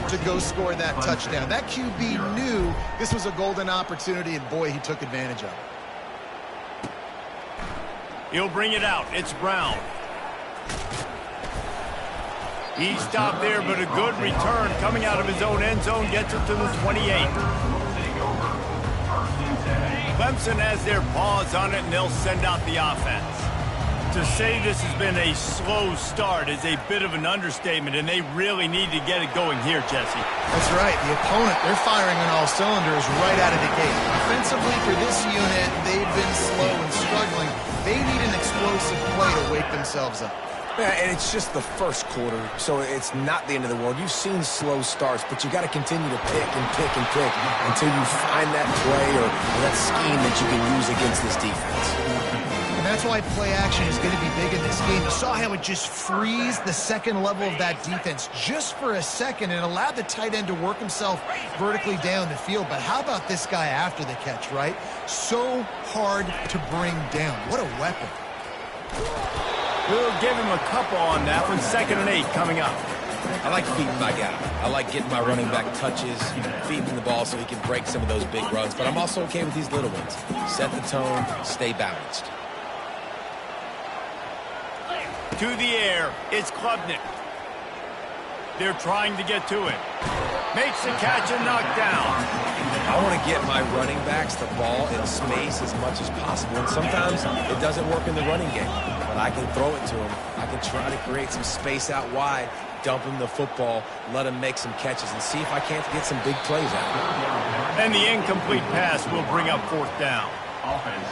to go score that touchdown. That QB knew this was a golden opportunity, and boy, he took advantage of it. He'll bring it out. It's Brown. He stopped there, but a good return coming out of his own end zone gets it to the 28. Clemson has their paws on it, and they'll send out the offense. To say this has been a slow start is a bit of an understatement, and they really need to get it going here, Jesse. That's right. The opponent, they're firing on all cylinders right out of the gate. Offensively, for this unit, they've been slow and struggling. They need an explosive play to wake themselves up. Yeah, and it's just the first quarter, so it's not the end of the world. You've seen slow starts, but you got to continue to pick and pick and pick until you find that play or that scheme that you can use against this defense. And that's why play action is going to be big in this game. You saw how it just frees the second level of that defense just for a second and allowed the tight end to work himself vertically down the field. But how about this guy after the catch, right? So hard to bring down. What a weapon. We'll give him a couple on that one. 2nd and 8 coming up. I like feeding my guy. I like getting my running back touches, feeding him the ball so he can break some of those big runs. But I'm also okay with these little ones. Set the tone, stay balanced. To the air, it's Klubnik. They're trying to get to it. Makes the catch and knocked down. I want to get my running backs the ball in space as much as possible. And sometimes it doesn't work in the running game. But I can throw it to him. I can try to create some space out wide, dump him the football, let him make some catches, and see if I can't get some big plays out of it. And the incomplete pass will bring up 4th down.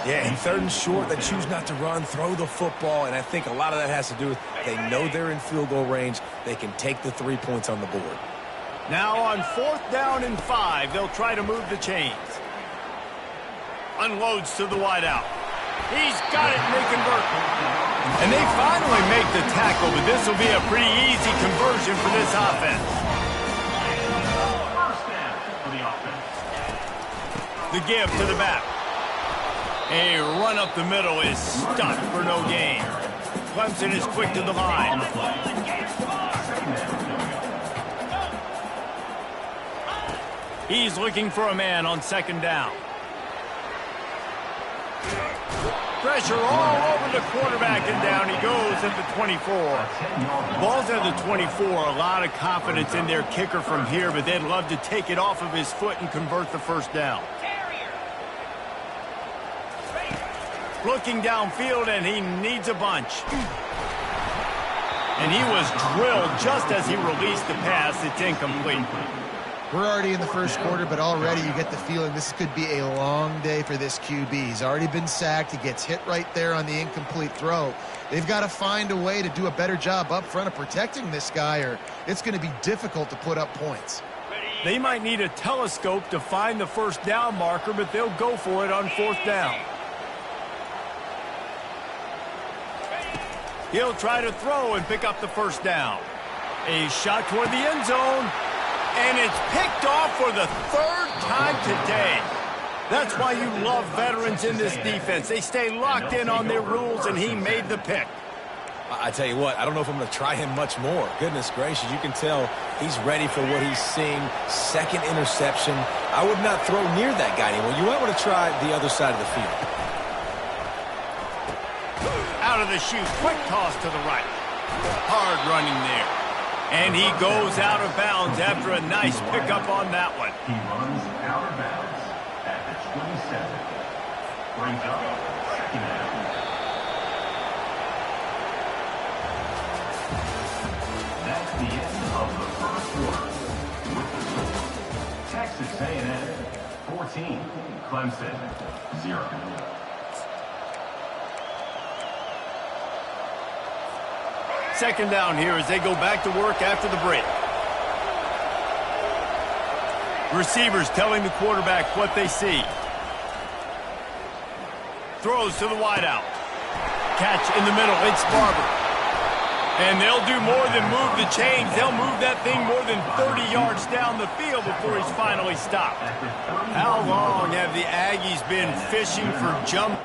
Yeah, and 3rd and short, they choose not to run, throw the football, and I think a lot of that has to do with they know they're in field goal range. They can take the 3 points on the board. Now on 4th down and 5, they'll try to move the chains. Unloads to the wideout. He's got it, and they convert. And they finally make the tackle, but this will be a pretty easy conversion for this offense. The give to the back. A run up the middle is stuck for no gain. Clemson is quick to the line. He's looking for a man on 2nd down. Pressure all over the quarterback, and down he goes at the 24. Ball's at the 24. A lot of confidence in their kicker from here, but they'd love to take it off of his foot and convert the 1st down. Looking downfield, and he needs a bunch. And he was drilled just as he released the pass. It's incomplete. We're already in the 1st quarter, but already you get the feeling this could be a long day for this QB. He's already been sacked. He gets hit right there on the incomplete throw. They've got to find a way to do a better job up front of protecting this guy, or it's going to be difficult to put up points. They might need a telescope to find the 1st down marker, but they'll go for it on 4th down. He'll try to throw and pick up the 1st down. A shot toward the end zone. And it's picked off for the 3rd time today. That's why you love veterans in this defense. They stay locked in on their rules, and he made the pick. I tell you what, I don't know if I'm going to try him much more. Goodness gracious, you can tell he's ready for what he's seeing. 2nd interception. I would not throw near that guy anymore. You might want to try the other side of the field. Out of the chute, quick toss to the right. Hard running there. And he goes out of bounds after a nice pickup on that one. He runs out of bounds at the 27. Brings up 2nd down. That's the end of the 1st quarter. With the score, Texas A&M 14, Clemson 0. Second down here as they go back to work after the break. Receivers telling the quarterback what they see. Throws to the wideout. Catch in the middle. It's Barber. And they'll do more than move the chains. They'll move that thing more than 30 yards down the field before he's finally stopped. How long have the Aggies been fishing for jump?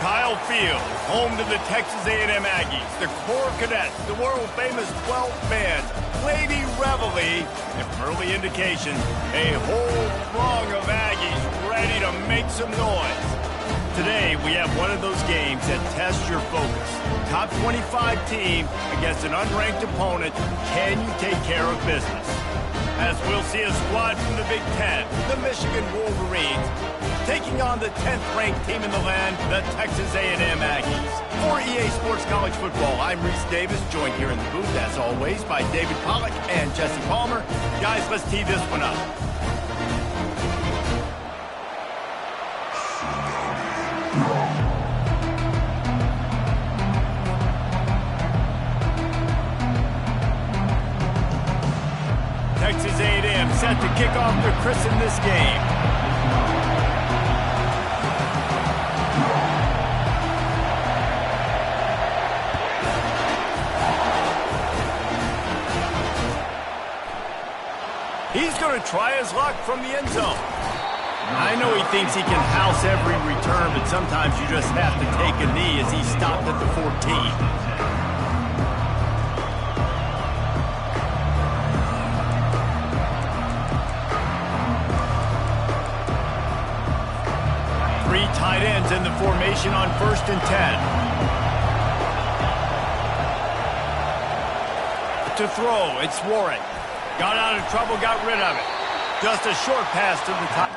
Kyle Field, home to the Texas A&M Aggies, the Corps Cadets, the world-famous 12th man, Lady Reveille, and from early indication, a whole throng of Aggies ready to make some noise. Today, we have one of those games that tests your focus. Top 25 team against an unranked opponent. Can you take care of business? As we'll see a squad from the Big Ten, the Michigan Wolverines, taking on the 10th-ranked team in the land, the Texas A&M Aggies. For EA Sports College Football, I'm Reese Davis, joined here in the booth, as always, by David Pollack and Jesse Palmer. Guys, let's tee this one up. Texas A&M set to kick off to christen this game. He's going to try his luck from the end zone. I know he thinks he can house every return, but sometimes you just have to take a knee as he stopped at the 14. Tight ends in the formation on 1st and 10. To throw, it's Warren. Got out of trouble, got rid of it. Just a short pass to the top.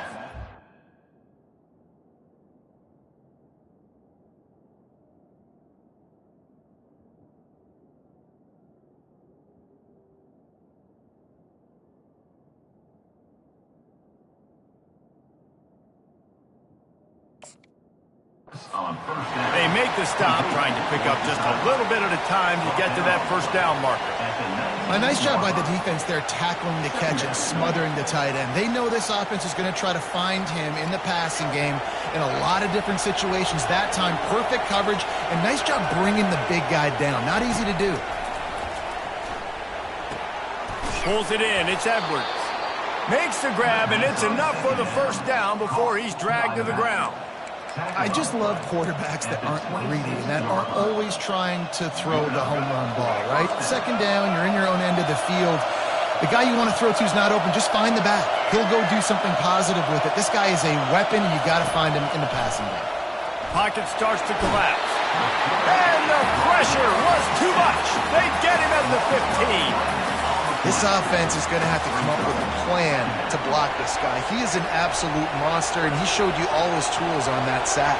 They make the stop, trying to pick up just a little bit at a time to get to that first down marker. A nice job by the defense there, tackling the catch and smothering the tight end. They know this offense is going to try to find him in the passing game in a lot of different situations. That time, perfect coverage, and nice job bringing the big guy down. Not easy to do. Pulls it in, it's Edwards. Makes the grab, and it's enough for the first down before he's dragged to the ground. I just love quarterbacks that aren't greedy and that aren't always trying to throw the home run ball, right? Second down, you're in your own end of the field. The guy you want to throw to is not open. Just find the back. He'll go do something positive with it. This guy is a weapon, and you've got to find him in the passing game. Pocket starts to collapse. And the pressure was too much. They get him at the 15. This offense is going to have to come up with a plan to block this guy. He is an absolute monster, and he showed you all his tools on that sack.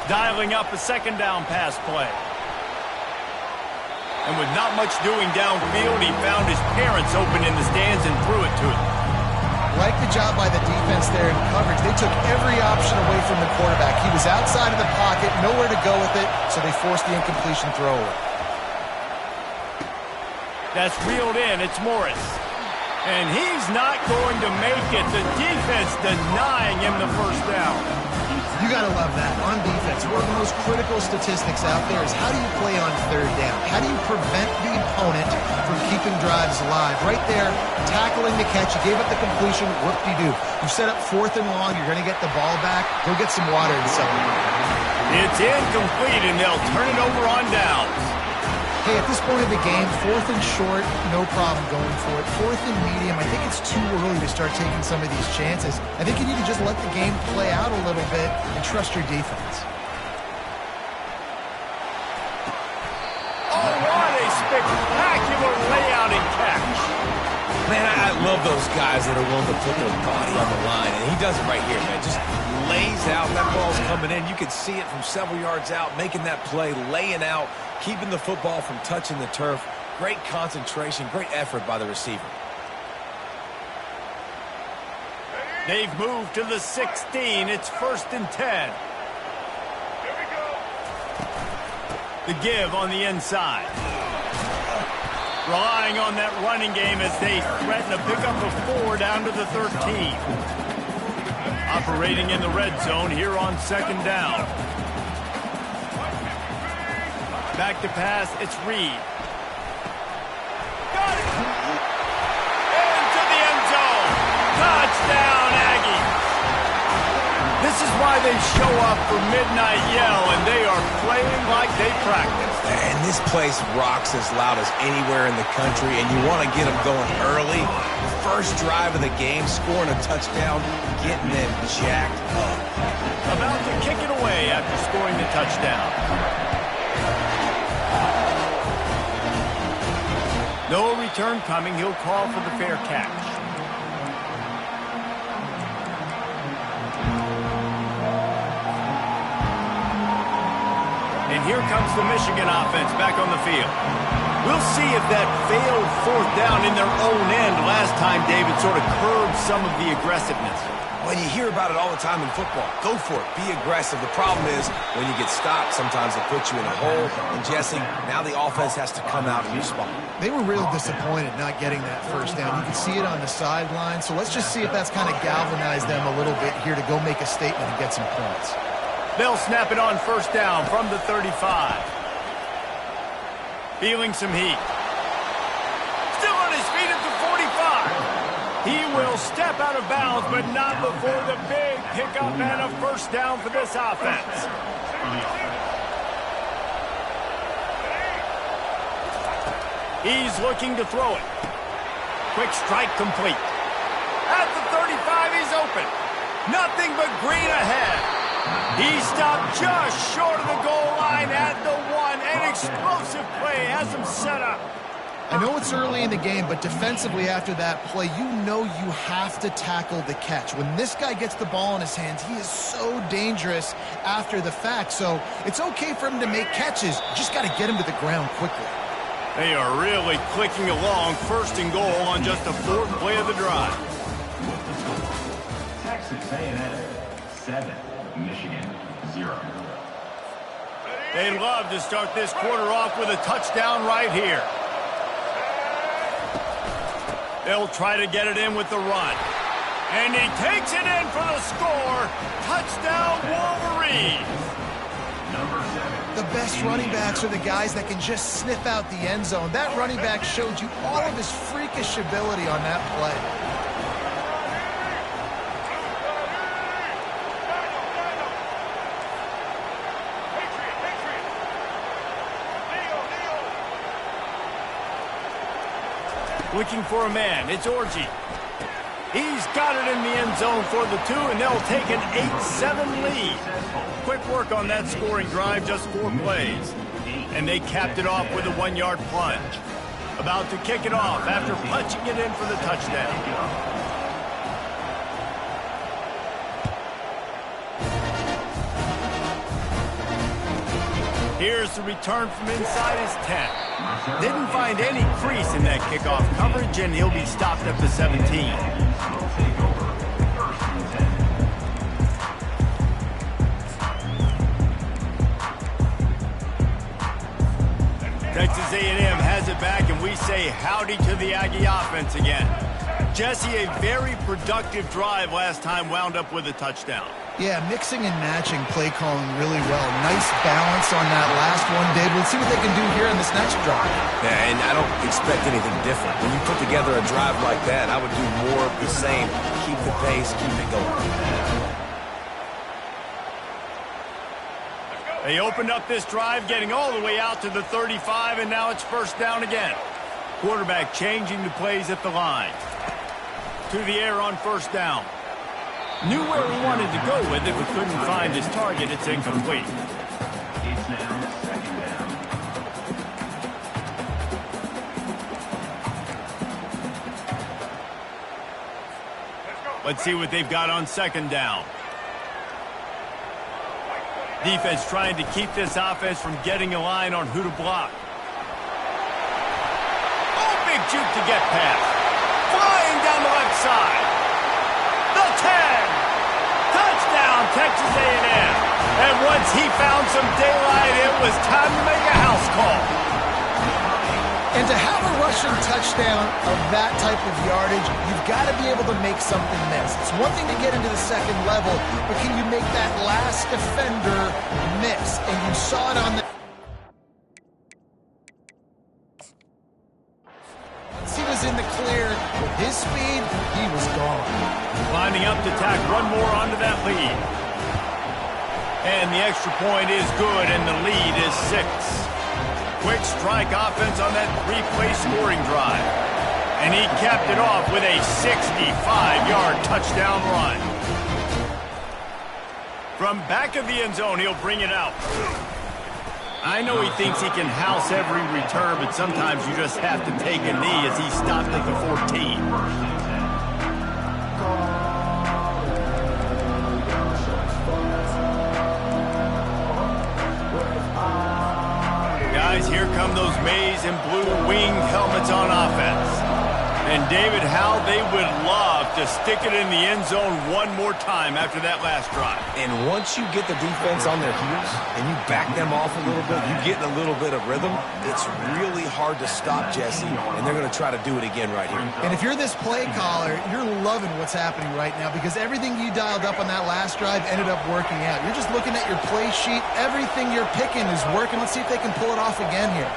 Dialing up a second down pass play. And with not much doing downfield, he found his parents open in the stands and threw it to him. Like the job by the defense there in coverage. They took every option away from the quarterback. He was outside of the pocket, nowhere to go with it, so they forced the incompletion throw away. That's reeled in. It's Morris. And he's not going to make it. The defense denying him the first down. You got to love that. On defense, one of the most critical statistics out there is how do you play on third down? How do you prevent the opponent from keeping drives alive? Right there, tackling the catch. You gave up the completion. Whoop-de-doo. You set up 4th and long. You're going to get the ball back. Go get some water and celebrate. It's incomplete, and they'll turn it over on downs. Hey, at this point of the game, 4th and short, no problem going for it. 4th and medium, I think it's too early to start taking some of these chances. I think you need to just let the game play out a little bit and trust your defense. Oh, what a spectacular layout and catch. Man, I love those guys that are willing to put their body on the line, and he does it right here, man. Just lays out. That ball's coming in. You can see it from several yards out, making that play, laying out, keeping the football from touching the turf. Great concentration, great effort by the receiver. They've moved to the 16. It's 1st and 10. Here we go. The give on the inside. Relying on that running game as they threaten to pick up a 4 down to the 13. Operating in the red zone here on 2nd down. Back to pass, it's Reed. Got it! they show up for Midnight Yell, and they are playing like they practice. And this place rocks as loud as anywhere in the country, and you want to get them going early. First drive of the game, scoring a touchdown, getting them jacked up. About to kick it away after scoring the touchdown. No return coming. He'll call for the fair catch. And here comes the Michigan offense back on the field. We'll see if that failed fourth down in their own end last time, David, sort of curbed some of the aggressiveness. Well, you hear about it all the time in football. Go for it. Be aggressive. The problem is when you get stopped, sometimes it puts you in a hole. And, Jesse, now the offense has to come out and respond. They were real disappointed not getting that first down. You can see it on the sideline. So let's just see if that's kind of galvanized them a little bit here to go make a statement and get some points. They'll snap it on first down from the 35. Feeling some heat. Still on his feet at the 45. He will step out of bounds, but not before the big pickup and a first down for this offense. He's looking to throw it. Quick strike complete. At the 35, he's open. Nothing but green ahead. He stopped just short of the goal line at the 1. An explosive play has him set up. I know it's early in the game, but defensively after that play, you know you have to tackle the catch. When this guy gets the ball in his hands, he is so dangerous after the fact. So it's okay for him to make catches. You just got to get him to the ground quickly. They are really clicking along. First and goal on just the fourth play of the drive. Texas A&M 7, Michigan 0. They love to start this quarter off with a touchdown right here. They'll try to get it in with the run. And he takes it in for the score. Touchdown, Wolverines. Number 7. The best running backs are the guys that can just sniff out the end zone. That running back showed you all of his freakish ability on that play. Looking for a man. It's Orji. He's got it in the end zone for the 2, and they'll take an 8-7 lead. Quick work on that scoring drive, just 4 plays. And they capped it off with a 1-yard plunge. About to kick it off after punching it in for the touchdown. Here's the return from inside his 10. Didn't find any crease in that kickoff coverage, and he'll be stopped at the 17. Texas A&M has it back, and we say howdy to the Aggie offense again. Jesse, a very productive drive last time, wound up with a touchdown. Yeah, mixing and matching play calling really well. Nice balance on that last one, Dave. We'll see what they can do here in this next drive. Yeah, and I don't expect anything different. When you put together a drive like that, I would do more of the same. Keep the pace, keep it going. They opened up this drive, getting all the way out to the 35, and now it's first down again. Quarterback changing the plays at the line. To the air on first down. Knew where he wanted to go with it, but couldn't find his target. It's incomplete. It's now second down. Let's see what they've got on second down. Defense trying to keep this offense from getting a line on who to block. Oh, big juke to get past. Flying down the left side. The 10. Touchdown, Texas A&M. And once he found some daylight, it was time to make a house call. And to have a rushing touchdown of that type of yardage, you've got to be able to make something miss. It's one thing to get into the second level, but can you make that last defender miss? And you saw it on the... He was in the clear. With his speed, he was gone. Lining up to tack one more onto that lead. And the extra point is good, and the lead is 6. Quick strike offense on that 3-play scoring drive. And he capped it off with a 65-yard touchdown run. From back of the end zone, he'll bring it out. I know he thinks he can house every return, but sometimes you just have to take a knee as he stopped at the 14. Guys, here come those maize and blue winged helmets on offense. And David, how they would love to stick it in the end zone one more time after that last drive. And once you get the defense on their heels and you back them off a little bit, you get in a little bit of rhythm, it's really hard to stop, Jesse, and they're going to try to do it again right here. And if you're this play caller, you're loving what's happening right now because everything you dialed up on that last drive ended up working out. You're just looking at your play sheet. Everything you're picking is working. Let's see if they can pull it off again here.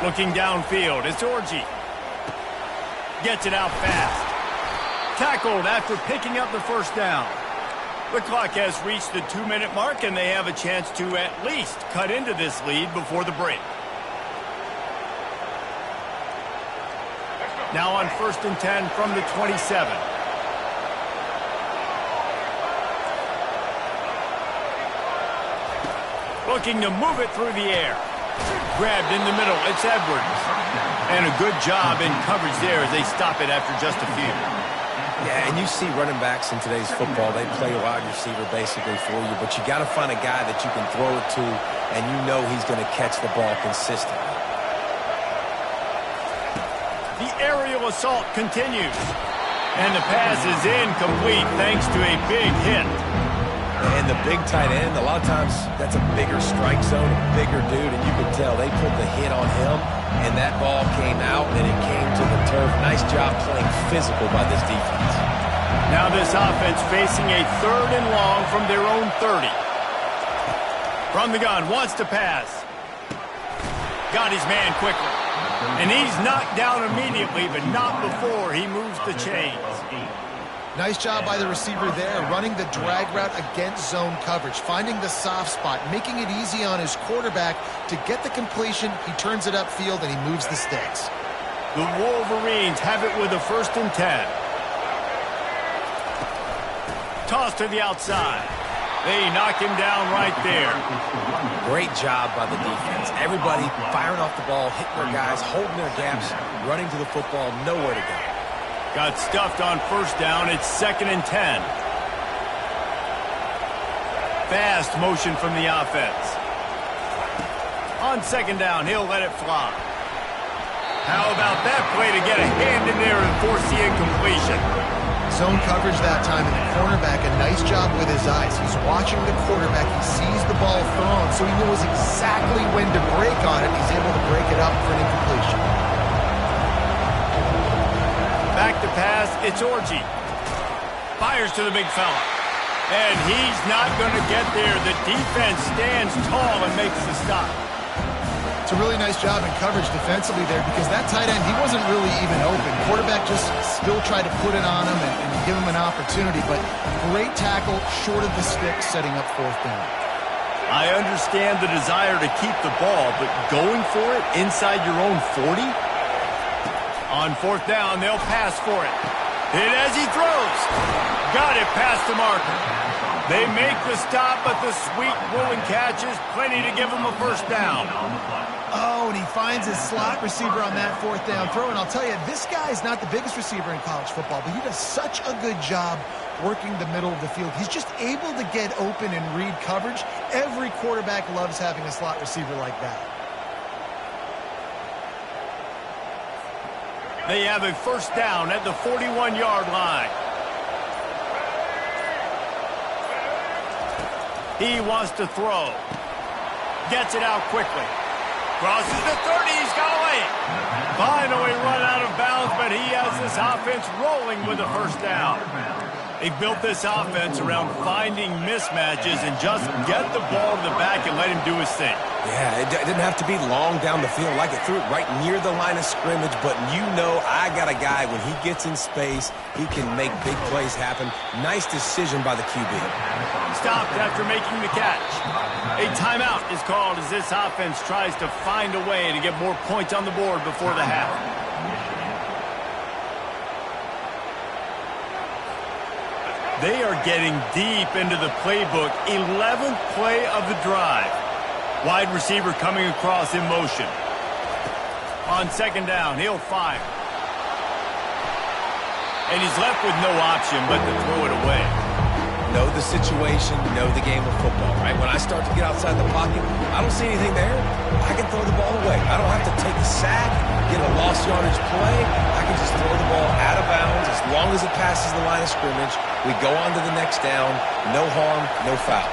Looking downfield, it's Orji. Gets it out fast. Tackled after picking up the first down. The clock has reached the 2-minute mark, and they have a chance to at least cut into this lead before the break. Now on 1st and 10 from the 27. Looking to move it through the air. Grabbed in the middle, it's Edwards. And a good job in coverage there as they stop it after just a few. Yeah, and you see running backs in today's football, they play wide receiver basically for you, but you got to find a guy that you can throw it to, and you know he's going to catch the ball consistently. The aerial assault continues. And the pass is incomplete thanks to a big hit. And the big tight end, a lot of times that's a bigger strike zone, a bigger dude, and you can tell they put the hit on him, and that ball came out, and it came to the turf. Nice job playing physical by this defense. Now this offense facing a 3rd and long from their own 30. From the gun, wants to pass. Got his man quickly. And he's knocked down immediately, but not before he moves the chains. Nice job by the receiver there, running the drag route against zone coverage, finding the soft spot, making it easy on his quarterback to get the completion. He turns it upfield, and he moves the sticks. The Wolverines have it with a 1st and 10. Toss to the outside. They knock him down right there. Great job by the defense. Everybody firing off the ball, hitting their guys, holding their gaps, running to the football, nowhere to go. Got stuffed on 1st down. It's 2nd and 10. Fast motion from the offense. On 2nd down, he'll let it fly. How about that play to get a hand in there and force the incompletion? Zone coverage that time, and the cornerback, a nice job with his eyes. He's watching the quarterback. He sees the ball thrown, so he knows exactly when to break on it. He's able to break it up for an incompletion. Back to pass, it's Orji. Fires to the big fella. And he's not going to get there. The defense stands tall and makes the stop. It's a really nice job in coverage defensively there because that tight end, he wasn't really even open. Quarterback just still tried to put it on him and give him an opportunity, but great tackle short of the stick, setting up 4th down. I understand the desire to keep the ball, but going for it inside your own 40? On 4th down, they'll pass for it. Hit as he throws. Got it past the marker. They make the stop, but the sweet rolling catch is plenty to give them a 1st down. Oh, and he finds his slot receiver on that 4th down throw. And I'll tell you, this guy's not the biggest receiver in college football, but he does such a good job working the middle of the field. He's just able to get open and read coverage. Every quarterback loves having a slot receiver like that. They have a 1st down at the 41-yard line. He wants to throw. Gets it out quickly. Crosses the 30. He's got away. Finally run out of bounds, but he has this offense rolling with a 1st down. They've built this offense around finding mismatches and just get the ball to the back and let him do his thing. Yeah, it didn't have to be long down the field. Like it threw it right near the line of scrimmage, but you know I got a guy, when he gets in space, he can make big plays happen. Nice decision by the QB. Stopped after making the catch. A timeout is called as this offense tries to find a way to get more points on the board before the half. They are getting deep into the playbook. 11th play of the drive. Wide receiver coming across in motion. On second down, he'll fire. And he's left with no option but to throw it away. Know the situation, know the game of football, right? When I start to get outside the pocket, I don't see anything there. I can throw the ball away. I don't have to take a sack, get a lost yardage play. I can just throw the ball out of bounds as long as it passes the line of scrimmage. We go on to the next down. No harm, no foul.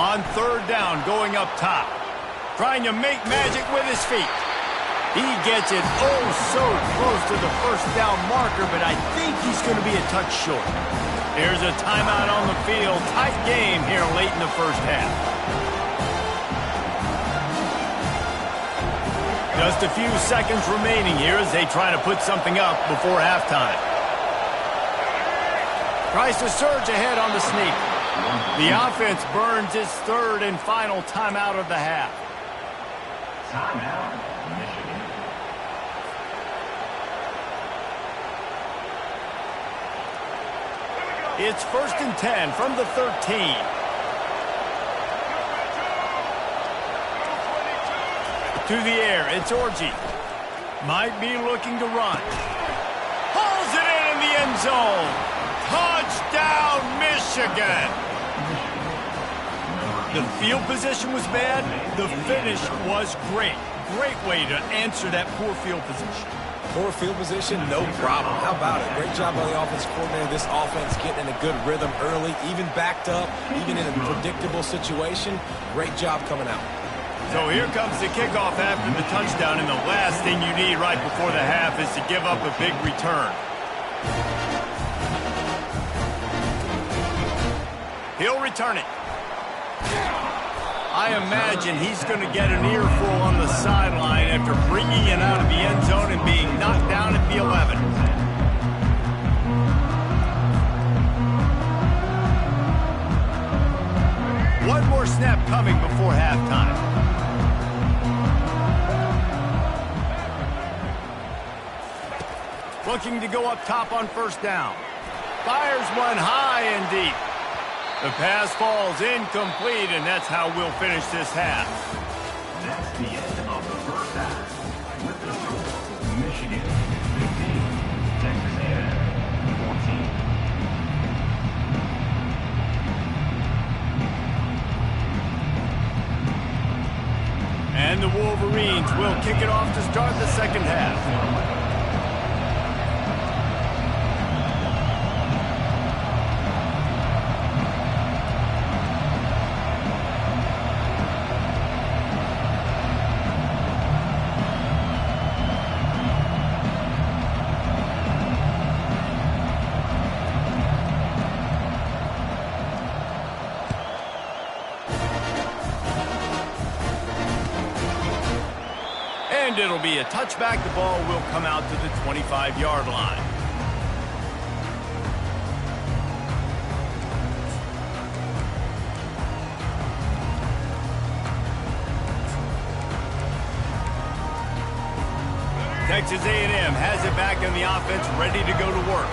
On third down, going up top. Trying to make magic with his feet. He gets it oh so close to the first down marker, but I think he's going to be a touch short. Here's a timeout on the field. Tight game here late in the first half. Just a few seconds remaining here as they try to put something up before halftime. Tries to surge ahead on the sneak. The offense burns its third and final timeout of the half. Timeout, Michigan. It's 1st and 10 from the 13. To the air, it's Orji. Might be looking to run. Hauls it in the end zone. Touchdown, Michigan! The field position was bad. The finish was great. Great way to answer that poor field position. Poor field position, no problem. How about it? Great job by the offensive coordinator. This offense getting in a good rhythm early, even backed up, even in a predictable situation. Great job coming out. So here comes the kickoff after the touchdown, and the last thing you need right before the half is to give up a big return. He'll return it. I imagine he's going to get an earful on the sideline after bringing it out of the end zone and being knocked down at the 11. One more snap coming before halftime. Looking to go up top on first down. Fires one high and deep. The pass falls incomplete, and that's how we'll finish this half. That's the end of the first half. With the score, Michigan 15, Texas A&M 14. And the Wolverines will kick it off to start the second half. And it'll be a touchback. The ball will come out to the 25-yard line. Texas A&M has it back in the offense, ready to go to work.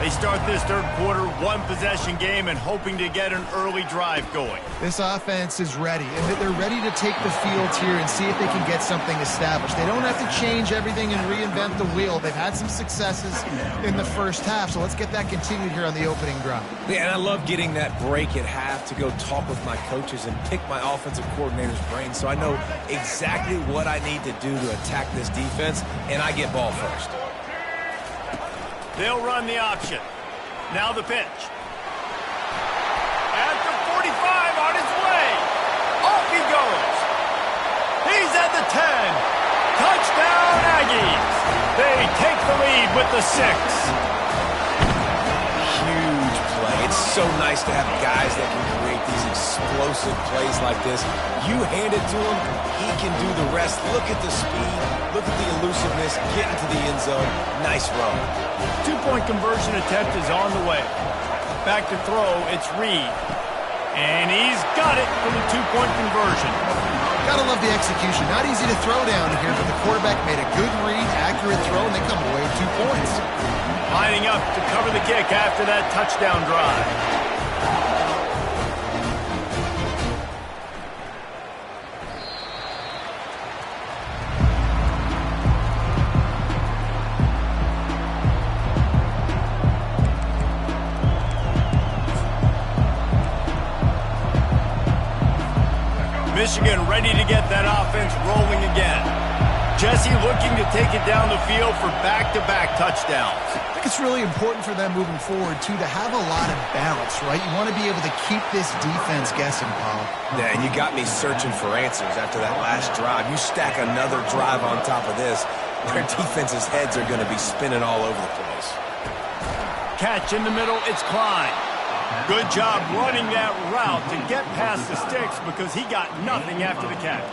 They start this third quarter, one-possession game, and hoping to get an early drive going. This offense is ready, and they're ready to take the field here and see if they can get something established. They don't have to change everything and reinvent the wheel. They've had some successes in the first half, so let's get that continued here on the opening drive. Yeah, and I love getting that break at half to go talk with my coaches and pick my offensive coordinator's brain so I know exactly what I need to do to attack this defense, and I get ball first. They'll run the option. Now the pitch. At the 45, on his way. Off he goes. He's at the 10. Touchdown, Aggies. They take the lead with the 6. so nice to have guys that can create these explosive plays like this. You hand it to him, he can do the rest. Look at the speed, look at the elusiveness, get into the end zone. Nice run. Two-point conversion attempt is on the way. Back to throw, it's Reed. And he's got it for the two-point conversion. Gotta love the execution. Not easy to throw down here, but the quarterback made a good read, accurate throw, and they come away with 2 points. Lining up to cover the kick after that touchdown drive. Michigan ready to get that offense rolling again. Jesse looking to take it down the field for back-to-back touchdowns. I think it's really important for them moving forward, too, to have a lot of balance, right? You want to be able to keep this defense guessing, Paul. Yeah, and you got me searching for answers after that last drive. You stack another drive on top of this, their defense's heads are going to be spinning all over the place. Catch in the middle, it's Klein. Good job running that route to get past the sticks because he got nothing after the catch.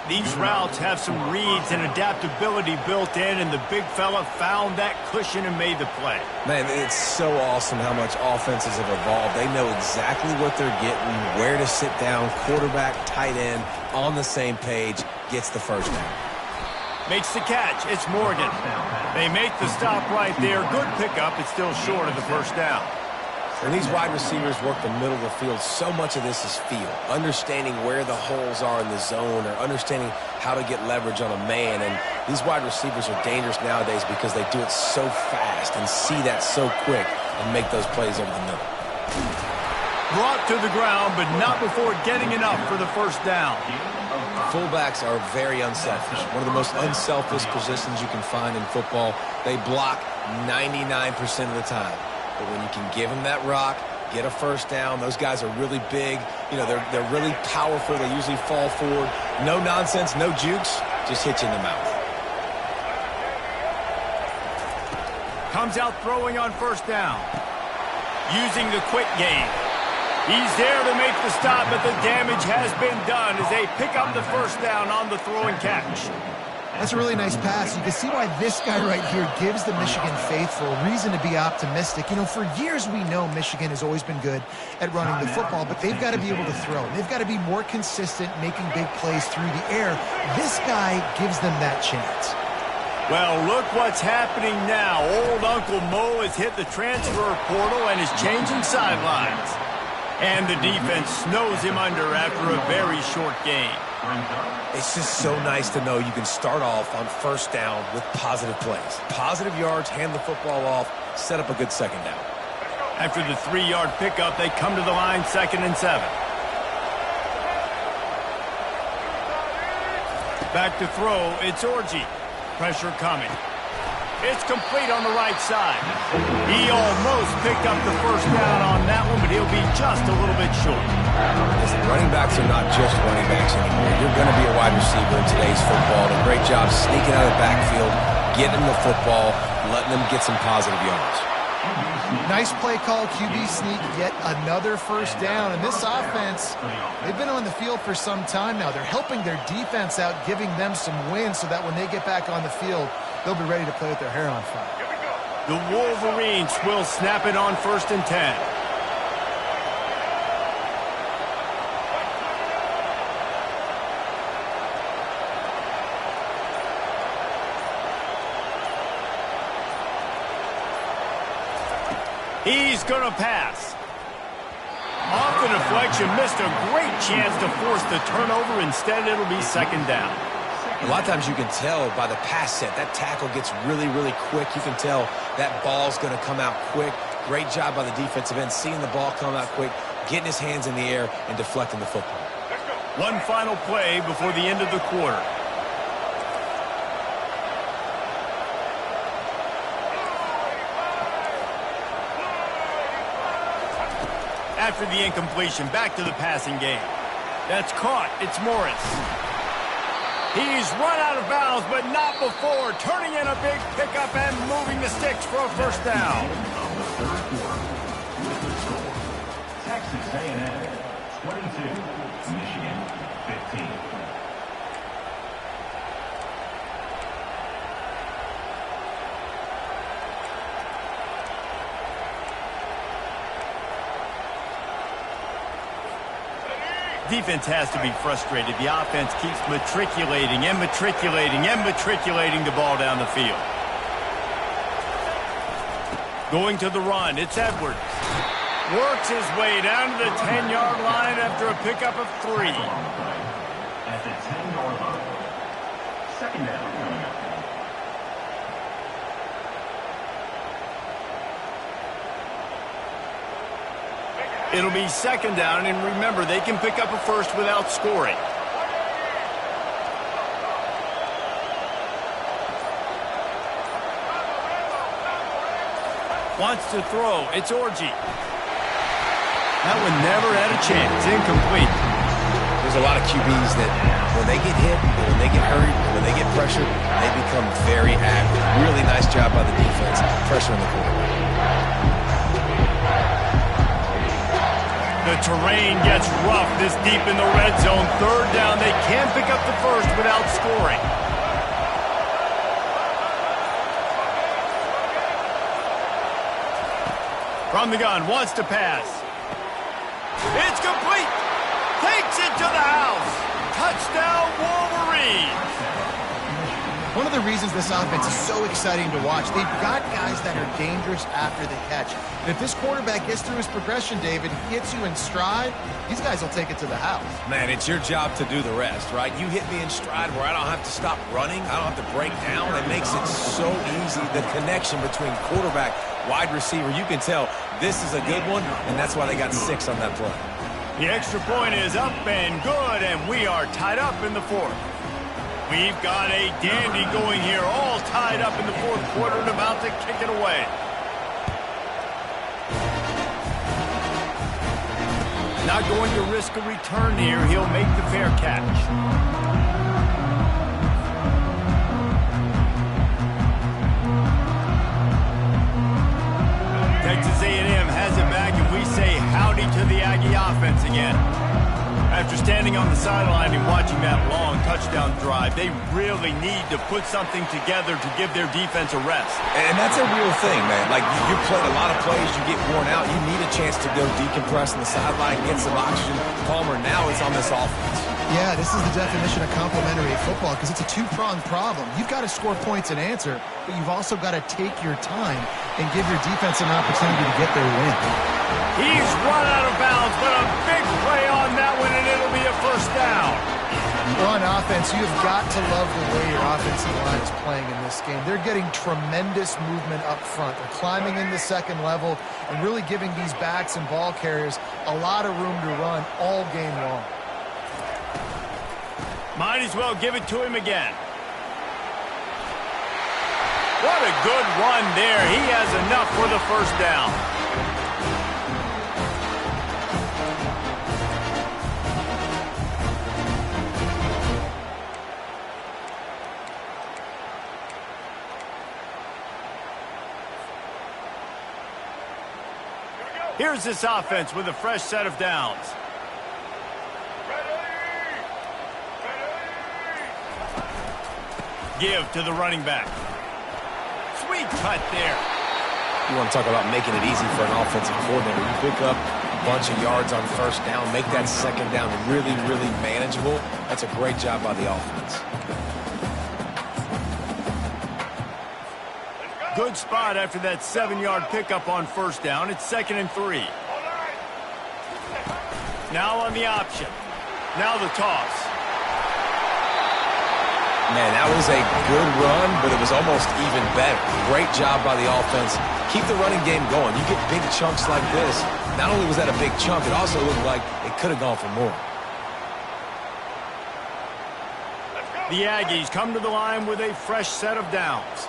These routes have some reads and adaptability built in, and the big fella found that cushion and made the play. Man, it's so awesome how much offenses have evolved. They know exactly what they're getting, where to sit down, quarterback, tight end, on the same page, gets the first down. Makes the catch. It's Morgan. They make the stop right there. Good pickup. It's still short of the first down. When these wide receivers work the middle of the field, so much of this is feel. Understanding where the holes are in the zone or understanding how to get leverage on a man. And these wide receivers are dangerous nowadays because they do it so fast and see that so quick and make those plays over the middle. Brought to the ground, but not before getting enough for the first down. Fullbacks are very unselfish. One of the most unselfish positions you can find in football. They block 99% of the time. But when you can give them that rock, get a first down, those guys are really big. You know, they're really powerful. They usually fall forward. No nonsense, no jukes, just hit you in the mouth. Comes out throwing on first down. Using the quick game. He's there to make the stop, but the damage has been done as they pick up the first down on the throw and catch. That's a really nice pass. You can see why this guy right here gives the Michigan faithful reason to be optimistic. You know, for years we know Michigan has always been good at running the football, but they've got to be able to throw. They've got to be more consistent making big plays through the air. This guy gives them that chance. Well, look what's happening now. Old Uncle Mo has hit the transfer portal and is changing sidelines. And the defense snows him under after a very short game. It's just so nice to know you can start off on first down with positive plays. Positive yards, hand the football off, set up a good second down. After the 3-yard pickup, they come to the line 2nd and 7. Back to throw, it's Orji. Pressure coming. It's complete on the right side. He almost picked up the first down on that one, but he'll be just a little bit short. Listen, running backs are not just running backs anymore. You're going to be a wide receiver in today's football. And a great job sneaking out of the backfield, getting the football, letting them get some positive yards. Nice play call, QB sneak, yet another first down. And this offense, they've been on the field for some time now. They're helping their defense out, giving them some wins so that when they get back on the field, they'll be ready to play with their hair on fire. The Wolverines will snap it on 1st and 10. He's going to pass. Off the deflection, missed a great chance to force the turnover. Instead, it'll be 2nd down. A lot of times you can tell by the pass set, that tackle gets really, really quick. You can tell that ball's going to come out quick. Great job by the defensive end, seeing the ball come out quick, getting his hands in the air, and deflecting the football. One final play before the end of the quarter. After the incompletion, back to the passing game. That's caught. It's Morris. He's run out of bounds, but not before. Turning in a big pickup and moving the sticks for a first down. defense has to be frustrated. The offense keeps matriculating and matriculating and matriculating the ball down the field. Going to the run, it's Edwards. Works his way down to the 10-yard line after a pickup of 3. At the 10-yard line. Second down. It'll be second down, and remember, they can pick up a first without scoring. Wants to throw. It's Orji. That one never had a chance. Incomplete. There's a lot of QBs that when they get hit, when they get hurt, when they get pressured, they become very active. Really nice job by the defense, pressuring the quarterback. The terrain gets rough this deep in the red zone. Third down, they can't pick up the first without scoring. From the gun, wants to pass. It's complete. Takes it to the house. Touchdown, Wolverines. One of the reasons this offense is so exciting to watch, they've got guys that are dangerous after the catch. And if this quarterback gets through his progression, David, hits you in stride, these guys will take it to the house. Man, it's your job to do the rest, right? You hit me in stride where I don't have to stop running. I don't have to break down. It makes it so easy. The connection between quarterback, wide receiver, you can tell this is a good one, and that's why they got 6 on that play. The extra point is up and good, and we are tied up in the fourth. We've got a dandy going here, all tied up in the fourth quarter and about to kick it away. Not going to risk a return here. He'll make the fair catch. Texas A&M has it back, and we say howdy to the Aggie offense again. After standing on the sideline and watching that long touchdown drive, they really need to put something together to give their defense a rest. And that's a real thing, man. Like, you played a lot of plays, you get worn out, you need a chance to go decompress on the sideline, get some oxygen. Palmer, now it's on this offense. Yeah, this is the definition of complementary football because it's a two-pronged problem. You've got to score points and answer, but you've also got to take your time and give your defense an opportunity to get their win. He's run out of bounds, but a big play on that one, and it'll be a first down. On offense, you've got to love the way your offensive line is playing in this game. They're getting tremendous movement up front. They're climbing in the second level and really giving these backs and ball carriers a lot of room to run all game long. Might as well give it to him again. What a good run there. He has enough for the first down. Here's this offense with a fresh set of downs. Give to the running back. Sweet cut there. You want to talk about making it easy for an offensive coordinator. You pick up a bunch of yards on first down, make that second down really, really manageable. That's a great job by the offense. Good spot after that 7-yard pickup on first down. It's 2nd and 3. Now on the option. Now the toss. Man, that was a good run, but it was almost even better. Great job by the offense. Keep the running game going. You get big chunks like this. Not only was that a big chunk, it also looked like it could have gone for more. The Aggies come to the line with a fresh set of downs.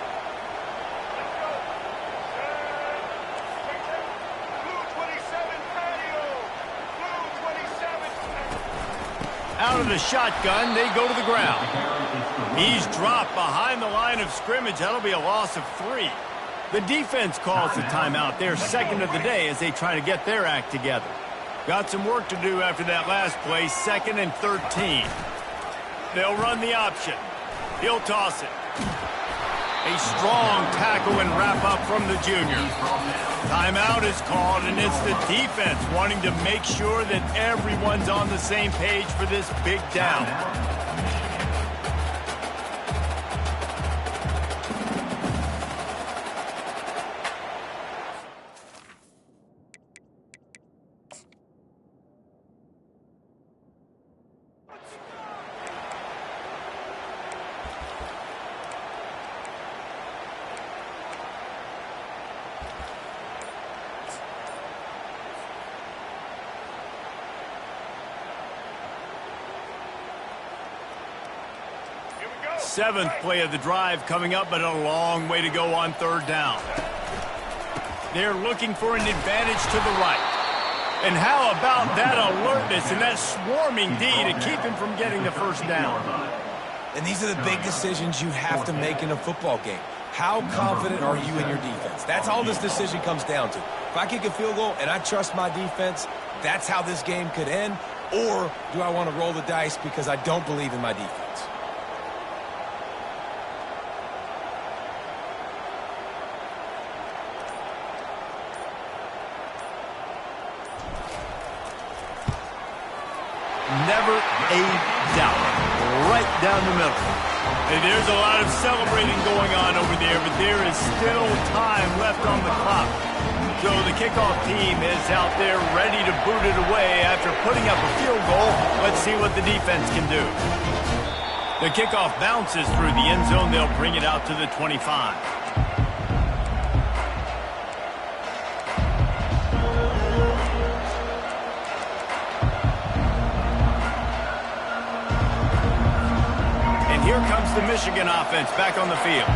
Out of the shotgun, they go to the ground. He's dropped behind the line of scrimmage. That'll be a loss of 3. The defense calls the timeout. They're second of the day as they try to get their act together. Got some work to do after that last play, 2nd and 13. They'll run the option. He'll toss it. A strong tackle and wrap-up from the junior. Timeout is called, and it's the defense wanting to make sure that everyone's on the same page for this big down. Seventh play of the drive coming up, but a long way to go on third down. They're looking for an advantage to the right. And how about that alertness and that swarming D to keep him from getting the first down? And these are the big decisions you have to make in a football game. How confident are you in your defense? That's all this decision comes down to. If I kick a field goal and I trust my defense, that's how this game could end. Or do I want to roll the dice because I don't believe in my defense? Never a doubt. Right down the middle. And there's a lot of celebrating going on over there, but there is still time left on the clock. So the kickoff team is out there ready to boot it away after putting up a field goal. Let's see what the defense can do. The kickoff bounces through the end zone. They'll bring it out to the 25. Here comes the Michigan offense back on the field.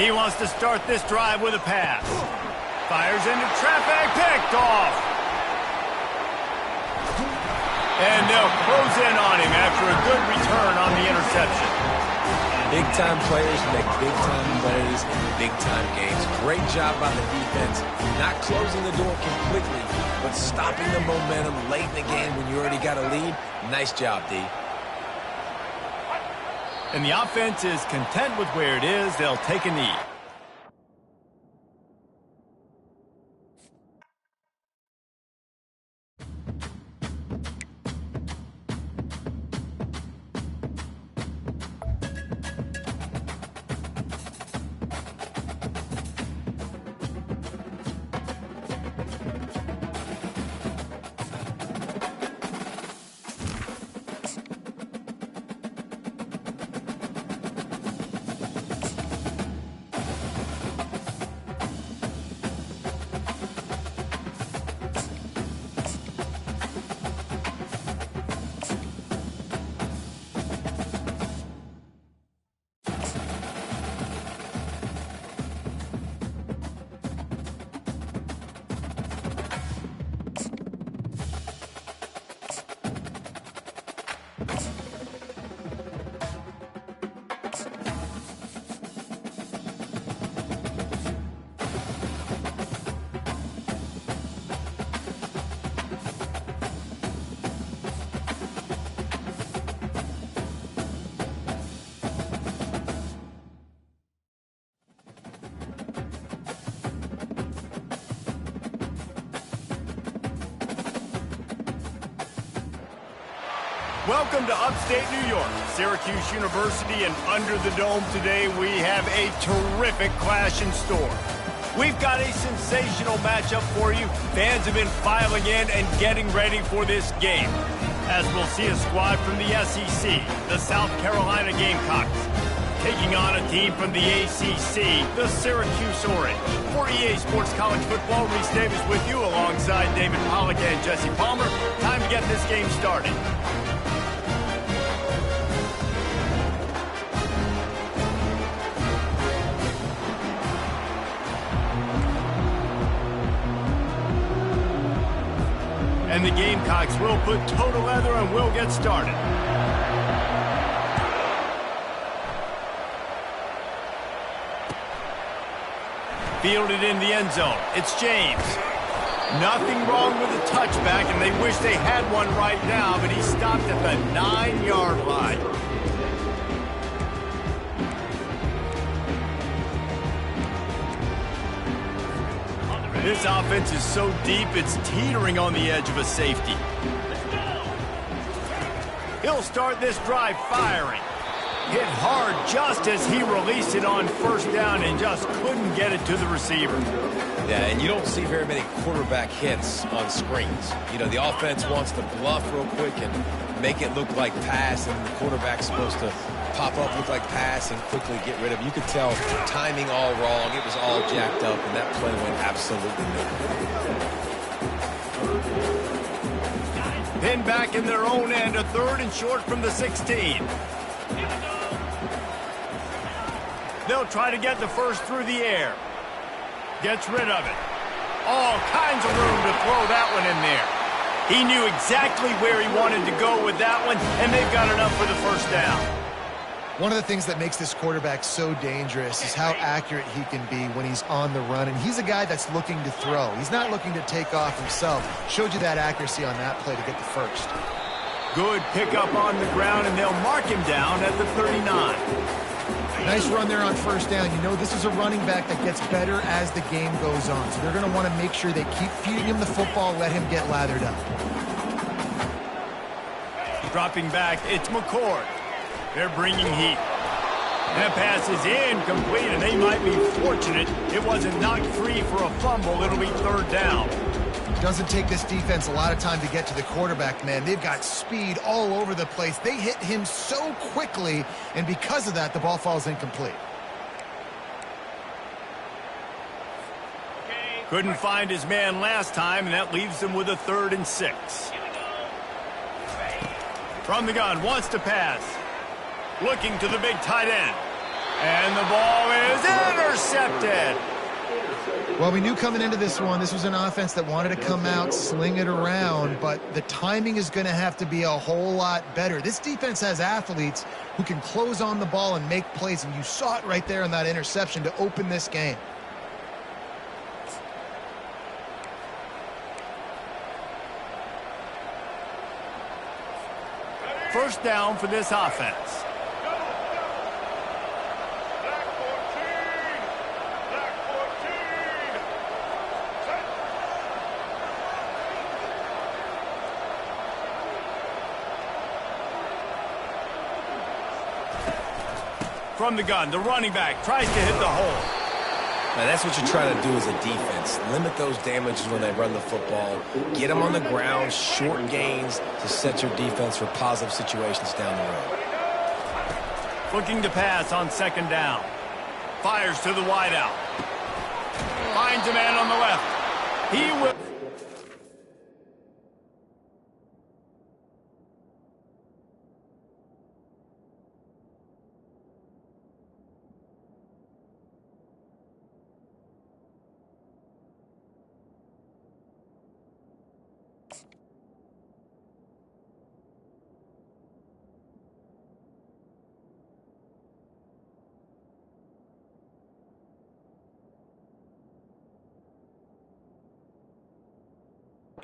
He wants to start this drive with a pass. Fires into traffic, picked off. And they'll close in on him after a good return on the interception. Big-time players make big-time plays in big-time games. Great job by the defense, not closing the door completely, but stopping the momentum late in the game when you already got a lead. Nice job, D. And the offense is content with where it is. They'll take a knee. Welcome to upstate New York, Syracuse University, and under the dome today we have a terrific clash in store. We've got a sensational matchup for you. Fans have been filing in and getting ready for this game, as we'll see a squad from the SEC, the South Carolina Gamecocks, taking on a team from the ACC, the Syracuse Orange. For EA Sports College Football, Reese Davis with you alongside David Pollack and Jesse Palmer. Time to get this game started. And the Gamecocks will put total leather and will get started. Fielded in the end zone. It's James. Nothing wrong with a touchback, and they wish they had one right now, but he stopped at the 9-yard line. This offense is so deep, it's teetering on the edge of a safety. He'll start this drive firing. Hit hard just as he released it on first down and just couldn't get it to the receiver. Yeah, and you don't see very many quarterback hits on screens. You know, the offense wants to bluff real quick and make it look like pass, and the quarterback's supposed to pop up, look like pass, and quickly get rid of it. You could tell timing all wrong. It was all jacked up, and that play went absolutely nowhere. Pinned back in their own end, a 3rd and short from the 16. They'll try to get the first through the air. Gets rid of it. All kinds of room to throw that one in there. He knew exactly where he wanted to go with that one, and they've got enough for the first down. One of the things that makes this quarterback so dangerous is how accurate he can be when he's on the run, and he's a guy that's looking to throw. He's not looking to take off himself. Showed you that accuracy on that play to get the first. Good pickup on the ground, and they'll mark him down at the 39. Nice run there on first down. You know this is a running back that gets better as the game goes on, so they're going to want to make sure they keep feeding him the football, let him get lathered up. Dropping back, it's McCord. They're bringing heat. That pass is incomplete, and they might be fortunate it wasn't knocked free for a fumble. It'll be 3rd down. Doesn't take this defense a lot of time to get to the quarterback, man. They've got speed all over the place. They hit him so quickly, and because of that, the ball falls incomplete. Couldn't find his man last time, and that leaves them with a 3rd and 6. From the gun, wants to pass. Looking to the big tight end. And the ball is intercepted. Well, we knew coming into this one, this was an offense that wanted to come out, sling it around, but the timing is going to have to be a whole lot better. This defense has athletes who can close on the ball and make plays, and you saw it right there on that interception to open this game. First down for this offense. From the gun, the running back tries to hit the hole. Now, that's what you try to do as a defense. Limit those damages when they run the football. Get them on the ground, short gains to set your defense for positive situations down the road. Looking to pass on 2nd down. Fires to the wideout. Finds a man on the left. He will...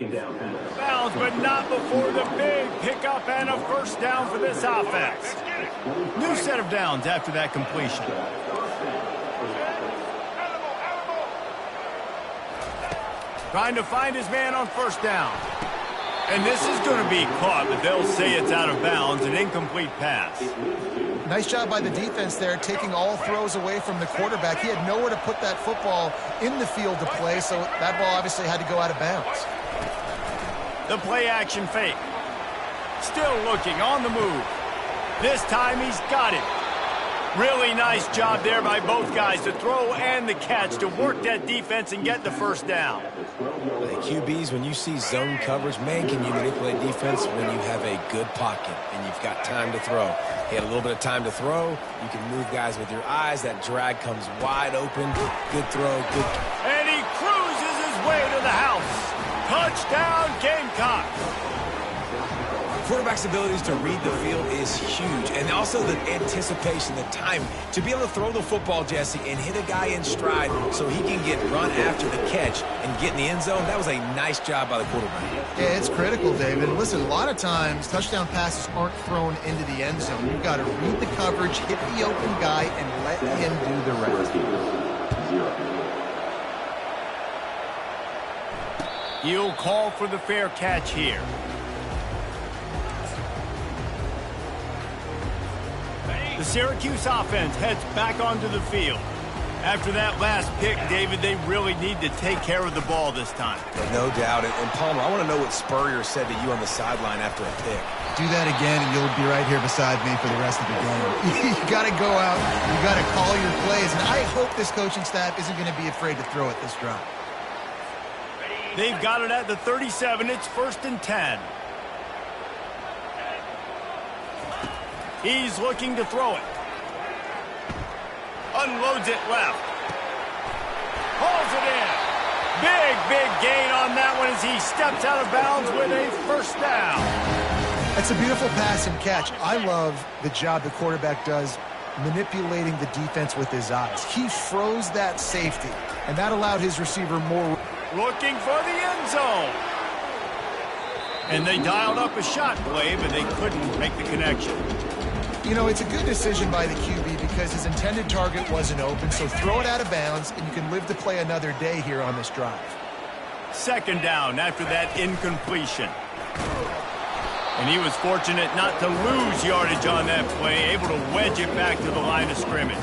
Bounds, but not before the big pickup and a first down for this offense. New set of downs after that completion. Trying to find his man on first down. And this is going to be caught, but they'll say it's out of bounds, an incomplete pass. Nice job by the defense there, taking all throws away from the quarterback. He had nowhere to put that football in the field to play, so that ball obviously had to go out of bounds. The play action fake. Still looking on the move. This time he's got it. Really nice job there by both guys to throw and the catch to work that defense and get the first down. The QBs, when you see zone coverage, man, can you manipulate defense when you have a good pocket and you've got time to throw. He had a little bit of time to throw. You can move guys with your eyes. That drag comes wide open. Good throw. Good. And he cruises his way to the house. Touchdown, Gamecocks. Quarterback's abilities to read the field is huge, and also the anticipation, the time to be able to throw the football, Jesse, and hit a guy in stride so he can get run after the catch and get in the end zone. That was a nice job by the quarterback. Yeah, it's critical, David. Listen, a lot of times touchdown passes aren't thrown into the end zone. You've got to read the coverage, hit the open guy, and let him do the rest. He'll call for the fair catch here. The Syracuse offense heads back onto the field. After that last pick, David, they really need to take care of the ball this time. No doubt. And Palmer, I want to know what Spurrier said to you on the sideline after a pick. Do that again, and you'll be right here beside me for the rest of the game. You got to go out. You got to call your plays. And I hope this coaching staff isn't going to be afraid to throw it this drive. They've got it at the 37. It's 1st and 10. He's looking to throw it. Unloads it left. Hauls it in. Big gain on that one as he steps out of bounds with a 1st down. That's a beautiful pass and catch. I love the job the quarterback does manipulating the defense with his eyes. He froze that safety, and that allowed his receiver more. Looking for the end zone. And they dialed up a shot play, but they couldn't make the connection. You know, it's a good decision by the QB because his intended target wasn't open, so throw it out of bounds, and you can live to play another day here on this drive. 2nd down after that incompletion. And he was fortunate not to lose yardage on that play, able to wedge it back to the line of scrimmage.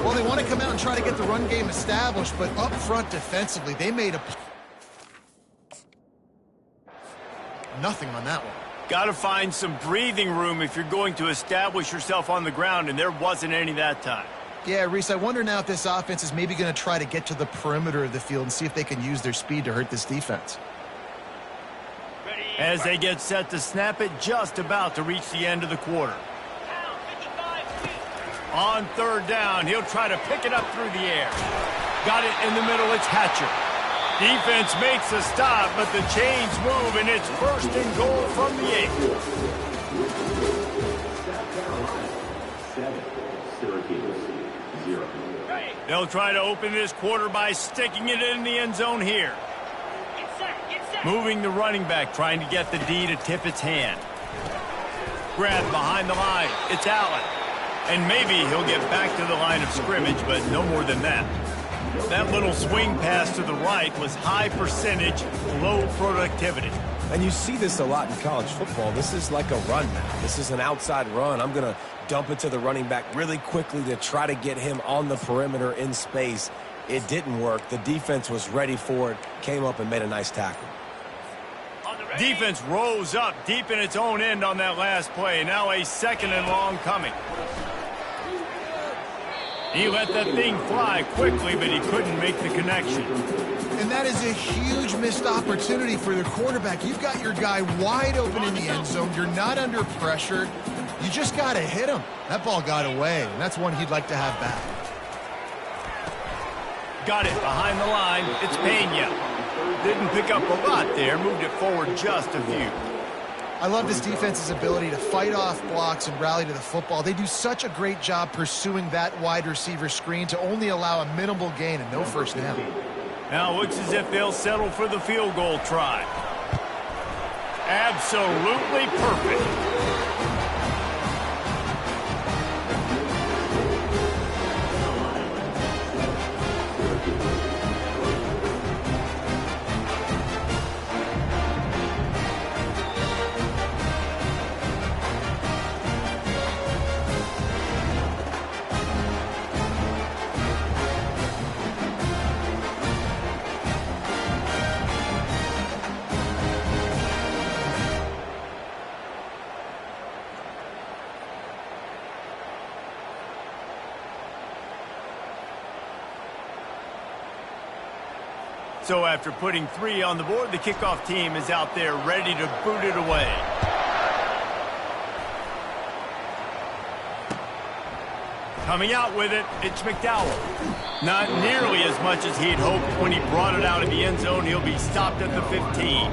Well, they want to come out and try to get the run game established, but up front defensively, they made nothing on that one. Got to find some breathing room if you're going to establish yourself on the ground, and there wasn't any that time. Yeah, Reese, I wonder now if this offense is maybe going to try to get to the perimeter of the field and see if they can use their speed to hurt this defense. As they get set to snap it, just about to reach the end of the quarter. On 3rd down, he'll try to pick it up through the air. Got it in the middle, it's Hatcher. Defense makes a stop, but the chains move, and it's 1st and goal from the 8. They'll try to open this quarter by sticking it in the end zone here. Moving the running back, trying to get the D to tip its hand. Grab behind the line, it's Allen. And maybe he'll get back to the line of scrimmage, but no more than that. That little swing pass to the right was high percentage, low productivity. And you see this a lot in college football. This is like a run now. This is an outside run. I'm going to dump it to the running back really quickly to try to get him on the perimeter in space. It didn't work. The defense was ready for it, came up and made a nice tackle. Defense rose up deep in its own end on that last play. Now a 2nd and long coming. He let that thing fly quickly, but he couldn't make the connection. And that is a huge missed opportunity for the quarterback. You've got your guy wide open in the end zone. You're not under pressure. You just got to hit him. That ball got away, and that's one he'd like to have back. Got it behind the line. It's Pena. Didn't pick up a lot there. Moved it forward just a few. I love this defense's ability to fight off blocks and rally to the football. They do such a great job pursuing that wide receiver screen to only allow a minimal gain and no 1st down. Now it looks as if they'll settle for the field goal try. Absolutely perfect. So after putting 3 on the board, the kickoff team is out there ready to boot it away. Coming out with it, it's McDowell. Not nearly as much as he'd hoped when he brought it out of the end zone. He'll be stopped at the 15.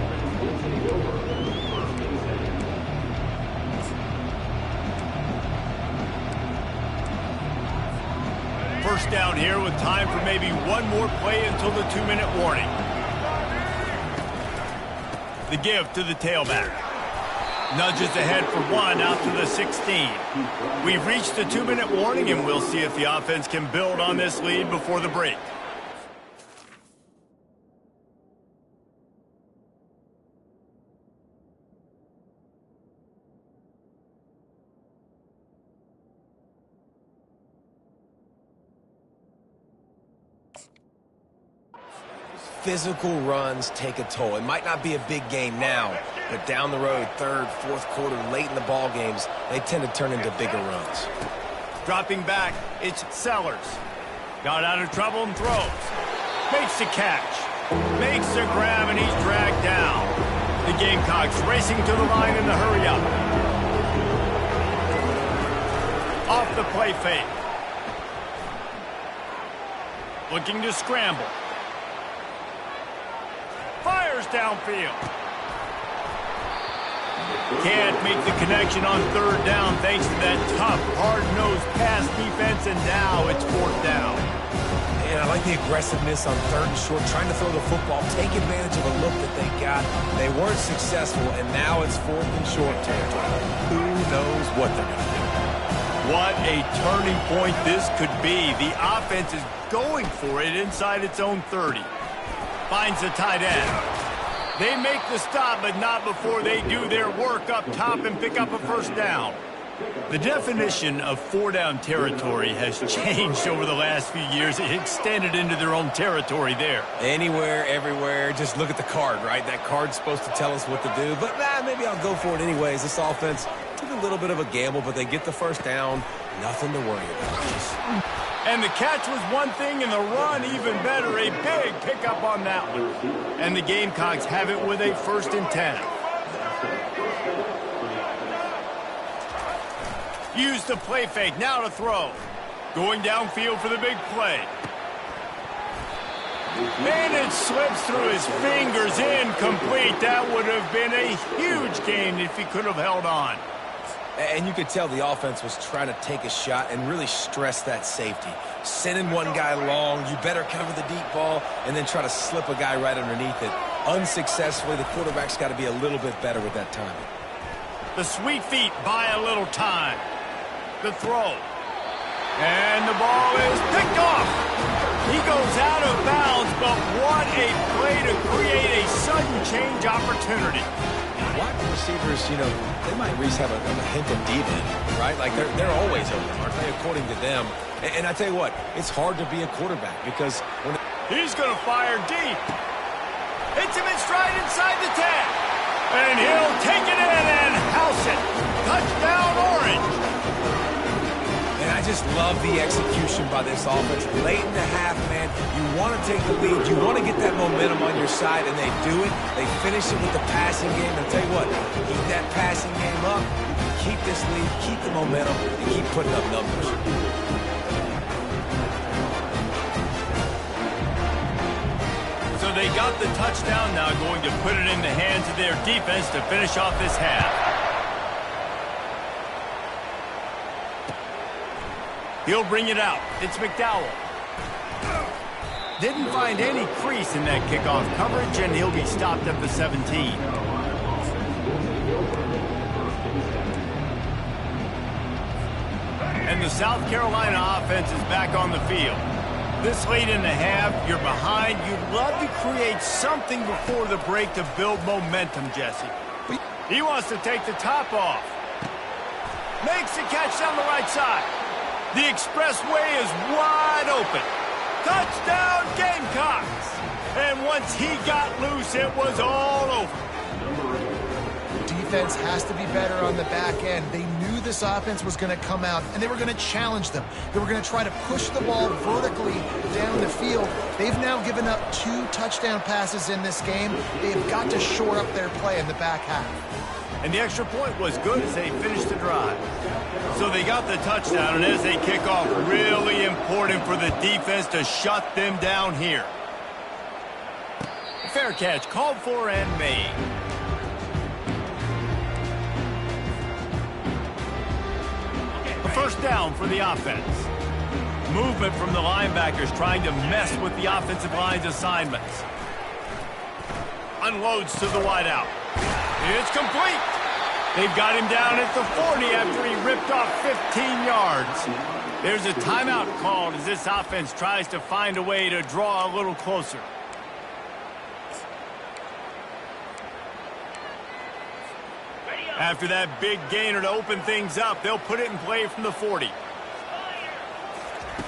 first down here with time for maybe one more play until the 2-minute warning. The give to the tailback. Nudges ahead for one out to the 16. We've reached the 2-minute warning, and we'll see if the offense can build on this lead before the break. Physical runs take a toll. It might not be a big game now, but down the road, third, fourth quarter, late in the ball games, they tend to turn into bigger runs. Dropping back, it's Sellers. Got out of trouble and throws. Makes the catch. Makes the grab, and he's dragged down. The Gamecocks racing to the line in the hurry-up. Off the play fake. Looking to scramble. Fires downfield. Can't make the connection on third down thanks to that tough, hard-nosed pass defense, and now it's fourth down. And I like the aggressiveness on third and short, trying to throw the football, take advantage of a look that they got. They weren't successful, and now it's fourth and short territory. Who knows what they're going to do? What a turning point this could be. The offense is going for it inside its own 30. Finds the tight end. They make the stop, but not before they do their work up top and pick up a first down. The definition of four-down territory has changed over the last few years. It extended into their own territory there. Anywhere, everywhere, just look at the card, right? That card's supposed to tell us what to do, but maybe I'll go for it anyways. This offense took a little bit of a gamble, but they get the first down. Nothing to worry about. And the catch was one thing, and the run even better. A big pickup on that one. And the Gamecocks have it with a 1st and 10. Use the play fake, now to throw. Going downfield for the big play. And it slips through his fingers, incomplete. That would have been a huge gain if he could have held on. And you could tell the offense was trying to take a shot and really stress that safety. Sending one guy long, you better cover the deep ball, and then try to slip a guy right underneath it. Unsuccessfully, the quarterback's got to be a little bit better with that timing. The sweet feet buy a little time. The throw. And the ball is picked off. He goes out of bounds, but what a play to create a sudden change opportunity. Wide receivers, they might at least have a hint of D-men, right? Like they're always open, aren't they, according to them? And I tell you what, it's hard to be a quarterback because when he's going to fire deep. Hits him in stride inside the 10. And he'll take it in and house it. Touchdown, Orange. And I just love the execution by this offense. Late in the half, man, you want to take the lead. You want to get that momentum on your side, and they do it. They finish it with the passing game. And I'll tell you what, keep that passing game up, keep this lead, keep the momentum, and keep putting up numbers. So they got the touchdown, now going to put it in the hands of their defense to finish off this half. He'll bring it out. It's McDowell. Didn't find any crease in that kickoff coverage, and he'll be stopped at the 17. And the South Carolina offense is back on the field. This late in the half, you're behind. You'd love to create something before the break to build momentum, Jesse. He wants to take the top off. Makes the catch down the right side. The expressway is wide open. Touchdown, Gamecocks! And once he got loose, it was all over. Defense has to be better on the back end. They knew this offense was going to come out, and they were going to challenge them. They were going to try to push the ball vertically down the field. They've now given up 2 touchdown passes in this game. They've got to shore up their play in the back half. And the extra point was good as they finished the drive. So they got the touchdown, and as they kick off, really important for the defense to shut them down here. Fair catch called for and made. A first down for the offense. Movement from the linebackers trying to mess with the offensive line's assignments. Unloads to the wideout. It's complete. They've got him down at the 40 after he ripped off 15 yards. There's a timeout called as this offense tries to find a way to draw a little closer. After that big gainer to open things up, they'll put it in play from the 40.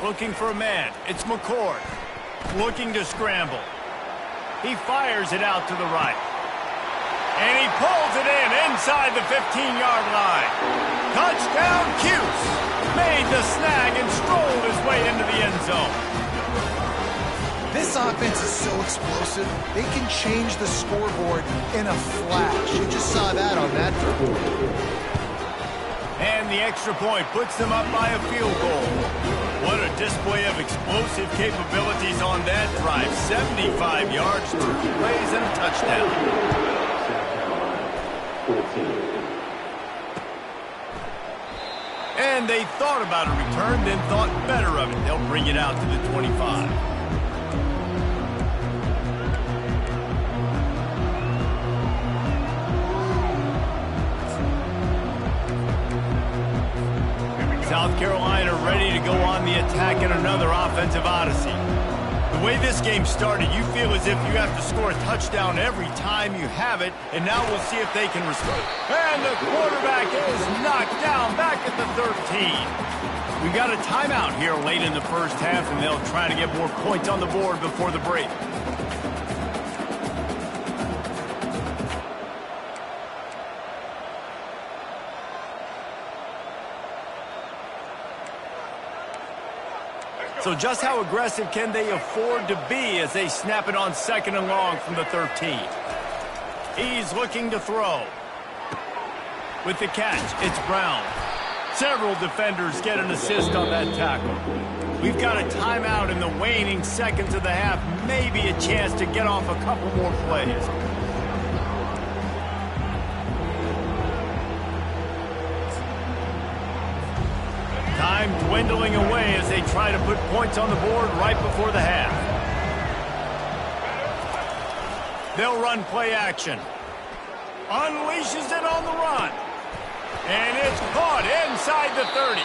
Looking for a man. It's McCord. Looking to scramble. He fires it out to the right. And he pulls it in inside the 15-yard line. Touchdown, Cuse. Made the snag and strolled his way into the end zone. This offense is so explosive, they can change the scoreboard in a flash. You just saw that on that drive. And the extra point puts them up by a field goal. What a display of explosive capabilities on that drive. 75 yards, 2 plays, and a touchdown. And they thought about a return, then thought better of it. They'll bring it out to the 25. South Carolina ready to go on the attack in another offensive odyssey. The way this game started, you feel as if you have to score a touchdown every time you have it, and now we'll see if they can restore. And the quarterback is knocked down back at the 13. We've got a timeout here late in the first half, and they'll try to get more points on the board before the break. So just how aggressive can they afford to be as they snap it on 2nd and long from the 13? He's looking to throw. With the catch, it's Brown. Several defenders get an assist on that tackle. We've got a timeout in the waning seconds of the half. Maybe a chance to get off a couple more plays. Time dwindling away as they try to put points on the board right before the half. They'll run play action. Unleashes it on the run. And it's caught inside the 30.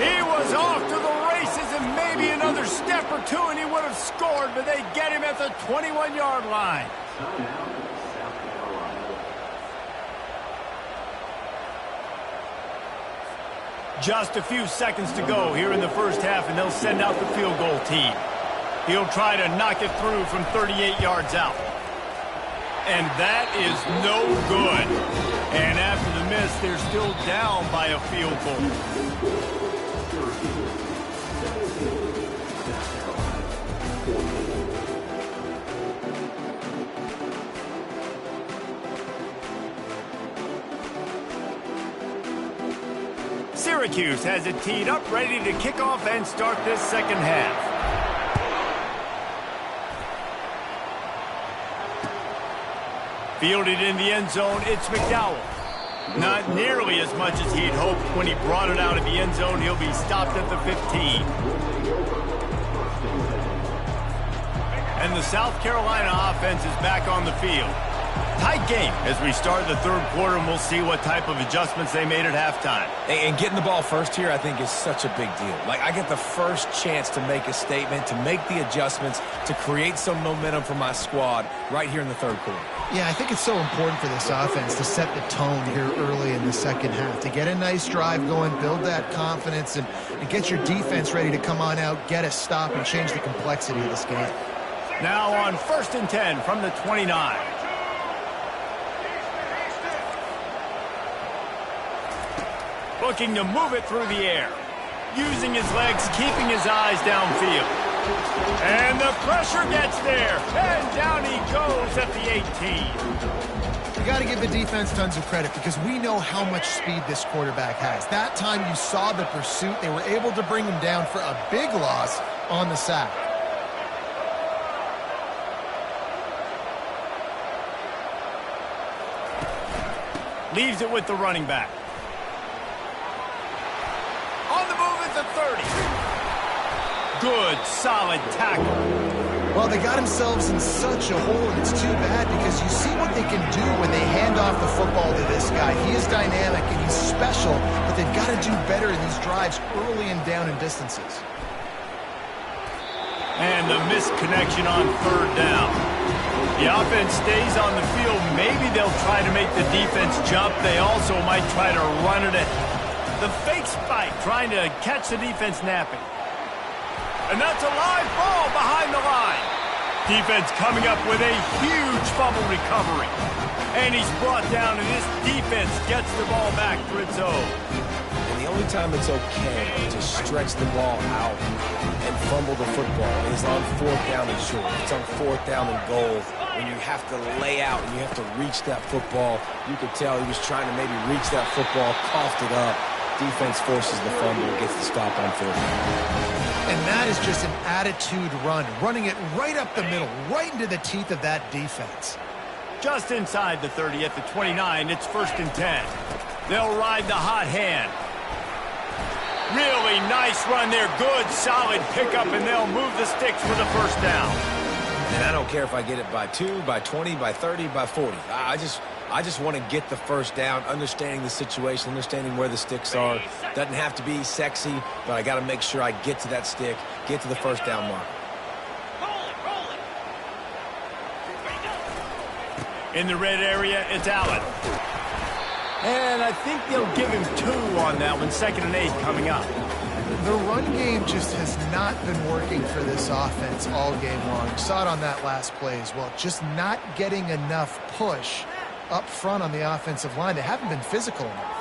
He was off to the races and maybe another step or two and he would have scored, but they get him at the 21-yard line. Just a few seconds to go here in the first half, and they'll send out the field goal team. He'll try to knock it through from 38 yards out. And that is no good. And after the miss, they're still down by a field goal. Syracuse has it teed up, ready to kick off and start this second half. Fielded in the end zone, it's McDowell. Not nearly as much as he'd hoped when he brought it out of the end zone. He'll be stopped at the 15. And the South Carolina offense is back on the field. Tight game as we start the third quarter, and we'll see what type of adjustments they made at halftime. And getting the ball first here, I think, is such a big deal. Like, I get the first chance to make a statement, to make the adjustments, to create some momentum for my squad right here in the third quarter. Yeah, I think it's so important for this offense to set the tone here early in the second half, to get a nice drive going, build that confidence, and get your defense ready to come on out, get a stop, and change the complexity of this game. Now on 1st and 10 from the 29. Looking to move it through the air. Using his legs, keeping his eyes downfield. And the pressure gets there. And down he goes at the 18. You got to give the defense tons of credit because we know how much speed this quarterback has. That time you saw the pursuit. They were able to bring him down for a big loss on the sack. Leaves it with the running back. On the move at the 30. Good, solid tackle. Well, they got themselves in such a hole, and it's too bad because you see what they can do when they hand off the football to this guy. He is dynamic, and he's special, but they've got to do better in these drives early and down in distances. And the missed connection on third down. The offense stays on the field. Maybe they'll try to make the defense jump. They also might try to run it. The fake spike, trying to catch the defense napping. And that's a live ball behind the line. Defense coming up with a huge fumble recovery. And he's brought down, and this defense gets the ball back for its own. And the only time it's okay to stretch the ball out and fumble the football is on fourth down and short. It's on fourth down and goal when you have to lay out and you have to reach that football. You could tell he was trying to maybe reach that football, coughed it up. Defense forces the fumble, gets the stop on fourth down. And that is just an attitude run, running it right up the middle, right into the teeth of that defense. Just inside the 30 at the 29, it's 1st and 10. They'll ride the hot hand. Really nice run there. Good, solid pickup, and they'll move the sticks for the first down. And I don't care if I get it by 2, by 20, by 30, by 40. I just want to get the first down, understanding the situation, understanding where the sticks are. Doesn't have to be sexy, but I got to make sure I get to that stick, get to the first down mark. In the red area, it's Allen. And I think they'll give him 2 on that one. 2nd and 8 coming up. The run game just has not been working for this offense all game long. You saw it on that last play as well. Just not getting enough push up front on the offensive line. They haven't been physical enough.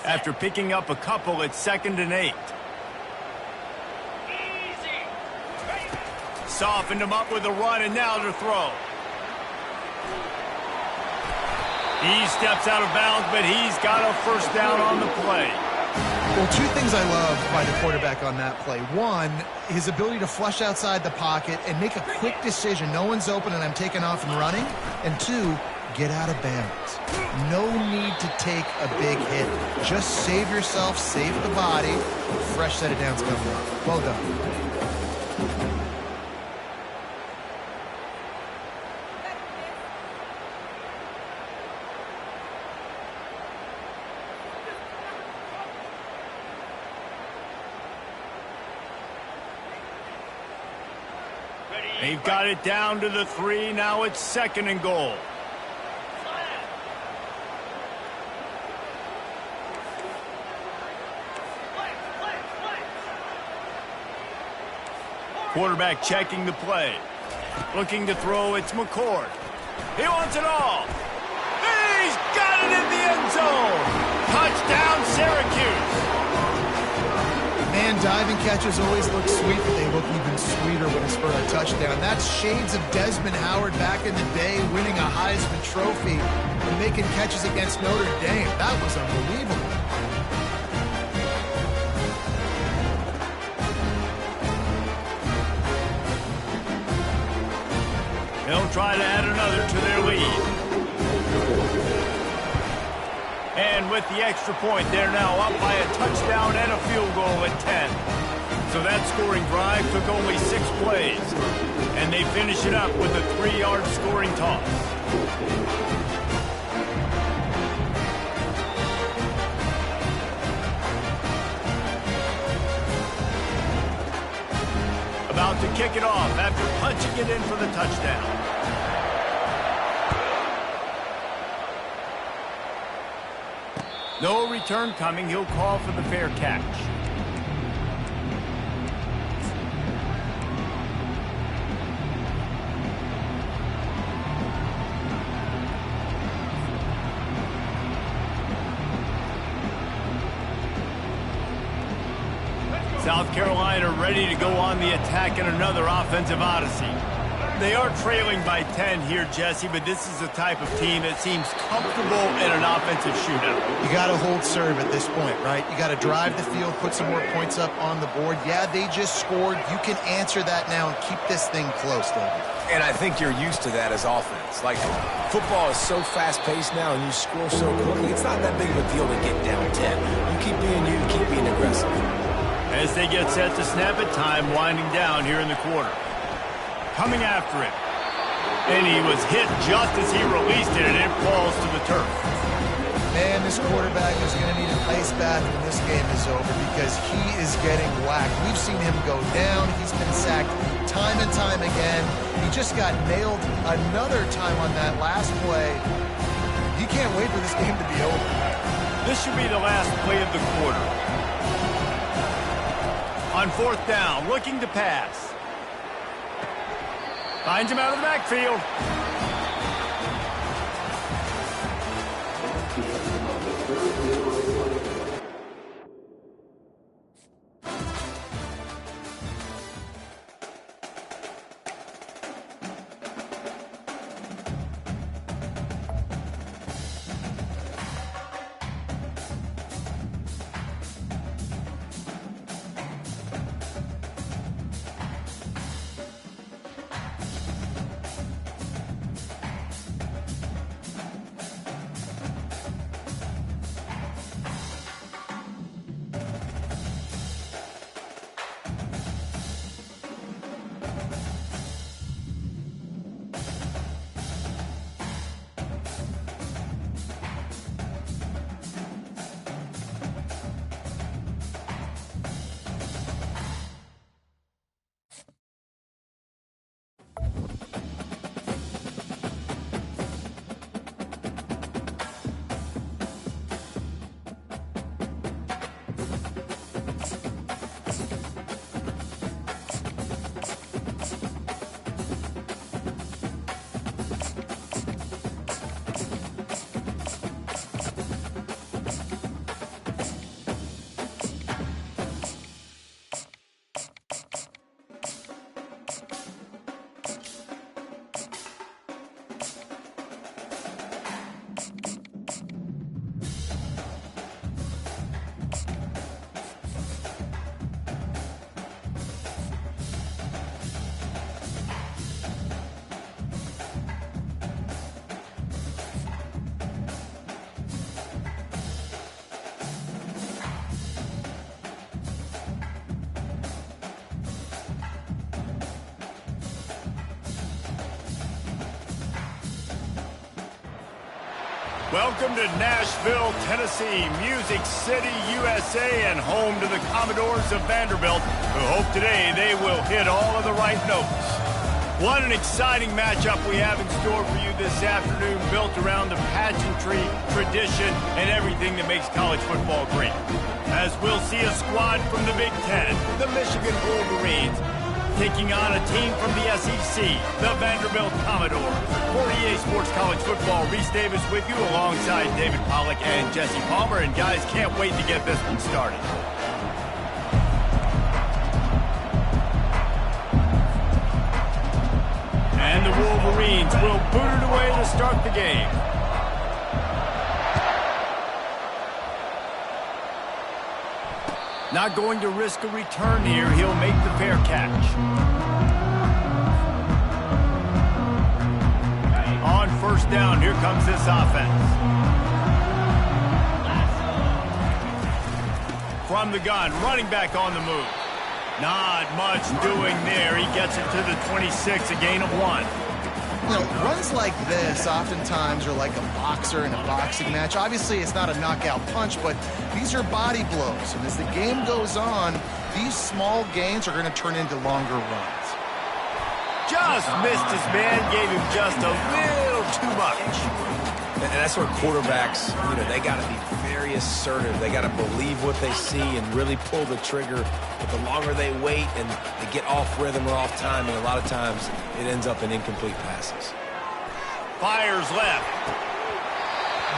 After picking up a couple, it's 2nd and 8. Softened him up with a run, and now to throw. He steps out of bounds, but he's got a first down on the play. Well, 2 things I love by the quarterback on that play. 1, his ability to flush outside the pocket and make a quick decision. No one's open and I'm taking off and running. And 2, get out of bounds. No need to take a big hit. Just save yourself, save the body. Fresh set of downs coming up. Well done. They've got it down to the 3. Now it's 2nd and goal. Quarterback checking the play. Looking to throw, it's McCord. He wants it all. He's got it in the end zone. Touchdown, Syracuse. Man, diving catches always look sweet, but they look even sweeter when it's for a touchdown. That's shades of Desmond Howard back in the day, winning a Heisman Trophy and making catches against Notre Dame. That was unbelievable. They'll try to add another to their lead. And with the extra point, they're now up by a touchdown and a field goal at 10. So that scoring drive took only 6 plays. And they finish it up with a 3-yard scoring toss. About to kick it off after punching it in for the touchdown. No return coming. He'll call for the fair catch. South Carolina ready to go on the attack in another offensive odyssey. They are trailing by 10 here, Jesse, but this is the type of team that seems comfortable in an offensive shootout. You got to hold serve at this point, right? You got to drive the field, put some more points up on the board. Yeah, they just scored. You can answer that now and keep this thing close, David. And I think you're used to that as offense. Like, football is so fast-paced now, and you score so quickly, it's not that big of a deal to get down 10. You keep being you, keep being aggressive. As they get set to snap it, time winding down here in the quarter. Coming after it. And he was hit just as he released it, and it falls to the turf. Man, this quarterback is going to need an ice bath when this game is over because he is getting whacked. We've seen him go down. He's been sacked time and time again. He just got nailed another time on that last play. He can't wait for this game to be over. This should be the last play of the quarter. On fourth down, looking to pass. Finds him out of the backfield. Welcome to Nashville, Tennessee, Music City, USA, and home to the Commodores of Vanderbilt, who hope today they will hit all of the right notes. What an exciting matchup we have in store for you this afternoon, built around the pageantry, tradition, and everything that makes college football great. As we'll see a squad from the Big Ten, the Michigan Wolverines, taking on a team from the SEC, the Vanderbilt Commodores. For EA Sports College Football, Reese Davis with you alongside David Pollack and Jesse Palmer. And guys, can't wait to get this one started. And the Wolverines will boot it away to start the game. Not going to risk a return here. He'll make the fair catch. On first down, here comes this offense. From the gun, running back on the move. Not much doing there. He gets it to the 26, a gain of 1. You know, runs like this oftentimes are like a boxer in a boxing match. Obviously, it's not a knockout punch, but these are body blows. And as the game goes on, these small gains are going to turn into longer runs. Just missed his man, gave him just a little too much. And that's where quarterbacks, you know, they got to be very assertive. They got to believe what they see and really pull the trigger. But the longer they wait and they get off rhythm or off timing, a lot of times it ends up in incomplete passes. Fires left.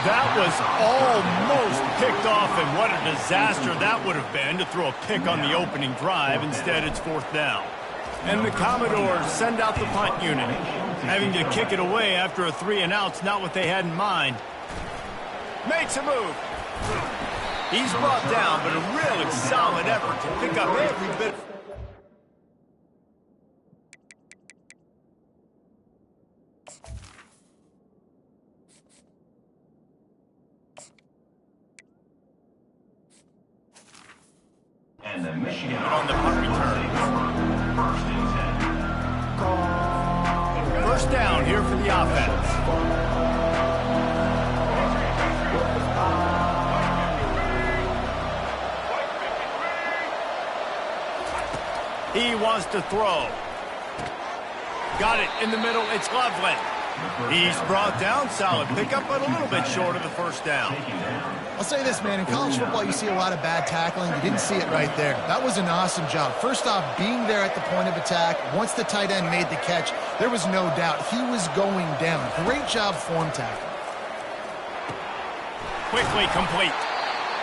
That was almost picked off, and what a disaster that would have been to throw a pick on the opening drive. Instead, it's fourth down. And the Commodores send out the punt unit. Having to kick it away after a 3-and-out's not what they had in mind. Makes a move. He's brought down, but a really solid effort to pick up every bit. And the Michigan On the punt return. First and 10. First down here for the offense. He wants to throw. Got it in the middle. It's Loveland. He's brought down. Solid pickup, but a little bit short of the first down. I'll say this, man. In college football, you see a lot of bad tackling. You didn't see it right there. That was an awesome job. First off, being there at the point of attack. Once the tight end made the catch, there was no doubt he was going down. Great job form tackling. Quickly complete.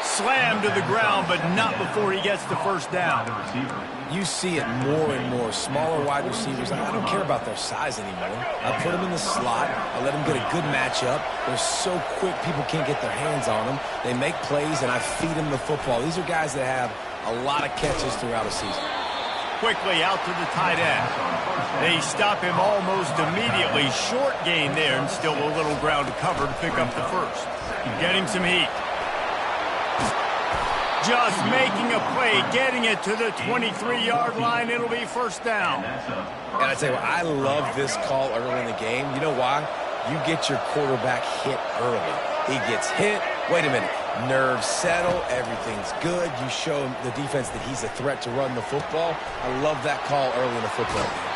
Slammed to the ground, but not before he gets the first down. You see it more and more. Smaller wide receivers, I don't care about their size anymore. I put them in the slot. I let them get a good matchup. They're so quick, people can't get their hands on them. They make plays, and I feed them the football. These are guys that have a lot of catches throughout a season. Quickly out to the tight end. They stop him almost immediately. Short gain there, and still a little ground to cover to pick up the first. Getting some heat. Just making a play, getting it to the 23-yard line. It'll be first down. And I tell you what, I love this call early in the game. You know why? You get your quarterback hit early. He gets hit. Wait a minute. Nerves settle. Everything's good. You show the defense that he's a threat to run the football. I love that call early in the football game.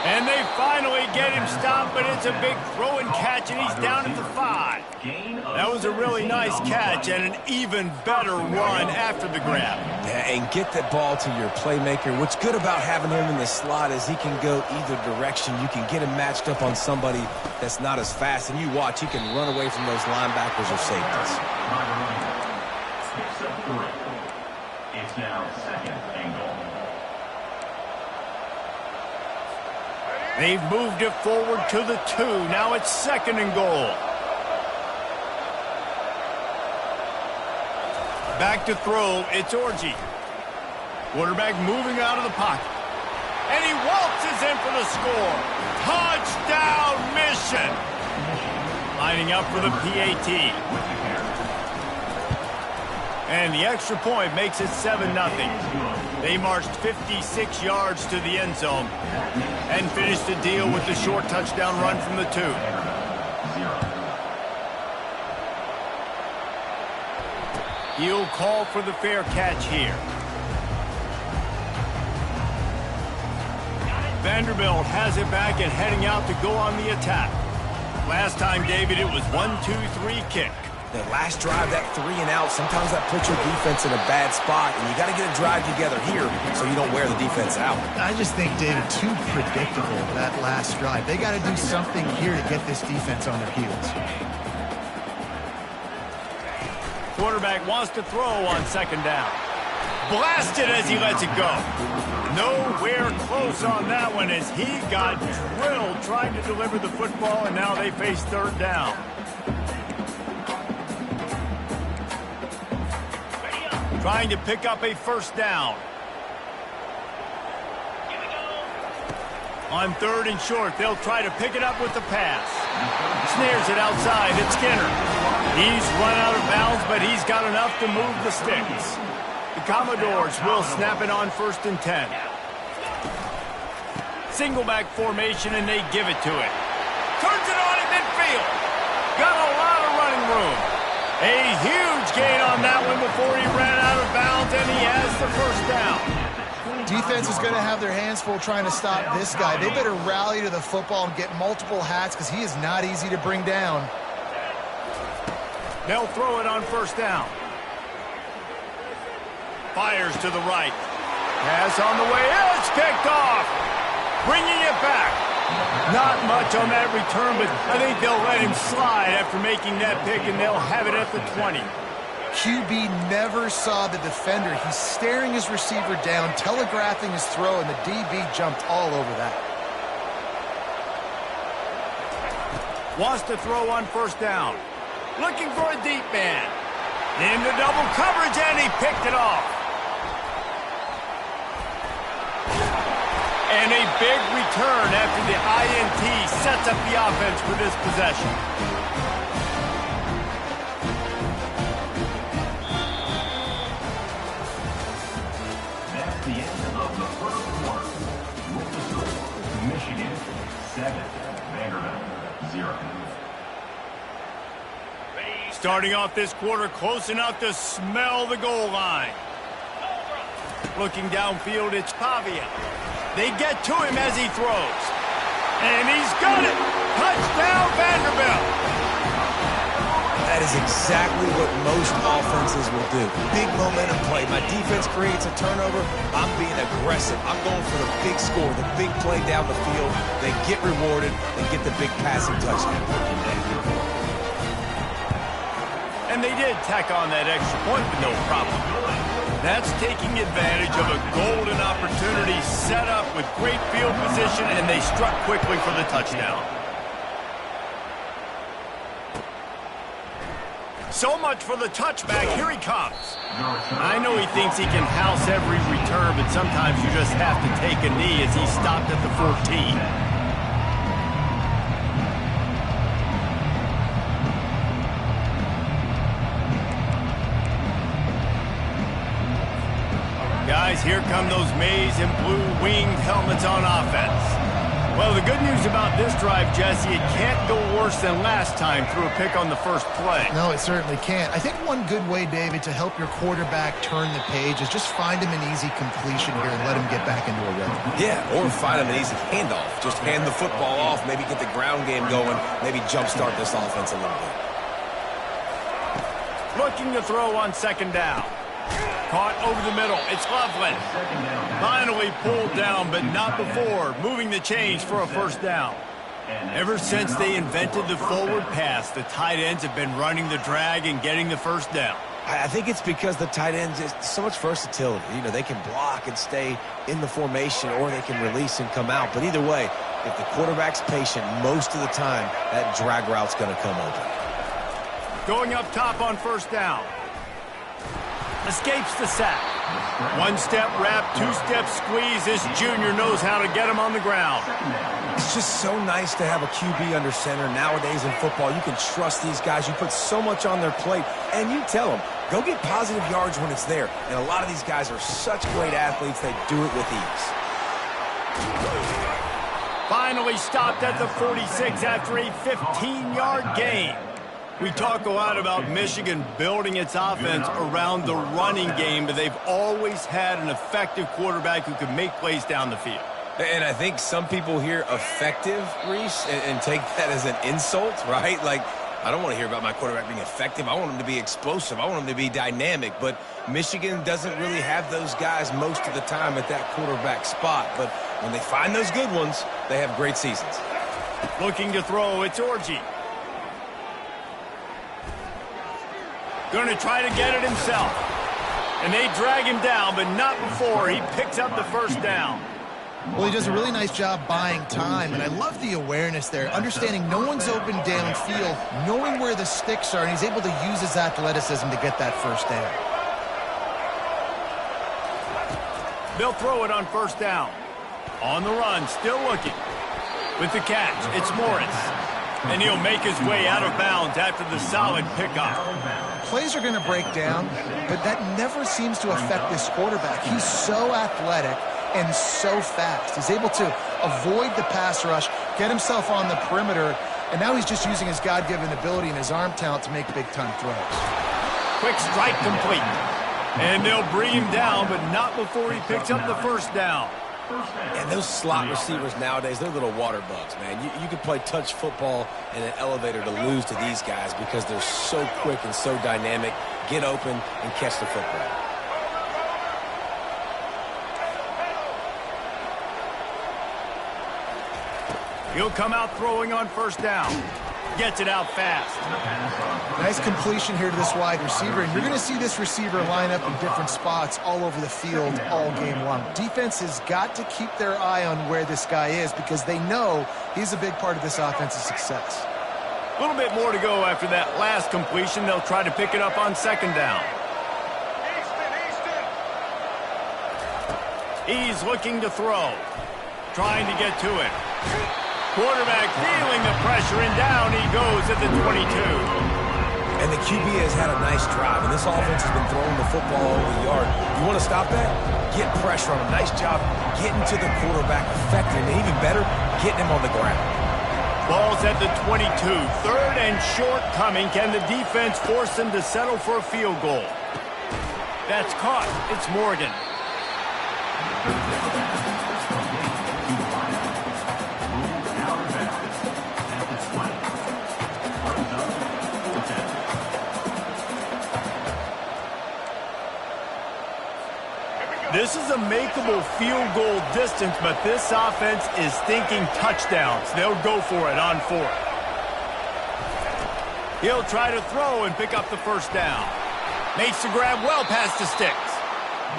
And they finally get him stopped, but it's a big throw and catch, and he's down at the 5. That was a really nice catch and an even better run after the grab. Yeah, and get that ball to your playmaker. What's good about having him in the slot is he can go either direction. You can get him matched up on somebody that's not as fast, and you watch, he can run away from those linebackers or safeties. It's now second and goal. They've moved it forward to the 2. Now it's second and goal. Back to throw. It's Orji. Quarterback moving out of the pocket. And he waltzes in for the score. Touchdown mission. Lining up for the PAT. And the extra point makes it 7-0. They marched 56 yards to the end zone and finished the deal with the short touchdown run from the 2. He'll call for the fair catch here. Vanderbilt has it back and heading out to go on the attack. Last time, David, it was 1-2-3 kick. The last drive, that 3-and-out, sometimes that puts your defense in a bad spot, and you got to get a drive together here so you don't wear the defense out. I just think, David, too predictable, that last drive. They got to do something here to get this defense on their heels. Quarterback wants to throw on second down. Blasted as he lets it go. Nowhere close on that one as he got drilled trying to deliver the football, and now they face third down. Trying to pick up a first down. On third and short, they'll try to pick it up with the pass. Snares it outside. It's Skinner. He's run out of bounds, but he's got enough to move the sticks. The Commodores will snap it on first and 10. Single back formation, and they give it to it. Turns it on at midfield. Got a lot of running room. A huge gain on that one before he ran out of bounds, and he has the first down. Defense is going to have their hands full trying to stop this guy. They better rally to the football and get multiple hats because he is not easy to bring down. They'll throw it on first down. Fires to the right. Pass on the way. It's picked off. Bringing it back. Not much on that return, but I think they'll let him slide after making that pick, and they'll have it at the 20. QB never saw the defender. He's staring his receiver down, telegraphing his throw, and the DB jumped all over that. Wants to throw on first down. Looking for a deep man. Into double coverage, and he picked it off. And a big return after the INT sets up the offense for this possession. That's the end of the first quarter. With the score, Michigan 7, Vanderbilt 0. Starting off this quarter close enough to smell the goal line. Looking downfield, it's Pavia. They get to him as he throws. And he's got it! Touchdown, Vanderbilt! That is exactly what most offenses will do. Big momentum play. My defense creates a turnover. I'm being aggressive. I'm going for the big score, the big play down the field. They get rewarded. They get the big passing touchdown. And they did tack on that extra point with no problem. That's taking advantage of a golden opportunity set up with great field position, and they struck quickly for the touchdown. So much for the touchback. Here he comes. I know he thinks he can house every return, but sometimes you just have to take a knee as he stopped at the 14. Guys, here come those maize and blue winged helmets on offense. Well, the good news about this drive, Jesse, it can't go worse than last time through a pick on the first play. No, it certainly can't. I think one good way, David, to help your quarterback turn the page is just find him an easy completion here and let him get back into a rhythm. Yeah, or find him an easy handoff. Just hand the football off, maybe get the ground game going, maybe jumpstart this offense a little bit. Looking to throw on second down. Caught over the middle. It's Loveland. Finally pulled down, but not before. Moving the chains for a first down. Ever since they invented the forward pass, the tight ends have been running the drag and getting the first down. I think it's because the tight ends is so much versatility. You know, they can block and stay in the formation, or they can release and come out. But either way, if the quarterback's patient most of the time, that drag route's going to come open. Going up top on first down. Escapes the sack. One-step wrap, two-step squeeze. This junior knows how to get him on the ground. It's just so nice to have a QB under center. Nowadays in football, you can trust these guys. You put so much on their plate, and you tell them, go get positive yards when it's there. And a lot of these guys are such great athletes, they do it with ease. Finally stopped at the 46 after a 15-yard gain. We talk a lot about Michigan building its offense around the running game, but they've always had an effective quarterback who can make plays down the field. And I think some people hear effective, Reese, and take that as an insult, right? Like, I don't want to hear about my quarterback being effective. I want him to be explosive. I want him to be dynamic. But Michigan doesn't really have those guys most of the time at that quarterback spot. But when they find those good ones, they have great seasons. Looking to throw, it's Orji. Going to try to get it himself. And they drag him down, but not before he picks up the first down. Well, he does a really nice job buying time, and I love the awareness there, understanding no one's open downfield, knowing where the sticks are, and he's able to use his athleticism to get that first down. They'll throw it on first down. On the run, still looking. With the catch, it's Morris. And he'll make his way out of bounds after the solid pickup. Plays are going to break down, but that never seems to affect this quarterback. He's so athletic and so fast. He's able to avoid the pass rush, get himself on the perimeter, and now he's just using his God-given ability and his arm talent to make big-time throws. Quick strike complete. And they'll bring him down, but not before he picks up the first down. And those slot receivers nowadays, they're little water bugs, man. You can play touch football in an elevator to lose to these guys because they're so quick and so dynamic. Get open and catch the football. He'll come out throwing on first down. Gets it out fast. Nice completion here to this wide receiver, and you're going to see this receiver line up in different spots all over the field all game long. Defense has got to keep their eye on where this guy is because they know he's a big part of this offense's success. A little bit more to go after that last completion. They'll try to pick it up on second down. He's looking to throw. Trying to get to it. Quarterback feeling the pressure, and down he goes at the 22. And the QB has had a nice drive, and this offense has been throwing the football over the yard. You want to stop that? Get pressure on him. Nice job getting to the quarterback, affecting him, and even better, getting him on the ground. Ball's at the 22. Third and short coming. Can the defense force them to settle for a field goal? That's caught. It's Morgan. This is a makeable field goal distance, but this offense is thinking touchdowns. They'll go for it on fourth. He'll try to throw and pick up the first down. Makes the grab well past the sticks.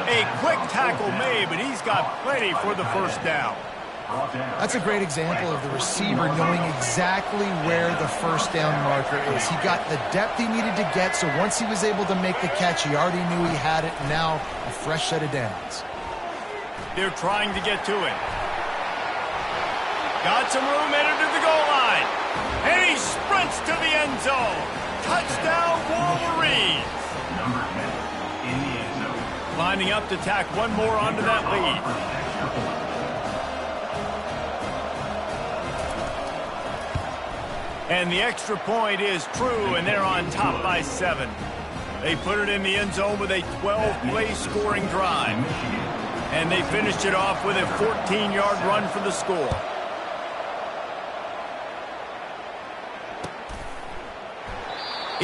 A quick tackle made, but he's got plenty for the first down. That's a great example of the receiver knowing exactly where the first down marker is. He got the depth he needed to get, so once he was able to make the catch, he already knew he had it. Now, a fresh set of downs. They're trying to get to it. Got some room headed to the goal line. And he sprints to the end zone. Touchdown, Wolverines. Number 10 in the end zone. Lining up to tack one more onto that lead. And the extra point is true, and they're on top by 7. They put it in the end zone with a 12-play scoring drive. And they finished it off with a 14-yard run for the score.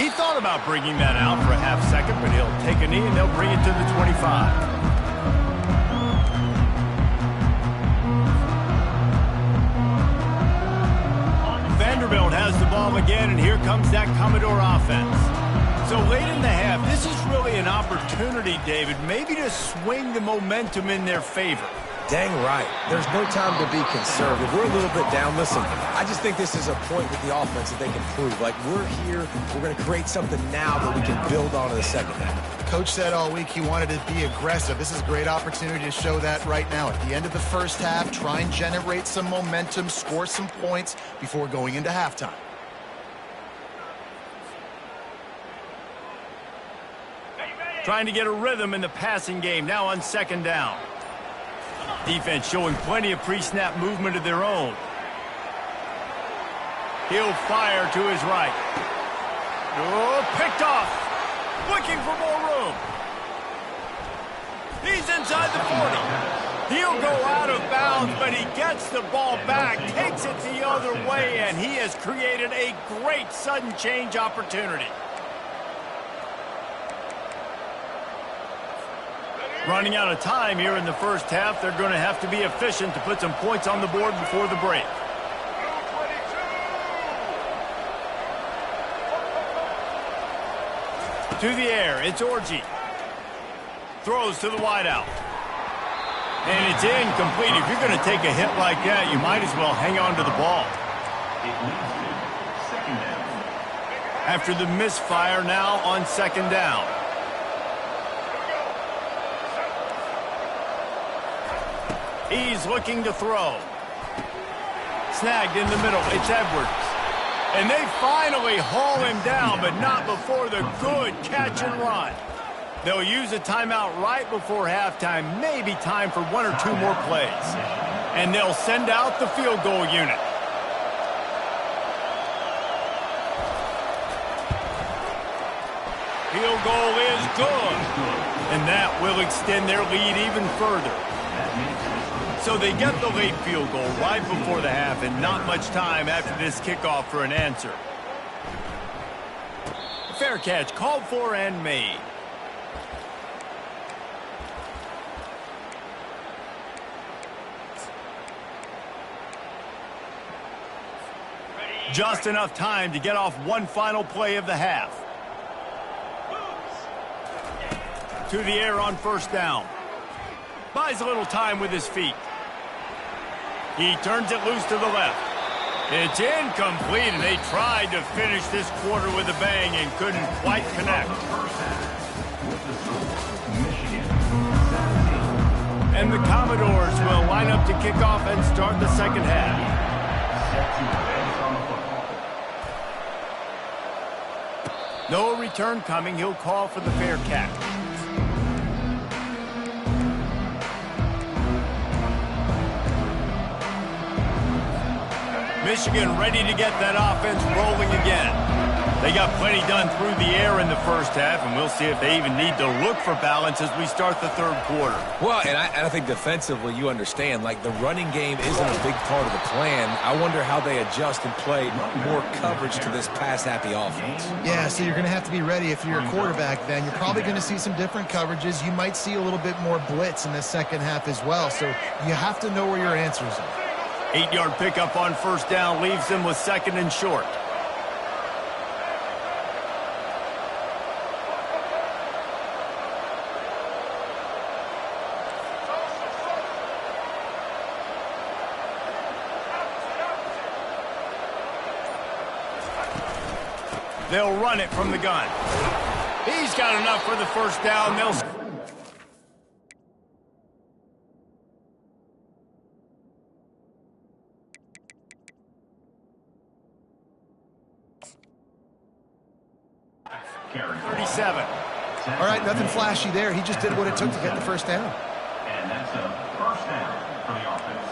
He thought about bringing that out for a half second, but he'll take a knee and they'll bring it to the 25. Vanderbilt has the ball again, and here comes that Commodore offense. So late in the half, this is really an opportunity, David, maybe to swing the momentum in their favor. Dang right. There's no time to be conservative. We're a little bit down. Listen, I just think this is a point with the offense that they can prove. Like, we're here, we're going to create something now that we can build on in the second half. Coach said all week he wanted to be aggressive. This is a great opportunity to show that right now. At the end of the first half, try and generate some momentum, score some points before going into halftime. Trying to get a rhythm in the passing game, now on second down. Defense showing plenty of pre-snap movement of their own. He'll fire to his right. Oh, picked off. Looking for more room. He's inside the 40. He'll go out of bounds, but he gets the ball back, takes it the other way, and he has created a great sudden change opportunity. Running out of time here in the first half. They're going to have to be efficient to put some points on the board before the break. To the air, it's Orji. Throws to the wideout. And it's incomplete. If you're going to take a hit like that, you might as well hang on to the ball. It leads to second down. After the misfire, now on second down. He's looking to throw. Snagged in the middle. It's Edwards. And they finally haul him down, but not before the good catch and run. They'll use a timeout right before halftime. Maybe time for one or two more plays. And they'll send out the field goal unit. Field goal is good. And that will extend their lead even further. So they get the late field goal right before the half, and not much time after this kickoff for an answer. Fair catch called for and made. Just enough time to get off one final play of the half. To the air on first down. Buys a little time with his feet. He turns it loose to the left. It's incomplete, and they tried to finish this quarter with a bang and couldn't quite connect. And the Commodores will line up to kick off and start the second half. No return coming. He'll call for the fair catch. Michigan ready to get that offense rolling again. They got plenty done through the air in the first half, and we'll see if they even need to look for balance as we start the third quarter. Well, and I think defensively, you understand, like the running game isn't a big part of the plan. I wonder how they adjust and play more coverage to this pass-happy offense. Yeah, so you're going to have to be ready if you're a quarterback then. You're probably going to see some different coverages. You might see a little bit more blitz in the second half as well, so you have to know where your answers are. 8-yard pickup on first down leaves them with second and short. They'll run it from the gun. He's got enough for the first down. They'll... Carry 37. All right, nothing flashy there. He just did what it took to get the first down. And that's a first down for the offense.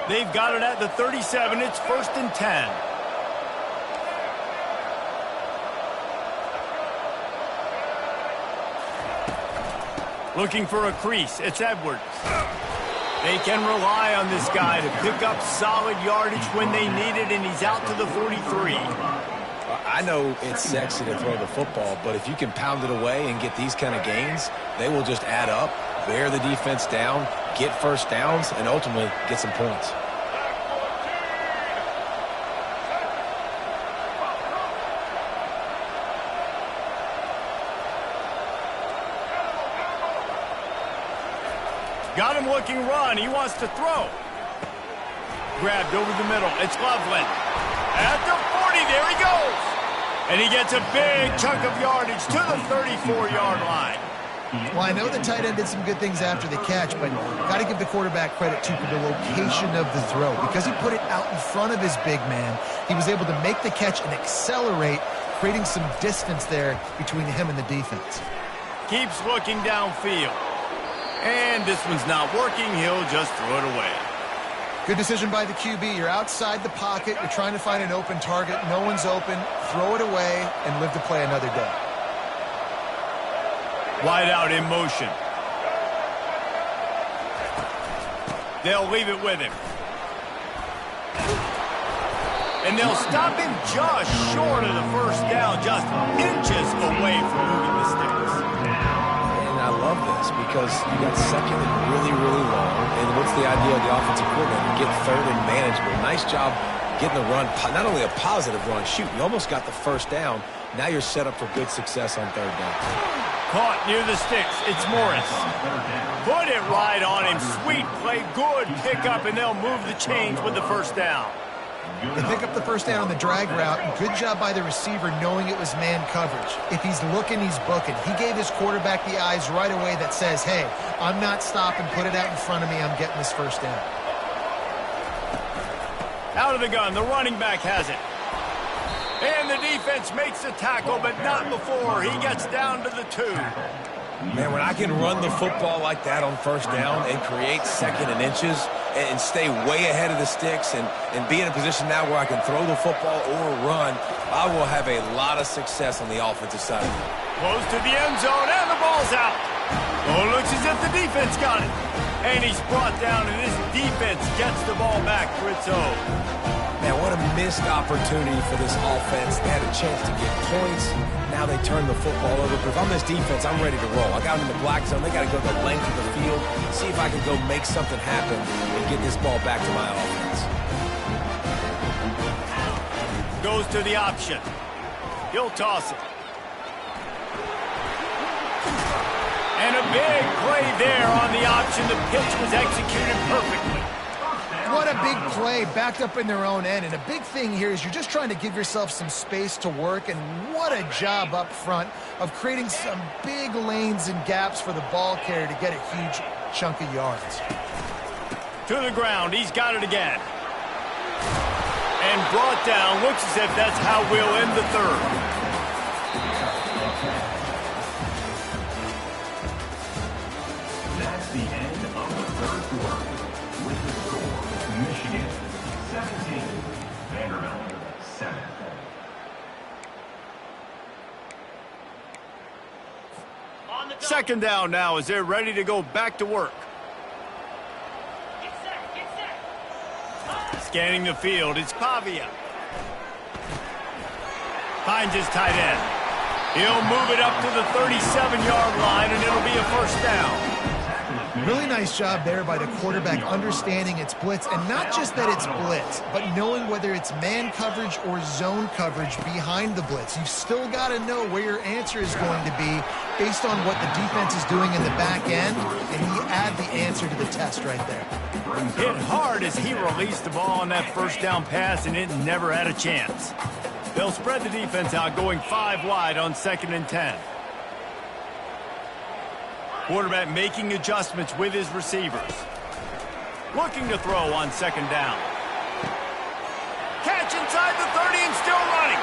They've got it at the 37. It's first and 10. Looking for a crease. It's Edwards. They can rely on this guy to pick up solid yardage when they need it, and he's out to the 43. I know it's sexy to throw the football, but if you can pound it away and get these kind of gains, they will just add up, wear the defense down, get first downs, and ultimately get some points. Got him looking run. He wants to throw. Grabbed over the middle. It's Loveland. At the 40, there he goes. And he gets a big chunk of yardage to the 34-yard line. Well, I know the tight end did some good things after the catch, but got to give the quarterback credit, too, for the location of the throw. Because he put it out in front of his big man, he was able to make the catch and accelerate, creating some distance there between him and the defense. Keeps looking downfield. And this one's not working. He'll just throw it away. Good decision by the QB. You're outside the pocket. You're trying to find an open target. No one's open. Throw it away and live to play another day. Wide out in motion. They'll leave it with him. And they'll stop him just short of the first down, just inches away from moving the sticks. I love this because you got second and really, really long. And what's the idea of the offensive coordinator? Get third and manageable. Nice job getting the run, not only a positive run, shoot, you almost got the first down. Now you're set up for good success on third down. Caught near the sticks. It's Morris. Put it right on him. Sweet play. Good pickup, and they'll move the chains with the first down. They pick up the first down on the drag route. Good job by the receiver knowing it was man coverage. If he's looking, he's booking. He gave his quarterback the eyes right away that says, hey, I'm not stopping. Put it out in front of me. I'm getting this first down. Out of the gun. The running back has it. And the defense makes the tackle, but not before he gets down to the 2. Man, when I can run the football like that on first down and create second and inches and stay way ahead of the sticks and be in a position now where I can throw the football or run, I will have a lot of success on the offensive side. Close to the end zone, and the ball's out. Oh, looks as if the defense got it. And he's brought down, and this defense gets the ball back for its own. Man, what a missed opportunity for this offense. They had a chance to get points. Now they turn the football over. But if I'm this defense, I'm ready to roll. I got them in the black zone. They got to go the length of the field, see if if I can go make something happen and get this ball back to my offense. Goes to the option. He'll toss it. And a big play there on the option. The pitch was executed perfectly. What a big play, backed up in their own end. And a big thing here is you're just trying to give yourself some space to work, and what a job up front of creating some big lanes and gaps for the ball carrier to get a huge chunk of yards. To the ground, he's got it again. And brought down, looks as if that's how we'll end the third. That's the end of the third quarter. With the score, Michigan 17, Vanderbilt 7. Second down now as they're ready to go back to work. Scanning the field, it's Pavia. Finds his tight end. He'll move it up to the 37-yard line, and it'll be a first down. Really nice job there by the quarterback understanding it's blitz, and not just that it's blitz, but knowing whether it's man coverage or zone coverage behind the blitz. You've still got to know where your answer is going to be based on what the defense is doing in the back end, and you add the answer to the test right there. Hit hard as he released the ball on that first down pass, and it never had a chance. They'll spread the defense out, going 5 wide on 2nd and 10. Quarterback making adjustments with his receivers. Looking to throw on 2nd down. Catch inside the 30 and still running.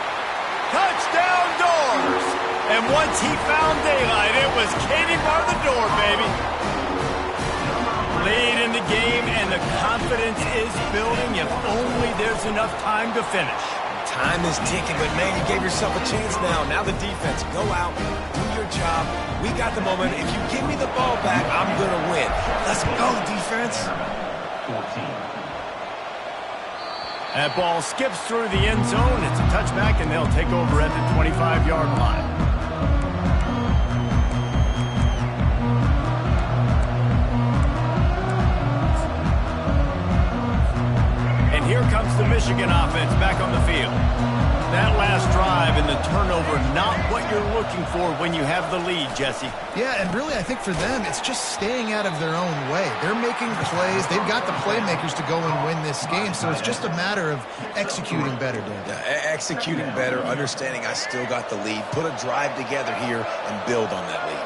Touchdown Doors. And once he found daylight, it was Katie bar the door, baby. Lead in the game, and the confidence is building if only there's enough time to finish. Time is ticking, but man, you gave yourself a chance now. Now the defense, go out, do your job. We got the moment. If you give me the ball back, I'm going to win. Let's go, defense. 14. That ball skips through the end zone. It's a touchback, and they'll take over at the 25-yard line. And here comes the Michigan offense back on the field. That last drive and the turnover, not what you're looking for when you have the lead, Jesse. Yeah, and really I think for them, it's just staying out of their own way. They're making plays. They've got the playmakers to go and win this game, so it's just a matter of executing better, Dan. Yeah, executing better, understanding I still got the lead. Put a drive together here and build on that lead.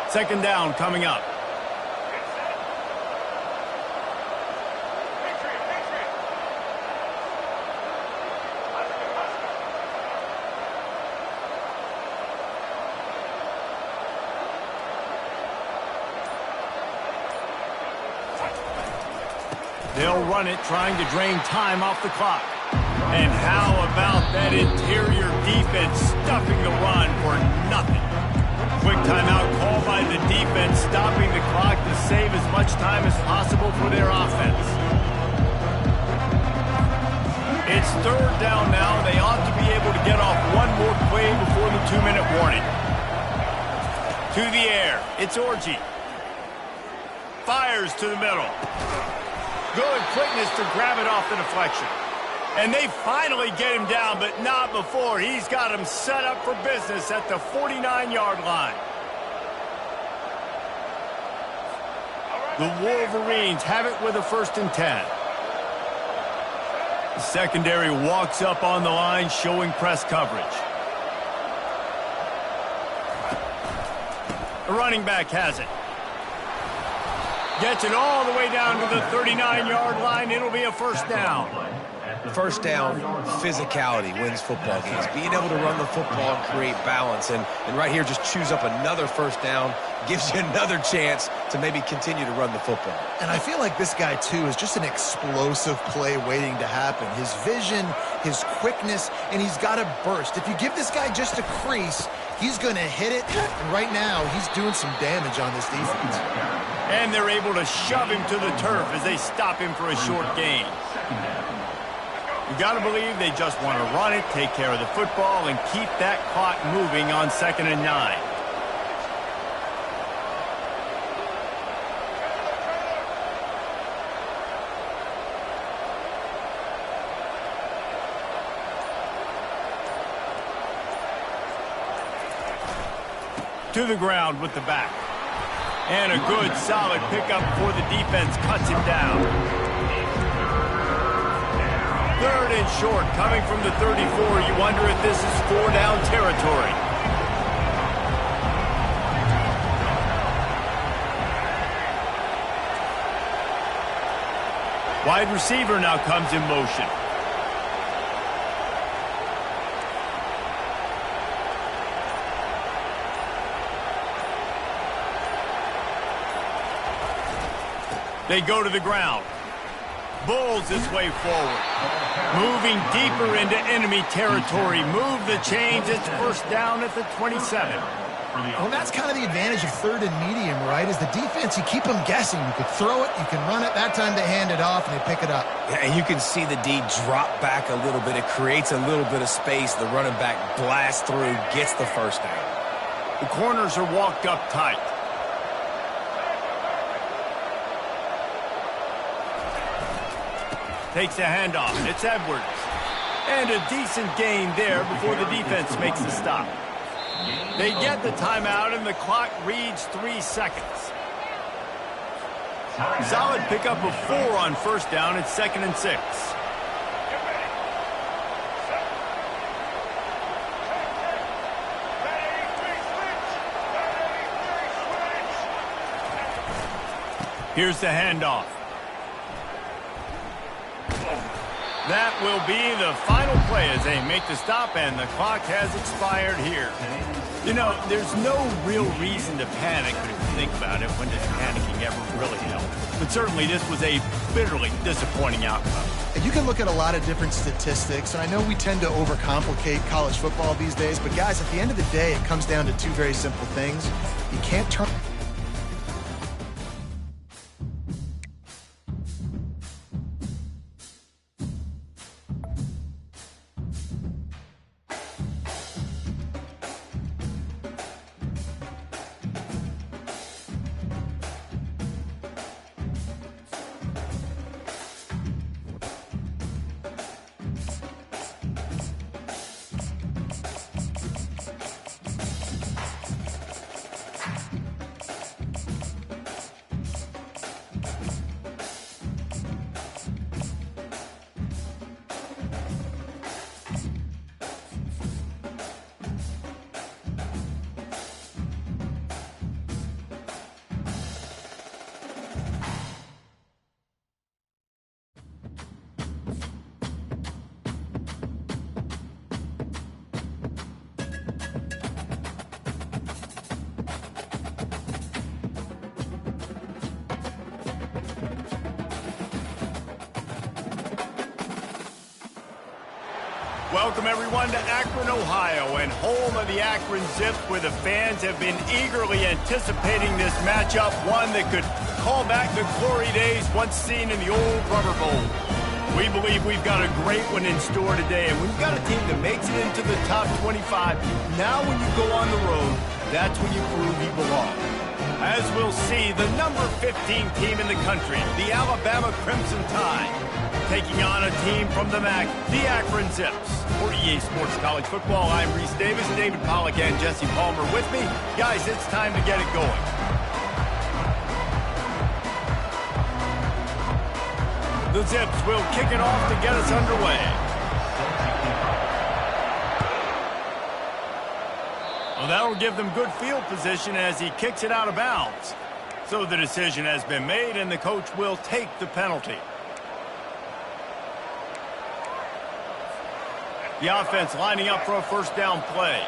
2nd down coming up. They'll run it, trying to drain time off the clock. And how about that interior defense stuffing the run for nothing? Quick timeout call by the defense, stopping the clock to save as much time as possible for their offense. It's 3rd down now. They ought to be able to get off one more play before the 2-minute warning. To the air, it's Orji. Fires to the middle. Good quickness to grab it off the deflection. And they finally get him down, but not before. He's got him set up for business at the 49-yard line. The Wolverines have it with a 1st and 10. The secondary walks up on the line, showing press coverage. The running back has it. Gets it all the way down to the 39-yard line. It'll be a 1st down. 1st down, physicality wins football games. Being able to run the football and create balance. And right here, just choose up another 1st down. Gives you another chance to maybe continue to run the football. And I feel like this guy, too, is just an explosive play waiting to happen. His vision, his quickness, and he's got a burst. If you give this guy just a crease, he's going to hit it. And right now, he's doing some damage on this defense. And they're able to shove him to the turf as they stop him for a short gain. You got to believe they just want to run it, take care of the football, and keep that clock moving on 2nd and 9. To the ground with the back. And a good, solid pickup before the defense cuts him down. 3rd and short, coming from the 34. You wonder if this is 4-down territory. Wide receiver now comes in motion. They go to the ground. Bulls his way forward. Moving deeper into enemy territory. Move the chains. It's 1st down at the 27. Well, that's kind of the advantage of 3rd and medium, right? Is the defense, you keep them guessing. You could throw it, you can run it. That time they hand it off and they pick it up. Yeah, and you can see the D drop back a little bit. It creates a little bit of space. The running back blasts through, gets the 1st down. The corners are walked up tight. Takes a handoff. It's Edwards. And a decent gain there before the defense makes the stop. They get the timeout, and the clock reads 3 seconds. Solid pickup of 4 on 1st down. It's 2nd and 6. Here's the handoff. That will be the final play as they make the stop, and the clock has expired here. You know, there's no real reason to panic, but if you think about it, when does panicking ever really help? But certainly this was a bitterly disappointing outcome. And you can look at a lot of different statistics, and I know we tend to overcomplicate college football these days, but guys, at the end of the day, it comes down to 2 very simple things. You can't turn... Welcome, everyone, to Akron, Ohio, and home of the Akron Zips, where the fans have been eagerly anticipating this matchup, one that could call back the glory days once seen in the old Rubber Bowl. We believe we've got a great one in store today, and we've got a team that makes it into the top 25. Now when you go on the road, that's when you prove you belong. As we'll see, the number 15 team in the country, the Alabama Crimson Tide, taking on a team from the MAC, the Akron Zips. For EA Sports College Football, I'm Reese Davis, David Pollack, and Jesse Palmer with me. Guys, it's time to get it going. The Zips will kick it off to get us underway. Well, that'll give them good field position as he kicks it out of bounds. So the decision has been made, and the coach will take the penalty. The offense lining up for a first down play.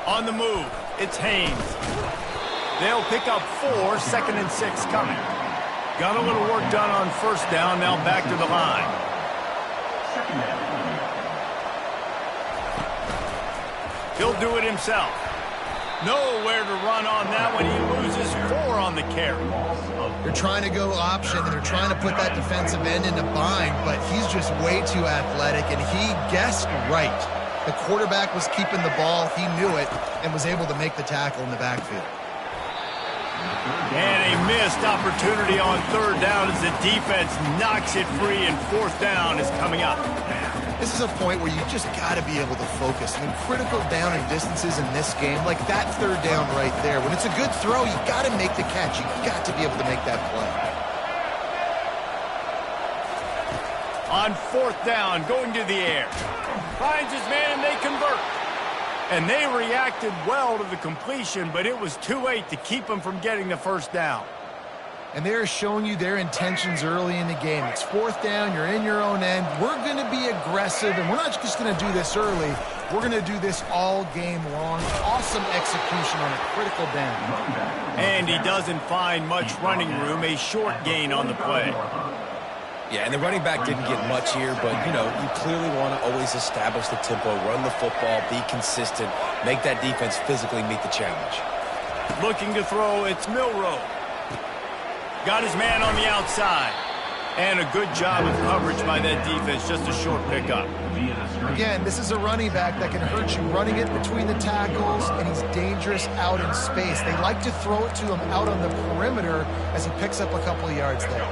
On the move, it's Haynes. They'll pick up 4, 2nd and 6 coming. Got a little work done on first down, now back to the line. He'll do it himself. Nowhere to run on that one. He loses 4 on the carry. They're trying to go option, and they're trying to put that defensive end into bind, but he's just way too athletic, and he guessed right. The quarterback was keeping the ball. He knew it and was able to make the tackle in the backfield. And a missed opportunity on third down as the defense knocks it free, and fourth down is coming up. This is a point where you just got to be able to focus. I mean, critical down and distances in this game, like that third down right there. When it's a good throw, you got to make the catch. You got to be able to make that play. On fourth down, going to the air. Finds his man, and they convert. And they reacted well to the completion, but it was too late to keep them from getting the first down. And they're showing you their intentions early in the game. It's fourth down, you're in your own end. We're going to be aggressive, and we're not just going to do this early. We're going to do this all game long. Awesome execution on a critical down. And he doesn't find much running room, a short gain on the play. Yeah, and the running back didn't get much here, but, you know, you clearly want to always establish the tempo, run the football, be consistent, make that defense physically meet the challenge. Looking to throw, it's Milroe. Got his man on the outside. And a good job of coverage by that defense, just a short pickup. Again, this is a running back that can hurt you running it between the tackles, and he's dangerous out in space. They like to throw it to him out on the perimeter as he picks up a couple of yards there.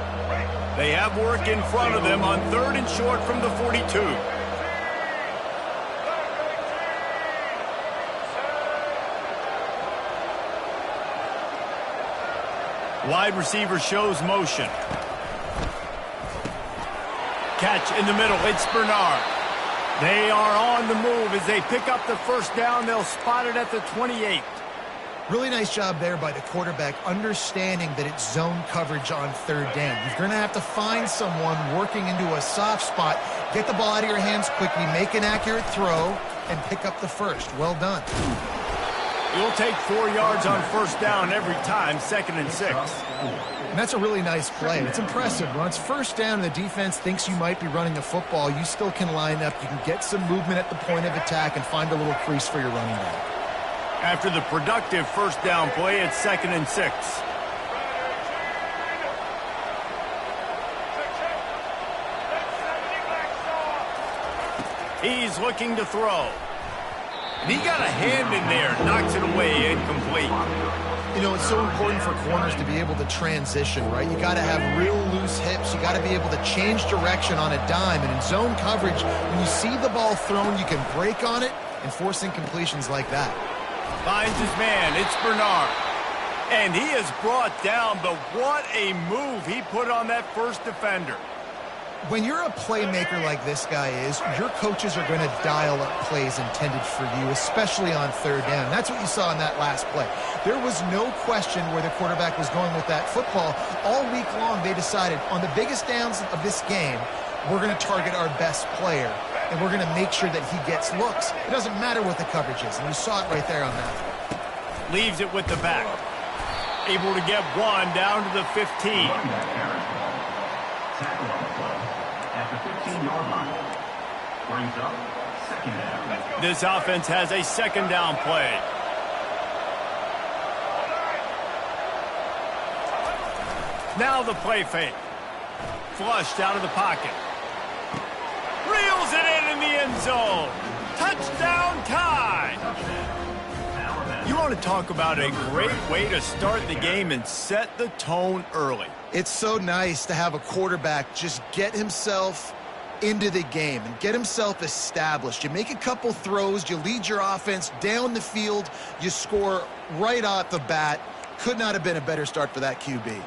They have work in front of them on third and short from the 42. Wide receiver shows motion. Catch in the middle. It's Bernard. They are on the move as they pick up the first down. They'll spot it at the 28. Really nice job there by the quarterback, understanding that it's zone coverage on third down. You're going to have to find someone working into a soft spot, get the ball out of your hands quickly, make an accurate throw, and pick up the first. Well done. You'll take 4 yards on first down every time, 2nd and 6. And that's a really nice play. It's impressive. When it's first down and the defense thinks you might be running the football, you still can line up. You can get some movement at the point of attack and find a little crease for your running back. After the productive first down play, it's 2nd and 6. He's looking to throw. And he got a hand in there, knocks it away, incomplete. You know, it's so important for corners to be able to transition, right? You got to have real loose hips. You got to be able to change direction on a dime. And in zone coverage, when you see the ball thrown, you can break on it and force incompletions like that. Finds his man. It's Bernard. And he is brought down, but what a move he put on that first defender. When you're a playmaker like this guy is, your coaches are going to dial up plays intended for you, especially on third down. That's what you saw in that last play. There was no question where the quarterback was going with that football. All week long, they decided on the biggest downs of this game, we're going to target our best player, and we're going to make sure that he gets looks. It doesn't matter what the coverage is, and you saw it right there on that. Leaves it with the back. Able to get one down to the 15. Tackle on the play at the 15-yard line. Brings up 2nd down. This offense has a 2nd down play. Now the play fake. Flushed out of the pocket. Reels it in the end zone. Touchdown Tide. You want to talk about a great way to start the game and set the tone early. It's so nice to have a quarterback just get himself into the game and get himself established. You make a couple throws, you lead your offense down the field, you score right off the bat. Could not have been a better start for that QB.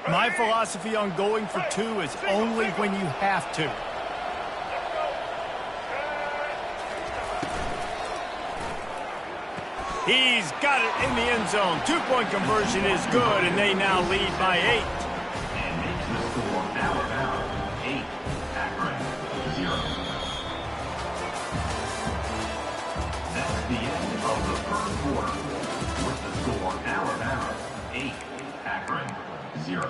My philosophy on going for 2 is only when you have to. He's got it in the end zone. 2-point conversion is good, and they now lead by 8. And makes the score Alabama 8, Akron 0. That's the end of the first quarter. With the score Alabama 8, Akron 0.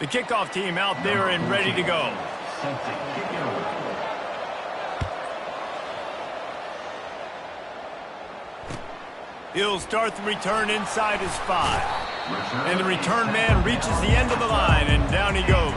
The kickoff team out there and ready to go. Set to kick it away. He'll start the return inside his 5. And the return man reaches the end of the line, and down he goes.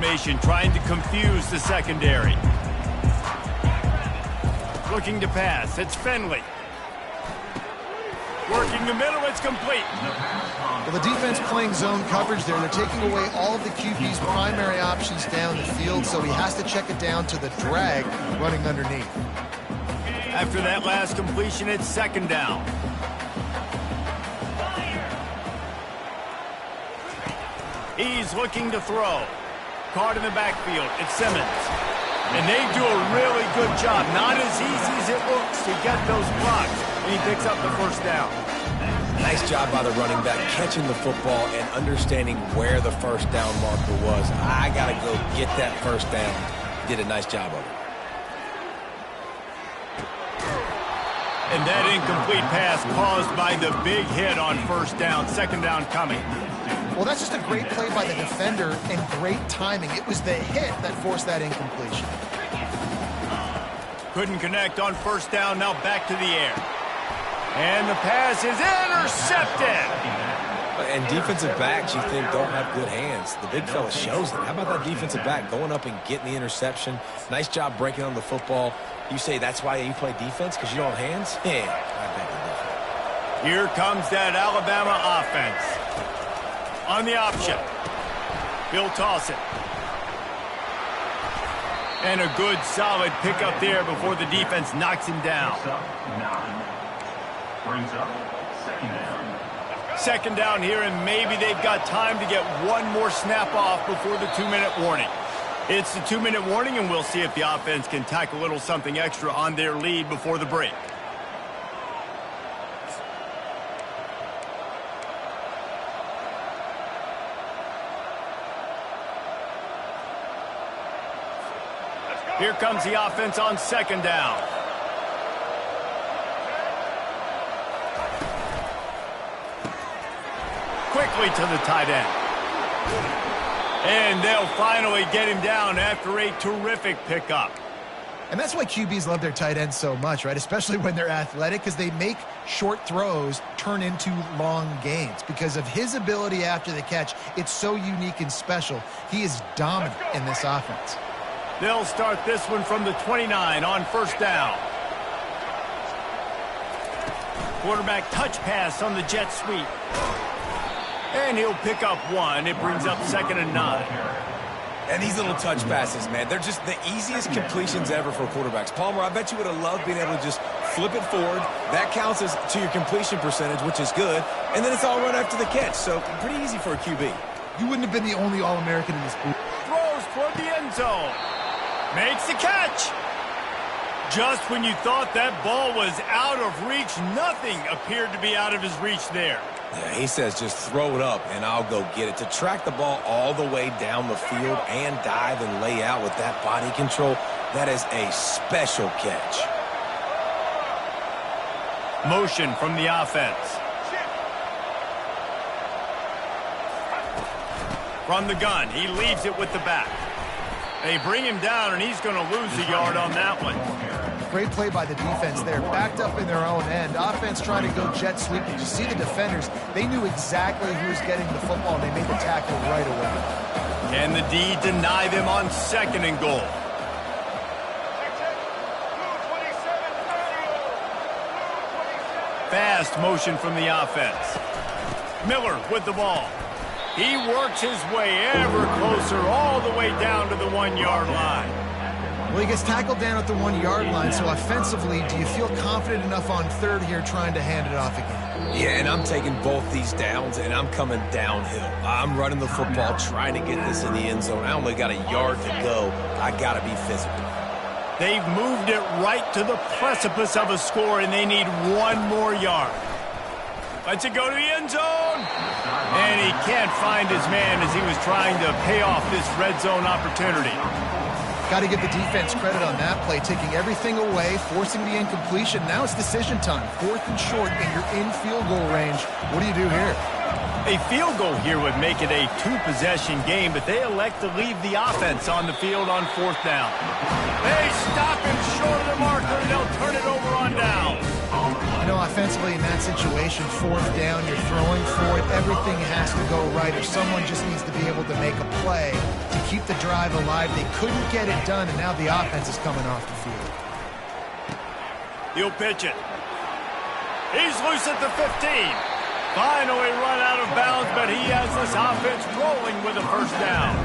formation, trying to confuse the secondary. Looking to pass. It's Finley. Working the middle. It's complete. Well, the defense playing zone coverage there. They're taking away all of the QB's primary options down the field, so he has to check it down to the drag running underneath. After that last completion, it's second down. He's looking to throw. Caught in the backfield. It's Simmons. And they do a really good job. Not as easy as it looks to get those blocks. And he picks up the first down. Nice job by the running back catching the football and understanding where the first down marker was. I got to go get that first down. Did a nice job of it. And that incomplete pass caused by the big hit on first down. Second down coming. Well, that's just a great play by the defender and great timing. It was the hit that forced that incompletion. Couldn't connect on first down. Now back to the air. And the pass is intercepted. And defensive backs, you think, don't have good hands. The big fella shows it. How about that defensive back going up and getting the interception? Nice job breaking on the football. You say that's why you play defense, because you don't have hands? Yeah, I beg to differ. Here comes that Alabama offense. On the option. He'll toss it. And a good, solid pickup there before the defense knocks him down. Brings up second down. Second down here, and maybe they've got time to get one more snap off before the 2-minute warning. It's the 2-minute warning, and we'll see if the offense can tack a little something extra on their lead before the break. Here comes the offense on second down. Quickly to the tight end. And they'll finally get him down after a terrific pickup. And that's why QBs love their tight ends so much, right? Especially when they're athletic, because they make short throws turn into long gains. Because of his ability after the catch, it's so unique and special. He is dominant in this offense. They'll start this one from the 29 on first down. Quarterback touch pass on the jet sweep. And he'll pick up one. It brings up 2nd and 9. And these little touch passes, man, they're just the easiest completions ever for quarterbacks. Palmer, I bet you would have loved being able to just flip it forward. That counts as to your completion percentage, which is good. And then it's all run after the catch. So pretty easy for a QB. You wouldn't have been the only All-American in this group. Throws toward the end zone. Makes the catch. Just when you thought that ball was out of reach, nothing appeared to be out of his reach there. Yeah, he says just throw it up and I'll go get it. To track the ball all the way down the field and dive and lay out with that body control, that is a special catch. Motion from the offense. From the gun, he leaves it with the back. They bring him down, and he's going to lose a yard on that one. Great play by the defense there. Backed up in their own end. Offense trying to go jet sweep. Did you see the defenders? They knew exactly who was getting the football, and they made the tackle right away. And the D deny them on 2nd and goal. Fast motion from the offense. Miller with the ball. He works his way ever closer all the way down to the 1-yard line. Well, he gets tackled down at the 1-yard line, so offensively, do you feel confident enough on 3rd here trying to hand it off again? Yeah, and I'm taking both these downs, and I'm coming downhill. I'm running the football, trying to get this in the end zone. I only got a yard to go. I got to be physical. They've moved it right to the precipice of a score, and they need 1 more yard. Lets it go to the end zone. And he can't find his man as he was trying to pay off this red zone opportunity. Got to give the defense credit on that play, taking everything away, forcing the incompletion. Now it's decision time. 4th and short, and you're in field goal range. What do you do here? A field goal here would make it a 2-possession game, but they elect to leave the offense on the field on 4th down. They stop him short of the marker, and they'll turn it over on down. You know, offensively in that situation, 4th down, you're throwing for it. Everything has to go right, or someone just needs to be able to make a play to keep the drive alive. They couldn't get it done, and now the offense is coming off the field. He'll pitch it. He's loose at the 15. Finally run out of bounds, but he has this offense rolling with a first down.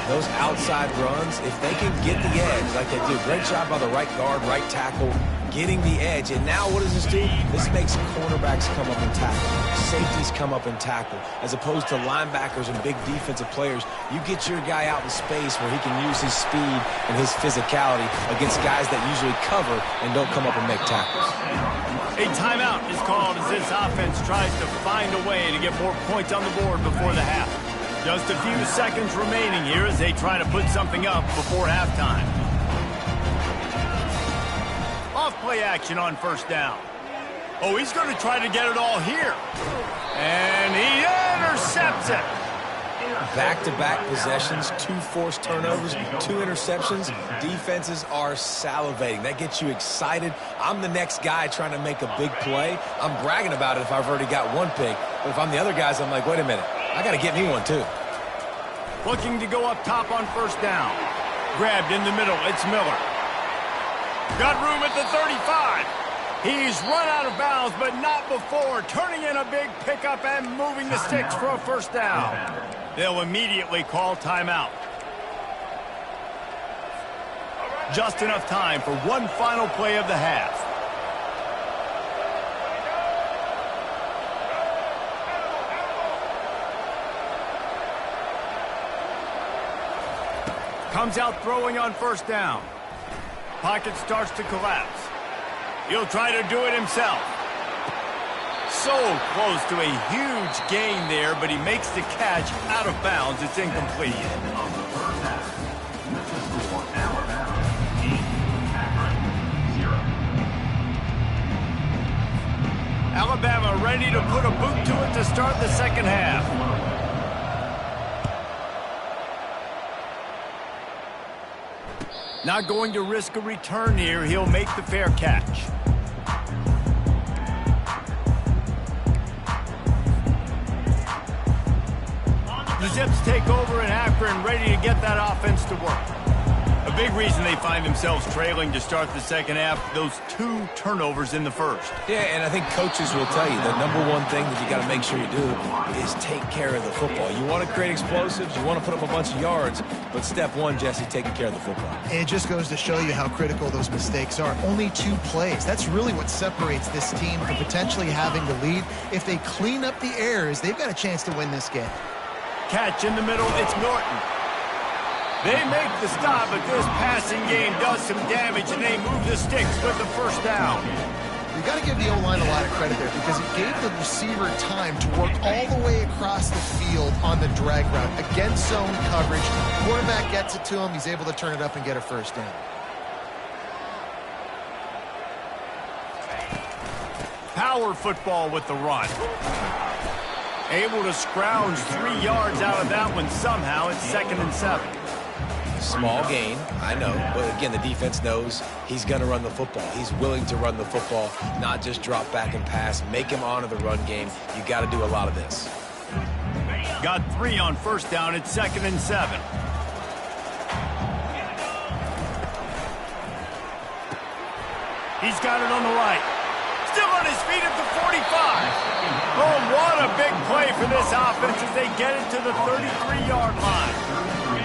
Those outside runs, if they can get the edge like they do, great job by the right guard, right tackle, getting the edge. And now what does this do? This makes cornerbacks come up and tackle, safeties come up and tackle, as opposed to linebackers and big defensive players. You get your guy out in space where he can use his speed and his physicality against guys that usually cover and don't come up and make tackles. A timeout is called as this offense tries to find a way to get more points on the board before the half. Just a few seconds remaining here as they try to put something up before halftime. Off play action on first down. Oh, he's going to try to get it all here. And he intercepts it. Back-to-back possessions, 2 forced turnovers, 2 interceptions. Defenses are salivating. That gets you excited. I'm the next guy trying to make a big play. I'm bragging about it if I've already got one pick. But if I'm the other guys, I'm like, wait a minute. I got to get me one, too. Looking to go up top on first down. Grabbed in the middle. It's Miller. Got room at the 35. He's run out of bounds, but not before. Turning in a big pickup and moving the sticks for a first down. They'll immediately call timeout. Just enough time for one final play of the half. Comes out throwing on first down. Pocket starts to collapse. He'll try to do it himself. So close to a huge gain there, but he makes the catch out of bounds. It's incomplete. Alabama ready to put a boot to it to start the second half. Not going to risk a return here. He'll make the fair catch. The Zips take over in Akron, ready to get that offense to work. A big reason they find themselves trailing to start the second half, those 2 turnovers in the first. Yeah, and I think coaches will tell you the #1 thing that you got to make sure you do is take care of the football. You want to create explosives, you want to put up a bunch of yards, but step 1, Jesse, taking care of the football. It just goes to show you how critical those mistakes are. Only 2 plays. That's really what separates this team from potentially having the lead. If they clean up the errors, they've got a chance to win this game. Catch in the middle, it's Norton. They make the stop, but this passing game does some damage, and they move the sticks with the first down. You got to give the O-line a lot of credit there because it gave the receiver time to work all the way across the field on the drag route against zone coverage. Quarterback gets it to him. He's able to turn it up and get a first down. Power football with the run. Able to scrounge 3 yards out of that one somehow. It's 2nd and 7. Small gain, I know, but again, the defense knows he's going to run the football. He's willing to run the football, not just drop back and pass, make him honor the run game. You got to do a lot of this. Got 3 on first down. It's 2nd and 7. He's got it on the right. Still on his feet at the 45. Oh, what a big play for this offense as they get it to the 33-yard line.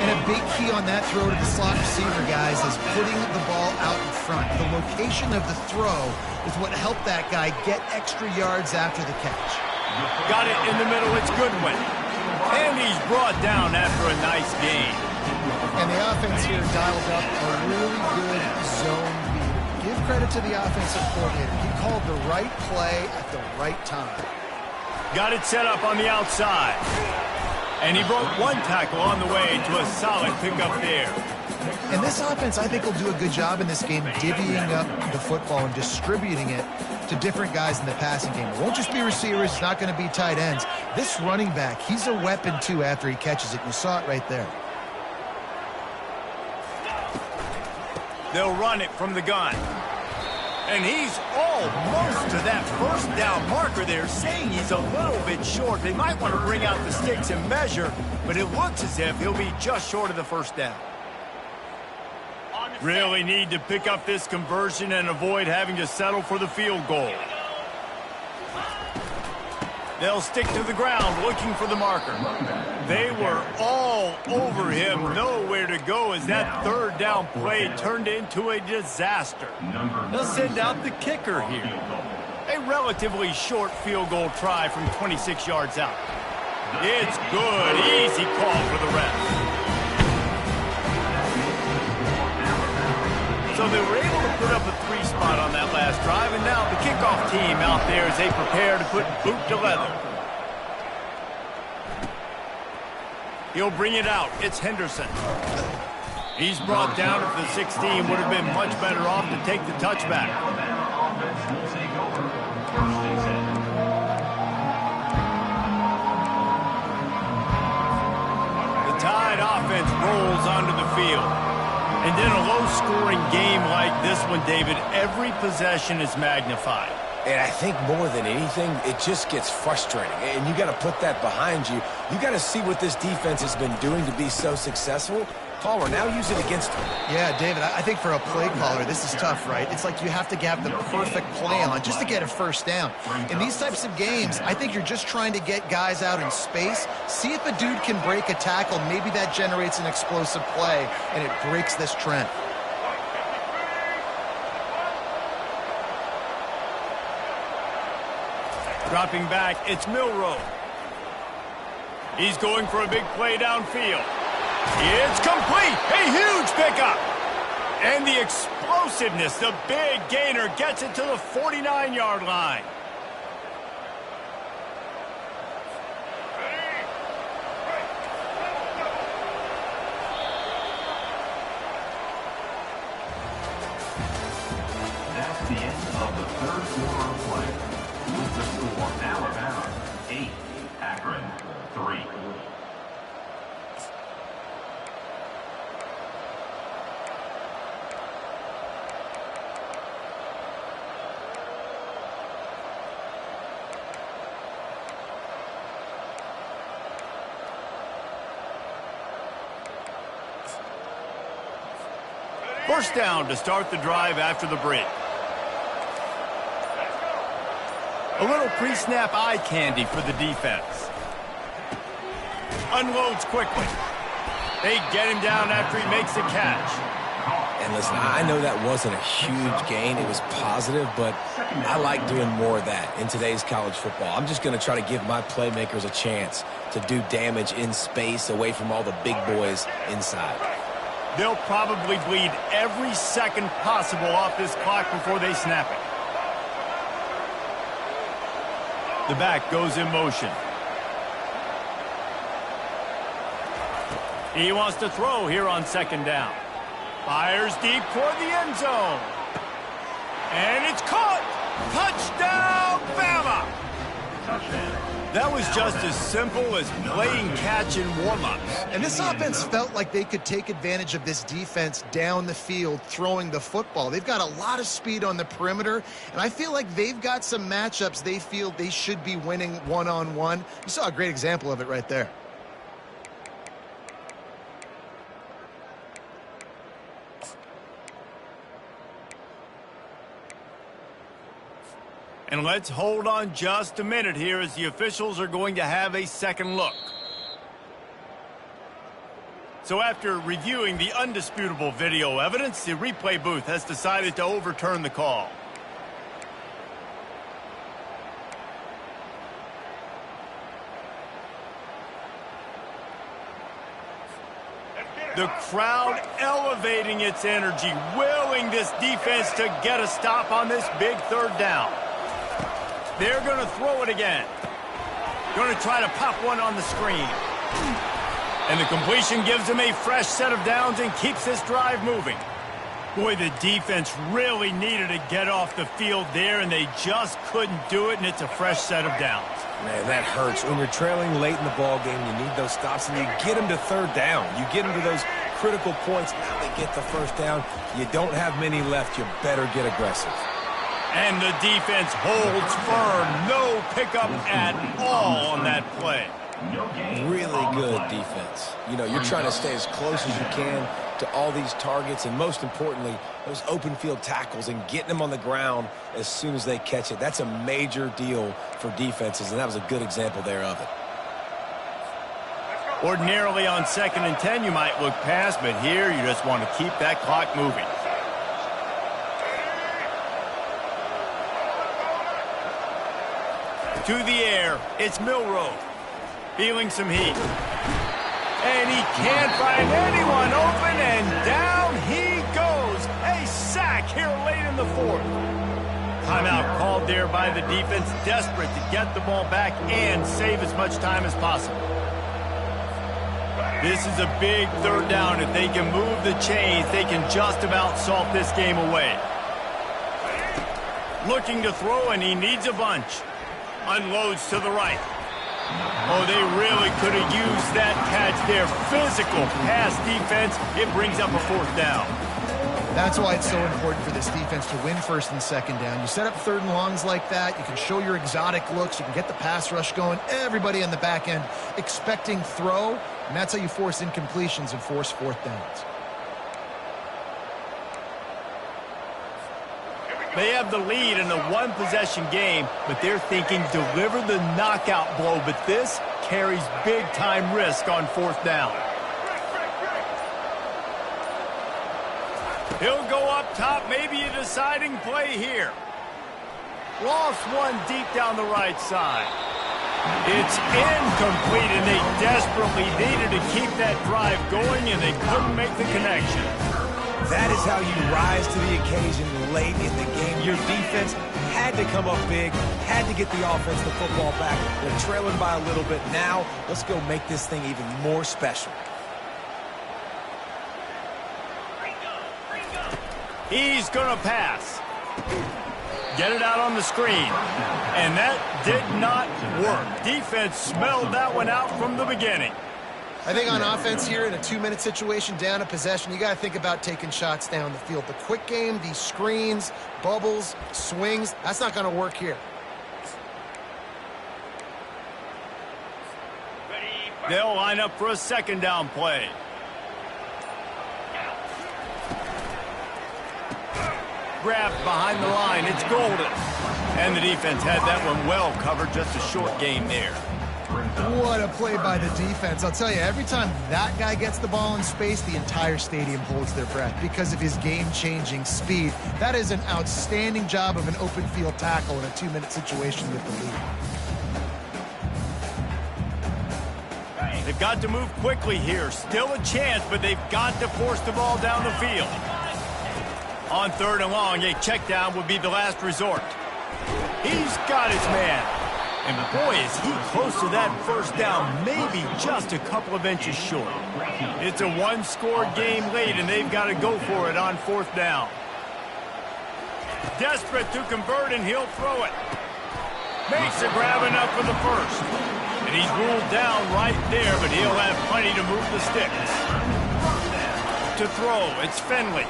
And a big key on that throw to the slot receiver, guys, is putting the ball out in front. The location of the throw is what helped that guy get extra yards after the catch. Got it in the middle. It's Goodwin. And he's brought down after a nice gain. And the offense here dialed up a really good zone beat. Give credit to the offensive coordinator. He called the right play at the right time. Got it set up on the outside. And he broke 1 tackle on the way to a solid pickup there. And this offense, I think, will do a good job in this game divvying up the football and distributing it to different guys in the passing game. It won't just be receivers. It's not going to be tight ends. This running back, he's a weapon, too, after he catches it. You saw it right there. They'll run it from the gun. And he's almost to that first down marker there, saying he's a little bit short. They might want to bring out the sticks and measure, but it looks as if he'll be just short of the first down. Really need to pick up this conversion and avoid having to settle for the field goal. They'll stick to the ground looking for the marker. They were all over him, nowhere to go as that third down play turned into a disaster. They'll send out the kicker here. A relatively short field goal try from 26 yards out. It's good. Easy call for the ref. So they were able to put up a 3 spot on that last drive, and now the kickoff team out there as they prepare to put boot to leather. He'll bring it out. It's Henderson. He's brought down at the 16. Would have been much better off to take the touchback. The Tide offense rolls onto the field. And in a low-scoring game like this one, David, every possession is magnified. And I think more than anything, it just gets frustrating. And you got to put that behind you. You got to see what this defense has been doing to be so successful. Caller, now use it against them. Yeah, David, I think for a play caller, this is tough, right? It's like you have to have the perfect play on just to get a first down. In these types of games, I think you're just trying to get guys out in space, see if a dude can break a tackle. Maybe that generates an explosive play, and it breaks this trend. Dropping back, it's Milroe. He's going for a big play downfield. It's complete. A huge pickup. And the explosiveness, the big gainer gets it to the 49-yard line. That's the end of the third quarter of play. With the score, Alabama 8, Akron 3. First down to start the drive after the break. A little pre-snap eye candy for the defense. Unloads quickly. They get him down after he makes the catch. And listen, I know that wasn't a huge gain. It was positive, but I like doing more of that in today's college football. I'm just going to try to give my playmakers a chance to do damage in space away from all the big boys inside. They'll probably bleed every second possible off this clock before they snap it. The back goes in motion. He wants to throw here on second down. Fires deep toward the end zone. And it's caught! Touchdown, Bama! Touchdown. That was just as simple as playing catch in warm-ups. And this offense felt like they could take advantage of this defense down the field throwing the football. They've got a lot of speed on the perimeter, and I feel like they've got some matchups they feel they should be winning one-on-one. You saw a great example of it right there. And let's hold on just a minute here as the officials are going to have a second look. So after reviewing the undisputable video evidence, the replay booth has decided to overturn the call. The crowd elevating its energy, willing this defense to get a stop on this big third down. They're going to throw it again. Going to try to pop one on the screen. And the completion gives them a fresh set of downs and keeps this drive moving. Boy, the defense really needed to get off the field there, and they just couldn't do it, and it's a fresh set of downs. Man, that hurts. When you're trailing late in the ball game, you need those stops, and you get them to third down. You get them to those critical points. Now they get the first down. You don't have many left. You better get aggressive. And the defense holds firm. No pickup at all on that play. Really good defense. You know, you're trying to stay as close as you can to all these targets, and most importantly, those open field tackles and getting them on the ground as soon as they catch it. That's a major deal for defenses, and that was a good example there of it. Ordinarily on 2nd and 10, you might look past, but here you just want to keep that clock moving. To the air, it's Milroe. Feeling some heat. And he can't find anyone open, and down he goes. A sack here late in the 4th. Timeout called there by the defense, desperate to get the ball back and save as much time as possible. This is a big 3rd down. If they can move the chains, they can just about salt this game away. Looking to throw, and he needs a bunch. Unloads to the right. Oh, they really could have used that catch there. Physical pass defense. It brings up a 4th down. That's why it's so important for this defense to win 1st and 2nd down. You set up 3rd and longs like that. You can show your exotic looks. You can get the pass rush going. Everybody on the back end expecting throw, and that's how you force incompletions and force 4th downs. They have the lead in a 1-possession game, but they're thinking deliver the knockout blow, but this carries big-time risk on 4th down. He'll go up top, maybe a deciding play here. Lost one deep down the right side. It's incomplete, and they desperately needed to keep that drive going, and they couldn't make the connection. That is how you rise to the occasion late in the game. Your defense had to come up big, had to get the offense the football back. They're trailing by a little bit now. Let's go make this thing even more special. He's going to pass. Get it out on the screen. And that did not work. Defense smelled that one out from the beginning. I think on offense here, in a 2-minute situation, down a possession, you got to think about taking shots down the field. The quick game, these screens, bubbles, swings, that's not going to work here. They'll line up for a 2nd down play. Grabbed behind the line, it's Golden. And the defense had that one well covered, just a short game there. What a play by the defense. I'll tell you, every time that guy gets the ball in space, the entire stadium holds their breath because of his game-changing speed. That is an outstanding job of an open field tackle in a 2-minute situation with the lead. They've got to move quickly here. Still a chance, but they've got to force the ball down the field. On 3rd and long, a check down would be the last resort. He's got his man. And boy, is he close to that 1st down, maybe just a couple of inches short. It's a 1-score game late, and they've got to go for it on 4th down. Desperate to convert, and he'll throw it. Makes a grab enough for the 1st. And he's ruled down right there, but he'll have plenty to move the sticks. To throw, it's Finley.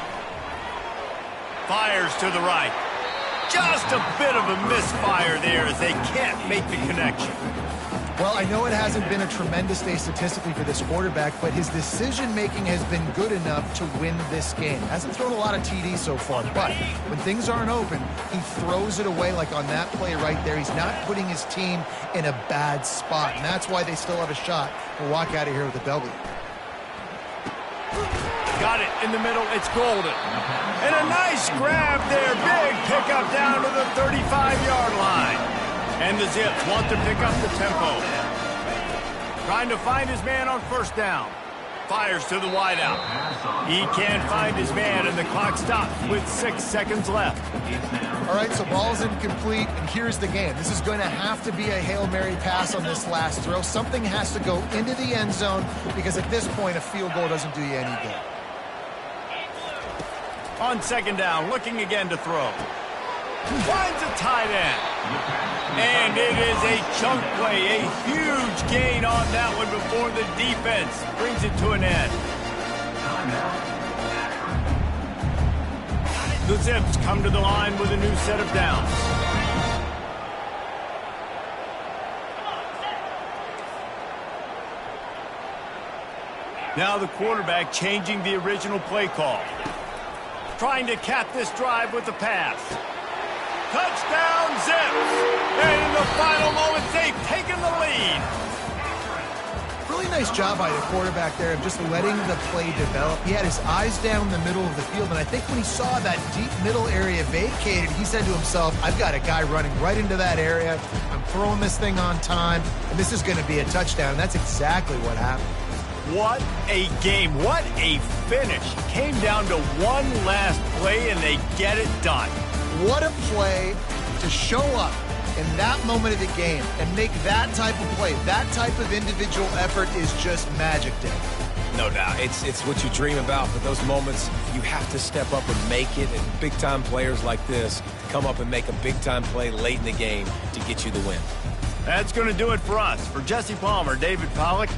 Fires to the right. Just a bit of a misfire there as they can't make the connection. Well, I know it hasn't been a tremendous day statistically for this quarterback, but his decision-making has been good enough to win this game. Hasn't thrown a lot of TDs so far, but when things aren't open, he throws it away like on that play right there. He's not putting his team in a bad spot, and that's why they still have a shot to walk out of here with a W. Got it in the middle. It's Golden. And a nice grab there. Big pickup down to the 35-yard line. And the Zips want to pick up the tempo. Trying to find his man on 1st down. Fires to the wideout. He can't find his man, and the clock stops with 6 seconds left. All right, so ball's incomplete, and here's the game. This is going to have to be a Hail Mary pass on this last throw. Something has to go into the end zone, because at this point, a field goal doesn't do you any good. On 2nd down, looking again to throw. Finds a tight end. And it is a chunk play, a huge gain on that one before the defense brings it to an end. The Zips come to the line with a new set of downs. Now the quarterback changing the original play call. Trying to cap this drive with a pass. Touchdown, Zips! And in the final moments, they've taken the lead. Really nice job by the quarterback there of just letting the play develop. He had his eyes down the middle of the field, and I think when he saw that deep middle area vacated, he said to himself, I've got a guy running right into that area. I'm throwing this thing on time, and this is going to be a touchdown. And that's exactly what happened. What a game. What a finish. Came down to one last play, and they get it done. What a play to show up in that moment of the game and make that type of play. That type of individual effort is just magic, Dick. No doubt. It's what you dream about, but those moments, you have to step up and make it, and big-time players like this come up and make a big-time play late in the game to get you the win. That's going to do it for us. For Jesse Palmer, David Pollack.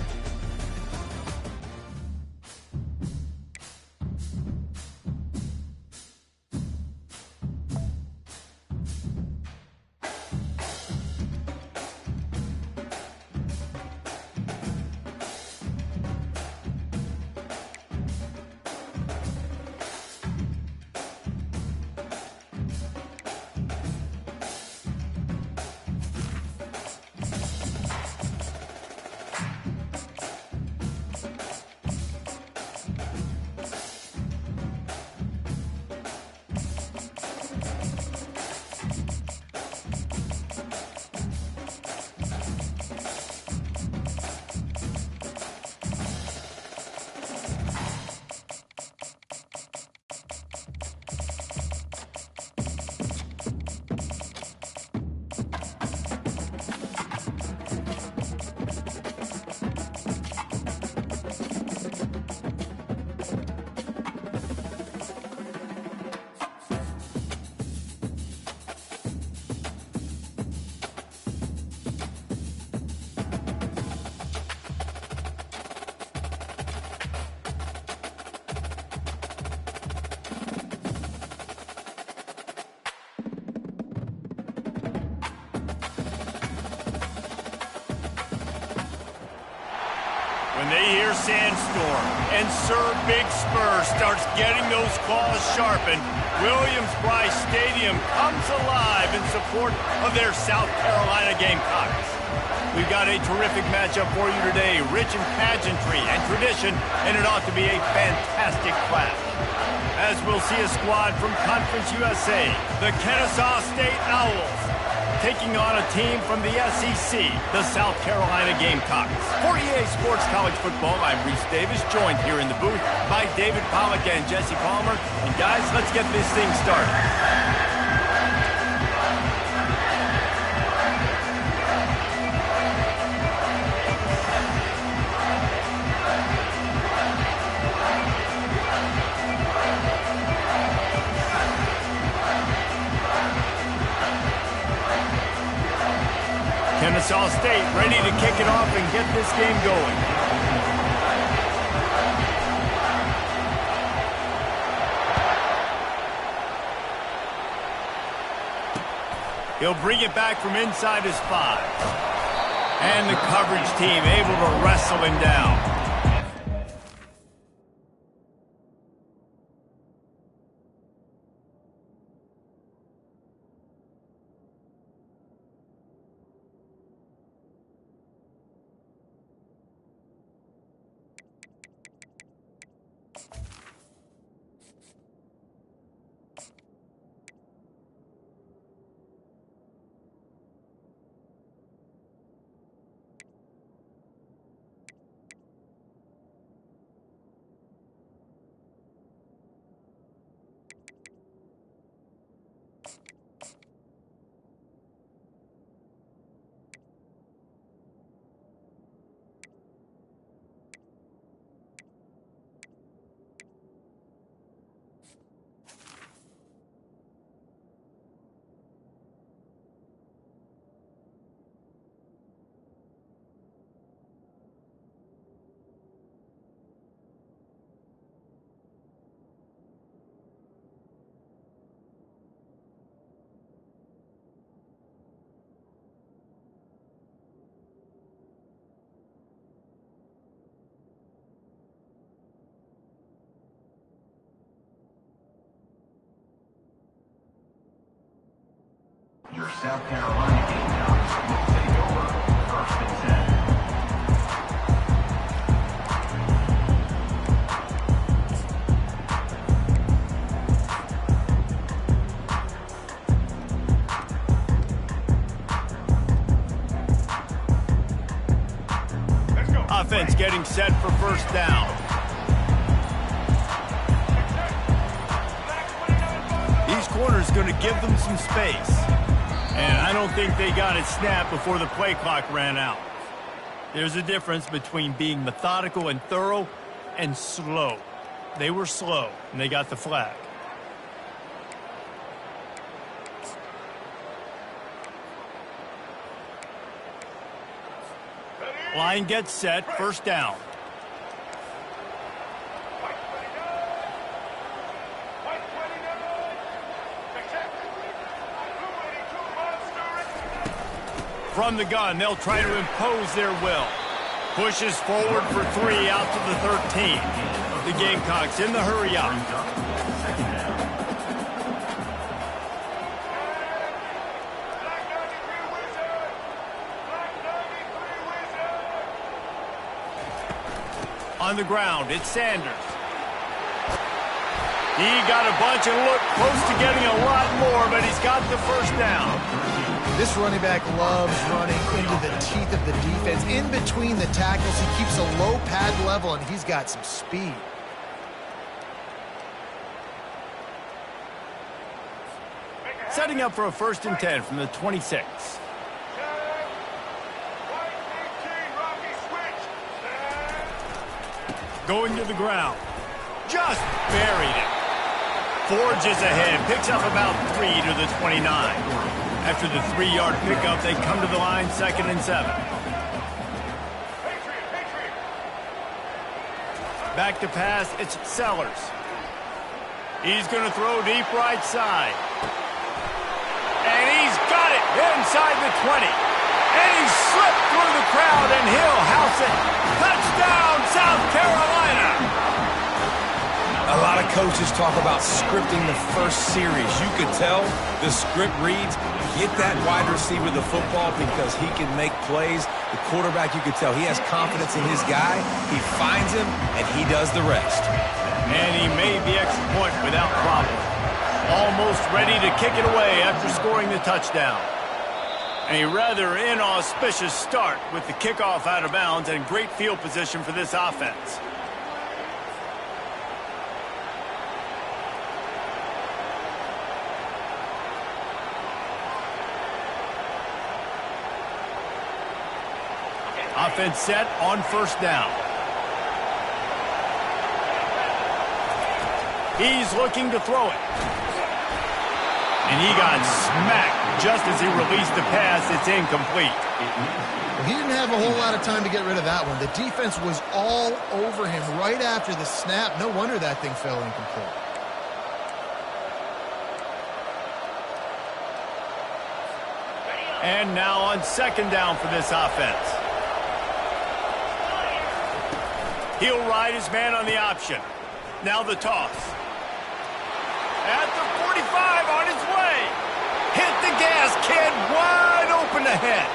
When they hear Sandstorm and Sir Big Spur starts getting those claws sharpened, Williams-Brice Stadium comes alive in support of their South Carolina Gamecocks. We've got a terrific matchup for you today, rich in pageantry and tradition, and it ought to be a fantastic clash. As we'll see a squad from Conference USA, the Kennesaw State Owls, taking on a team from the SEC, the South Carolina Gamecocks. For EA Sports College Football, I'm Reese Davis, joined here in the booth by David Pollack and Jesse Palmer. And guys, let's get this thing started. Kennesaw State ready to kick it off and get this game going. He'll bring it back from inside his 5. And the coverage team able to wrestle him down. South Carolina game now will take over 1st and 10. Offense getting set for 1st down. These corners going to give them some space. And I don't think they got it snapped before the play clock ran out. There's a difference between being methodical and thorough and slow. They were slow, and they got the flag. Line gets set, 1st down. From the gun, they'll try to impose their will. Pushes forward for 3 out to the 13. The Gamecocks in the hurry up. On the ground, it's Sanders. He got a bunch and looked close to getting a lot more, but he's got the 1st down. This running back loves running into the teeth of the defense. In between the tackles, he keeps a low pad level, and he's got some speed. Setting up for a 1st and 10 from the 26. Going to the ground. Just buried it. Forges ahead. Picks up about 3 to the 29. After the 3-yard pickup, they come to the line, 2nd and 7. Back to pass, it's Sellers. He's going to throw deep right side. And he's got it inside the 20. And he slipped through the crowd, and he'll house it. Touchdown, South Carolina! A lot of coaches talk about scripting the first series. You could tell the script reads, get that wide receiver the football because he can make plays. The quarterback, you could tell he has confidence in his guy. He finds him, and he does the rest. And he made the extra point without problem. Almost ready to kick it away after scoring the touchdown. A rather inauspicious start with the kickoff out of bounds and great field position for this offense. Offense set on 1st down. He's looking to throw it. And he got smacked just as he released the pass. It's incomplete. Well, he didn't have a whole lot of time to get rid of that one. The defense was all over him right after the snap. No wonder that thing fell incomplete. And now on 2nd down for this offense. He'll ride his man on the option. Now the toss. At the 45 on his way. Hit the gas, kid. Wide open ahead.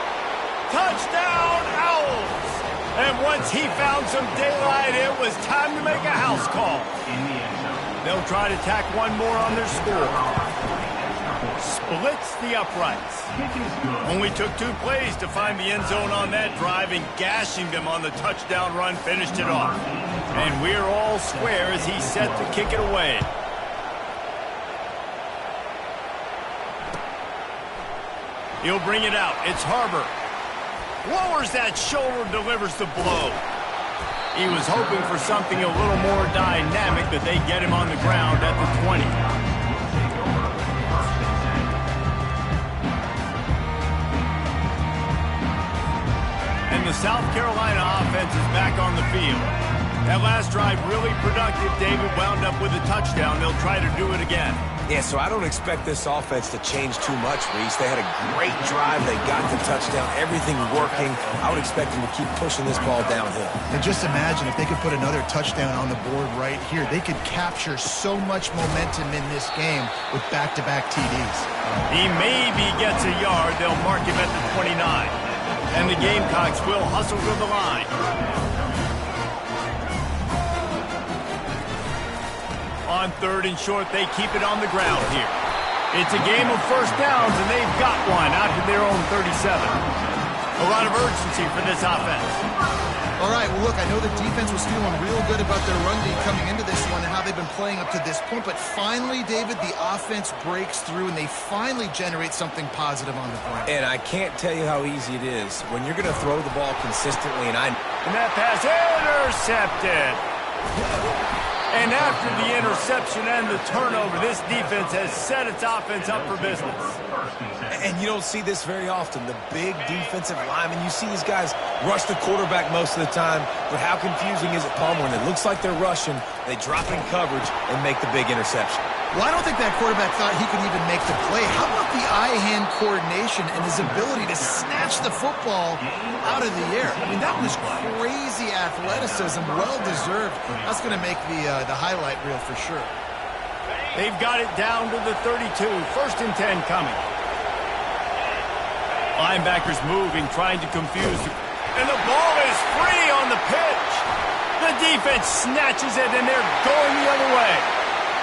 Touchdown, Owls. And once he found some daylight, it was time to make a house call. They'll try to tack one more on their score. Splits the uprights. Only took 2 plays to find the end zone on that drive, and gashing them on the touchdown run finished it off. And we're all square as he's set to kick it away. He'll bring it out. It's Harbor. Lowers that shoulder, delivers the blow. He was hoping for something a little more dynamic, but they get him on the ground at the 20. And the South Carolina offense is back on the field. That last drive really productive. David wound up with a touchdown. They'll try to do it again. Yeah, so I don't expect this offense to change too much, Reese. They had a great drive. They got the touchdown. Everything working. I would expect them to keep pushing this ball downhill. And just imagine if they could put another touchdown on the board right here. They could capture so much momentum in this game with back-to-back TDs. He maybe gets a yard. They'll mark him at the 29. And the Gamecocks will hustle to the line. On 3rd and short, they keep it on the ground here. It's a game of first downs, and they've got one out to their own 37. A lot of urgency for this offense. All right, well, look, I know the defense was feeling real good about their run D coming into this one and how they've been playing up to this point, but finally, David, the offense breaks through, and they finally generate something positive on the ground. And I can't tell you how easy it is when you're going to throw the ball consistently, and that pass intercepted. And after the interception and the turnover, this defense has set its offense up for business. And you don't see this very often. The big defensive linemen, you see these guys rush the quarterback most of the time, but how confusing is it, Palmer, when it looks like they're rushing, they drop in coverage and make the big interception? Well, I don't think that quarterback thought he could even make the play. How about the eye-hand coordination and his ability to snatch the football out of the air? I mean, that was crazy athleticism, well-deserved. That's going to make the highlight reel for sure. They've got it down to the 32. 1st and 10 coming. Linebackers moving, trying to confuse. And the ball is free on the pitch. The defense snatches it, and they're going the other way.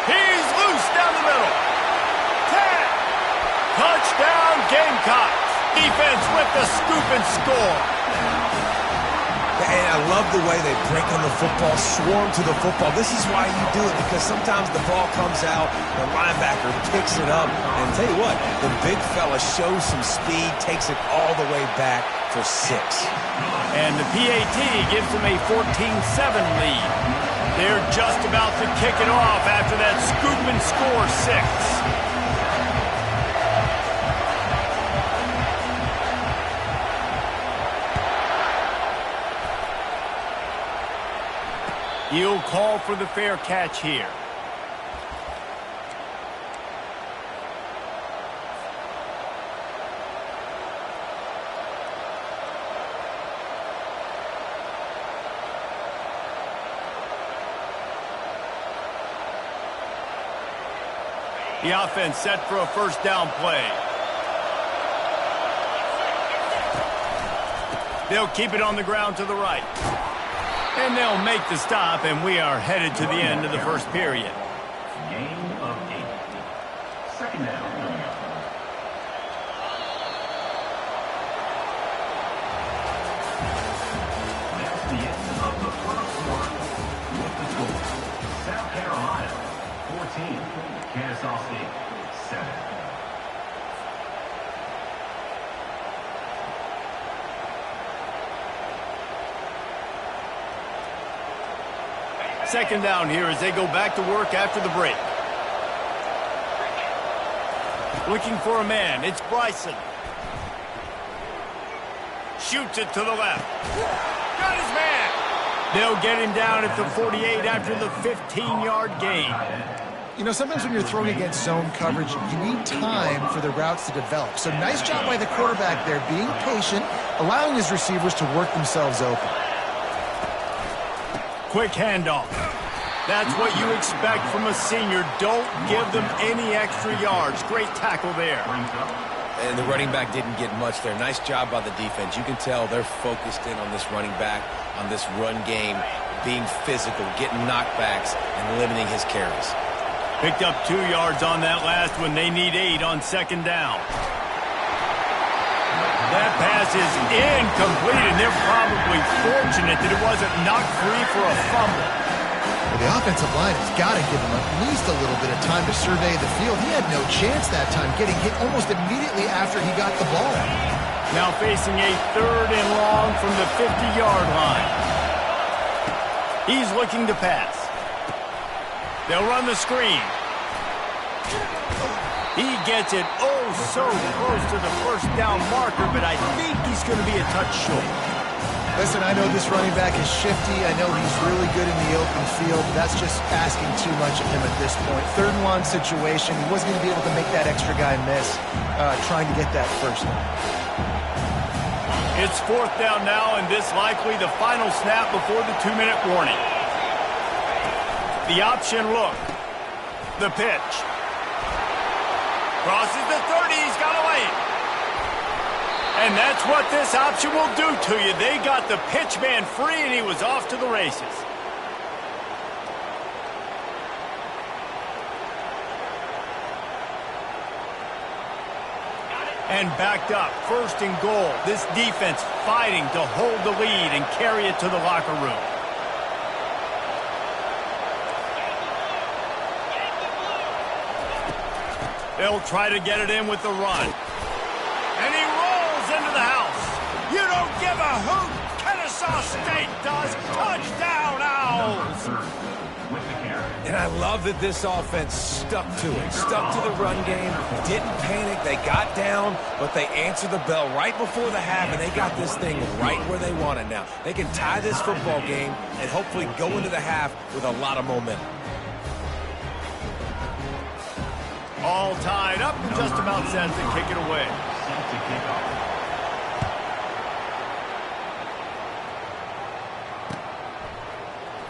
He's loose down the middle. 10. Touchdown, Gamecocks. Defense with the scoop and score. And I love the way they break on the football, swarm to the football. This is why you do it, because sometimes the ball comes out, the linebacker picks it up, and tell you what, the big fella shows some speed, takes it all the way back for 6. And the PAT gives them a 14-7 lead. They're just about to kick it off after that scoop and score 6. He'll call for the fair catch here. The offense set for a first down play. They'll keep it on the ground to the right. And they'll make the stop, and we are headed to the end of the first period. Game of 8. 2nd down. That's the end of the first quarter. With the score, South Carolina 14, Kennesaw State 7. Second down here as they go back to work after the break. Looking for a man. It's Bryson. Shoots it to the left. Got his man. They'll get him down at the 48 after the 15-yard gain. You know, sometimes when you're throwing against zone coverage, you need time for the routes to develop. So nice job by the quarterback there, being patient, allowing his receivers to work themselves open. Quick handoff. That's what you expect from a senior. Don't give them any extra yards. Great tackle there. And the running back didn't get much there. Nice job by the defense. You can tell they're focused in on this running back, on this run game, being physical, getting knockbacks, and limiting his carries. Picked up 2 yards on that last one. They need 8 on second down. That pass is incomplete, and they're probably fortunate that it wasn't knocked free for a fumble. Well, the offensive line has got to give him at least a little bit of time to survey the field. He had no chance that time, getting hit almost immediately after he got the ball. Now facing a 3rd and long from the 50-yard line. He's looking to pass. They'll run the screen. He gets it so close to the first down marker, but I think he's going to be a touch short. Listen, I know this running back is shifty. I know he's really good in the open field, but that's just asking too much of him at this point. 3rd and long situation. He wasn't going to be able to make that extra guy miss trying to get that first down. It's 4th down now, and this likely the final snap before the 2-minute warning. The option look. The pitch. Crosses the 30. He's got away. And that's what this option will do to you. They got the pitch man free, and he was off to the races. And backed up, 1st and goal. This defense fighting to hold the lead and carry it to the locker room. They'll try to get it in with the run. And he rolls into the house. You don't give a hoot. Kennesaw State does. Touchdown, Owls. And I love that this offense stuck to it, stuck to the run game, didn't panic. They got down, but they answered the bell right before the half, and they got this thing right where they want it now. They can tie this football game and hopefully go into the half with a lot of momentum. All tied up and just about set to kick it away.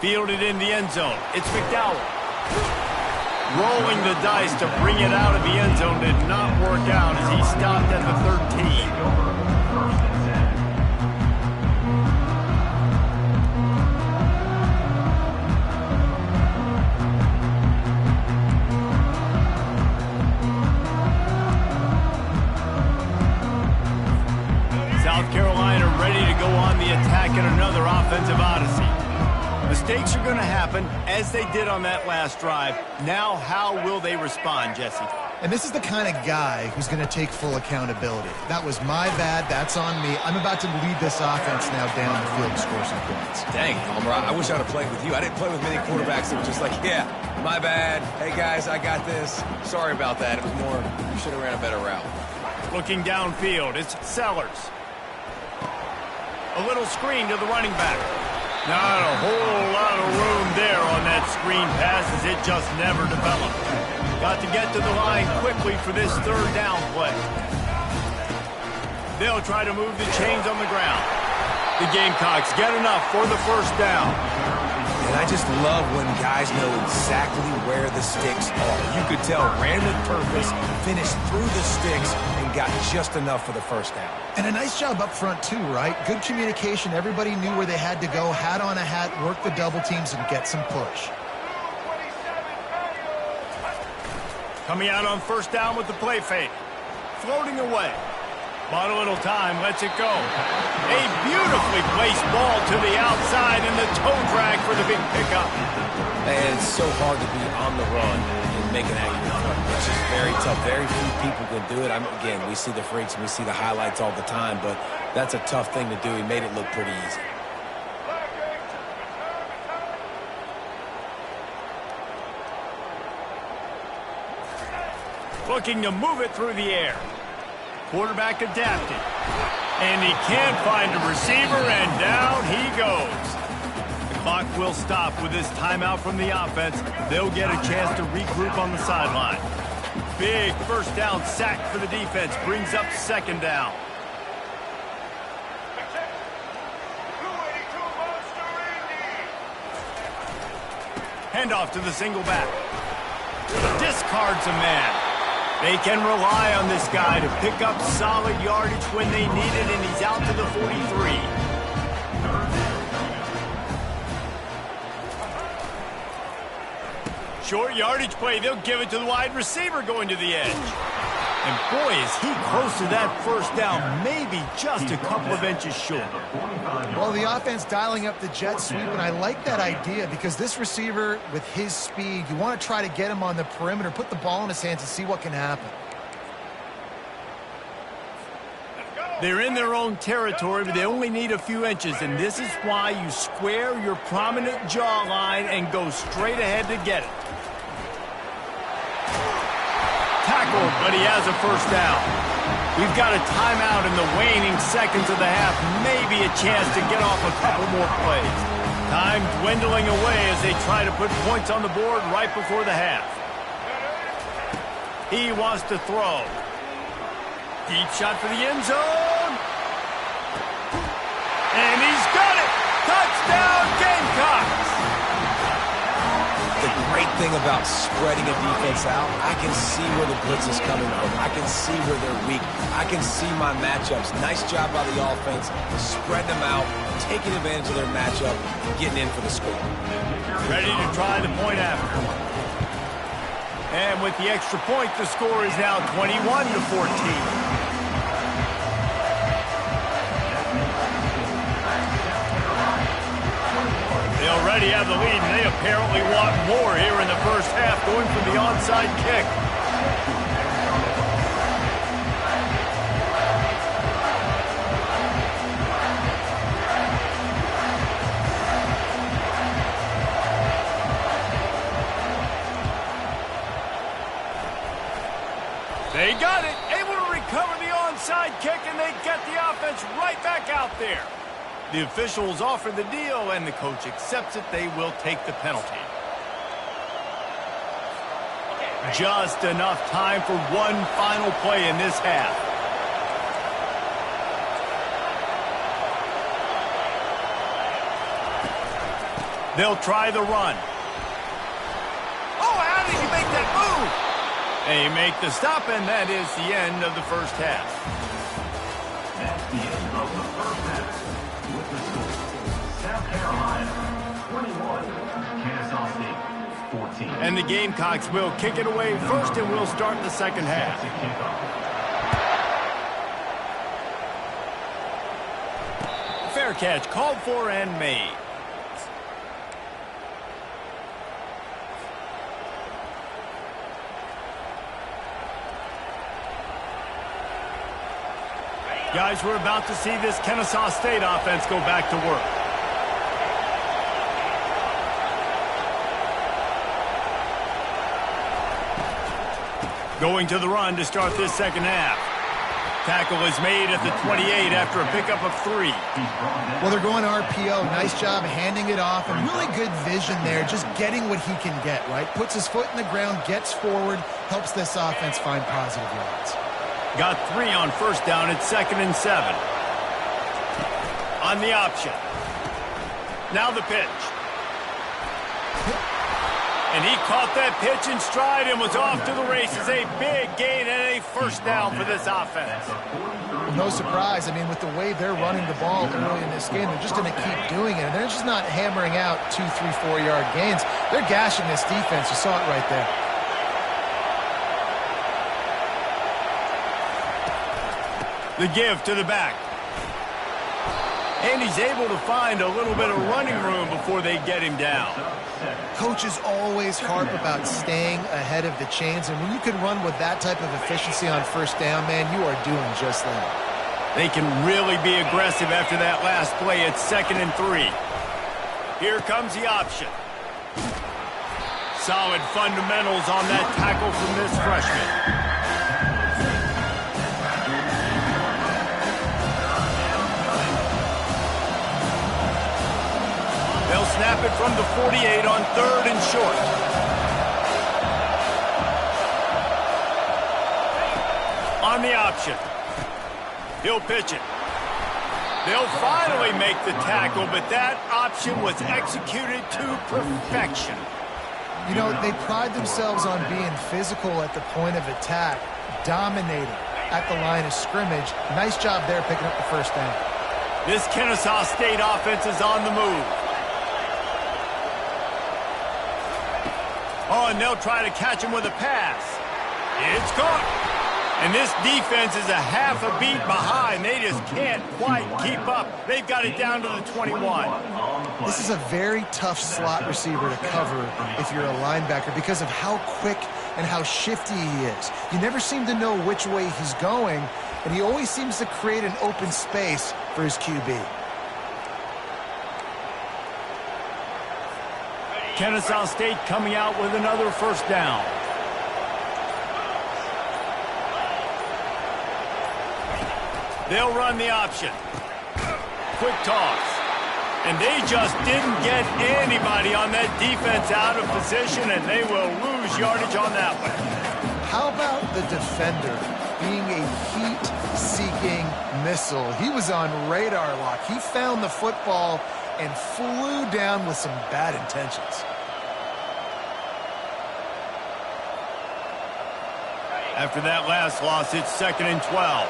Fielded in the end zone. It's McDowell. Rolling the dice to bring it out of the end zone did not work out as he stopped at the 13. South Carolina ready to go on the attack in another offensive odyssey. Mistakes are going to happen, as they did on that last drive. Now, how will they respond, Jesse? And this is the kind of guy who's going to take full accountability. That was my bad. That's on me. I'm about to lead this offense now down the field to score some points. Dang, Palmer, I wish I'd have played with you. I didn't play with many quarterbacks that were just like, yeah, my bad. Hey, guys, I got this. Sorry about that. It was more, you should have ran a better route. Looking downfield, it's Sellers. A little screen to the running back. Not a whole lot of room there on that screen pass as it just never developed. Got to get to the line quickly for this 3rd down play. They'll try to move the chains on the ground. The Gamecocks get enough for the 1st down. And I just love when guys know exactly where the sticks are. You could tell ran with purpose, finished through the sticks, and got just enough for the 1st down. And a nice job up front, too, right? Good communication. Everybody knew where they had to go, hat on a hat, work the double teams, and get some push. Coming out on 1st down with the play fake. Floating away. Bought a little time, lets it go. A beautifully placed ball to the outside and the toe drag for the big pickup. And it's so hard to be on the run and make an accurate cut. It's just very tough. Very few people can do it. Again, we see the freaks and we see the highlights all the time, but that's a tough thing to do. He made it look pretty easy. Looking to move it through the air. Quarterback adapted. And he can't find a receiver, and down he goes. The clock will stop with this timeout from the offense. They'll get a chance to regroup on the sideline. Big 1st down sack for the defense. Brings up 2nd down. Handoff to the single back. Discards a man. They can rely on this guy to pick up solid yardage when they need it, and he's out to the 43. Short yardage play. They'll give it to the wide receiver going to the edge. And boy, is he close to that 1st down, maybe just a couple of inches short. Well, the offense dialing up the jet sweep, and I like that idea because this receiver, with his speed, you want to try to get him on the perimeter, put the ball in his hands and see what can happen. They're in their own territory, but they only need a few inches, and this is why you square your prominent jawline and go straight ahead to get it. Tackled, but he has a 1st down. We've got a timeout in the waning seconds of the half. Maybe a chance to get off a couple more plays. Time dwindling away as they try to put points on the board right before the half. He wants to throw. Deep shot for the end zone. And he's got it! Touchdown, Gamecocks! The great thing about spreading a defense out, I can see where the blitz is coming from. I can see where they're weak. I can see my matchups. Nice job by the offense, spreading them out, taking advantage of their matchup, and getting in for the score. Ready to try the point after. And with the extra point, the score is now 21-14. They already have the lead, and they apparently want more here in the first half, going for the onside kick. They got it, able to recover the onside kick, and they get the offense right back out there. The officials offer the deal, and the coach accepts it. They will take the penalty. Just enough time for one final play in this half. They'll try the run. Oh, how did he make that move? They make the stop, and that is the end of the first half. That's the end of the first half. With the score, South Carolina 21, Kennesaw State 14. And the Gamecocks will kick it away first, and we'll start the second half. Fair catch called for and made. Guys, we're about to see this Kennesaw State offense go back to work. Going to the run to start this second half. Tackle is made at the 28 after a pickup of 3. Well, they're going RPO. Nice job handing it off, and really good vision there, just getting what he can get, right? Puts his foot in the ground, gets forward, helps this offense find positive yards. Got 3 on first down. It's 2nd and 7. On the option. Now the pitch. And he caught that pitch in stride and was off to the races. A big gain and a first down for this offense. Well, no surprise. I mean, with the way they're running the ball early in this game, they're just going to keep doing it. And they're just not hammering out 2, 3, 4-yard gains. They're gashing this defense. You saw it right there. The give to the back. And he's able to find a little bit of running room before they get him down. Coaches always harp about staying ahead of the chains, and when you can run with that type of efficiency on first down, man, you are doing just that. They can really be aggressive after that last play. It's 2nd and 3. Here comes the option. Solid fundamentals on that tackle from this freshman. They'll snap it from the 48 on 3rd and short. On the option. He'll pitch it. They'll finally make the tackle, but that option was executed to perfection. You know, they pride themselves on being physical at the point of attack, dominating at the line of scrimmage. Nice job there picking up the first down. This Kennesaw State offense is on the move. Oh, and they'll try to catch him with a pass. It's caught. And this defense is a half a beat behind. They just can't quite keep up. They've got it down to the 21. This is a very tough slot receiver to cover if you're a linebacker because of how quick and how shifty he is. You never seem to know which way he's going, and he always seems to create an open space for his QB. Kennesaw State coming out with another first down. They'll run the option. Quick toss. And they just didn't get anybody on that defense out of position, and they will lose yardage on that one. How about the defender being a heat-seeking missile? He was on radar lock. He found the football and flew down with some bad intentions. After that last loss, it's 2nd and 12.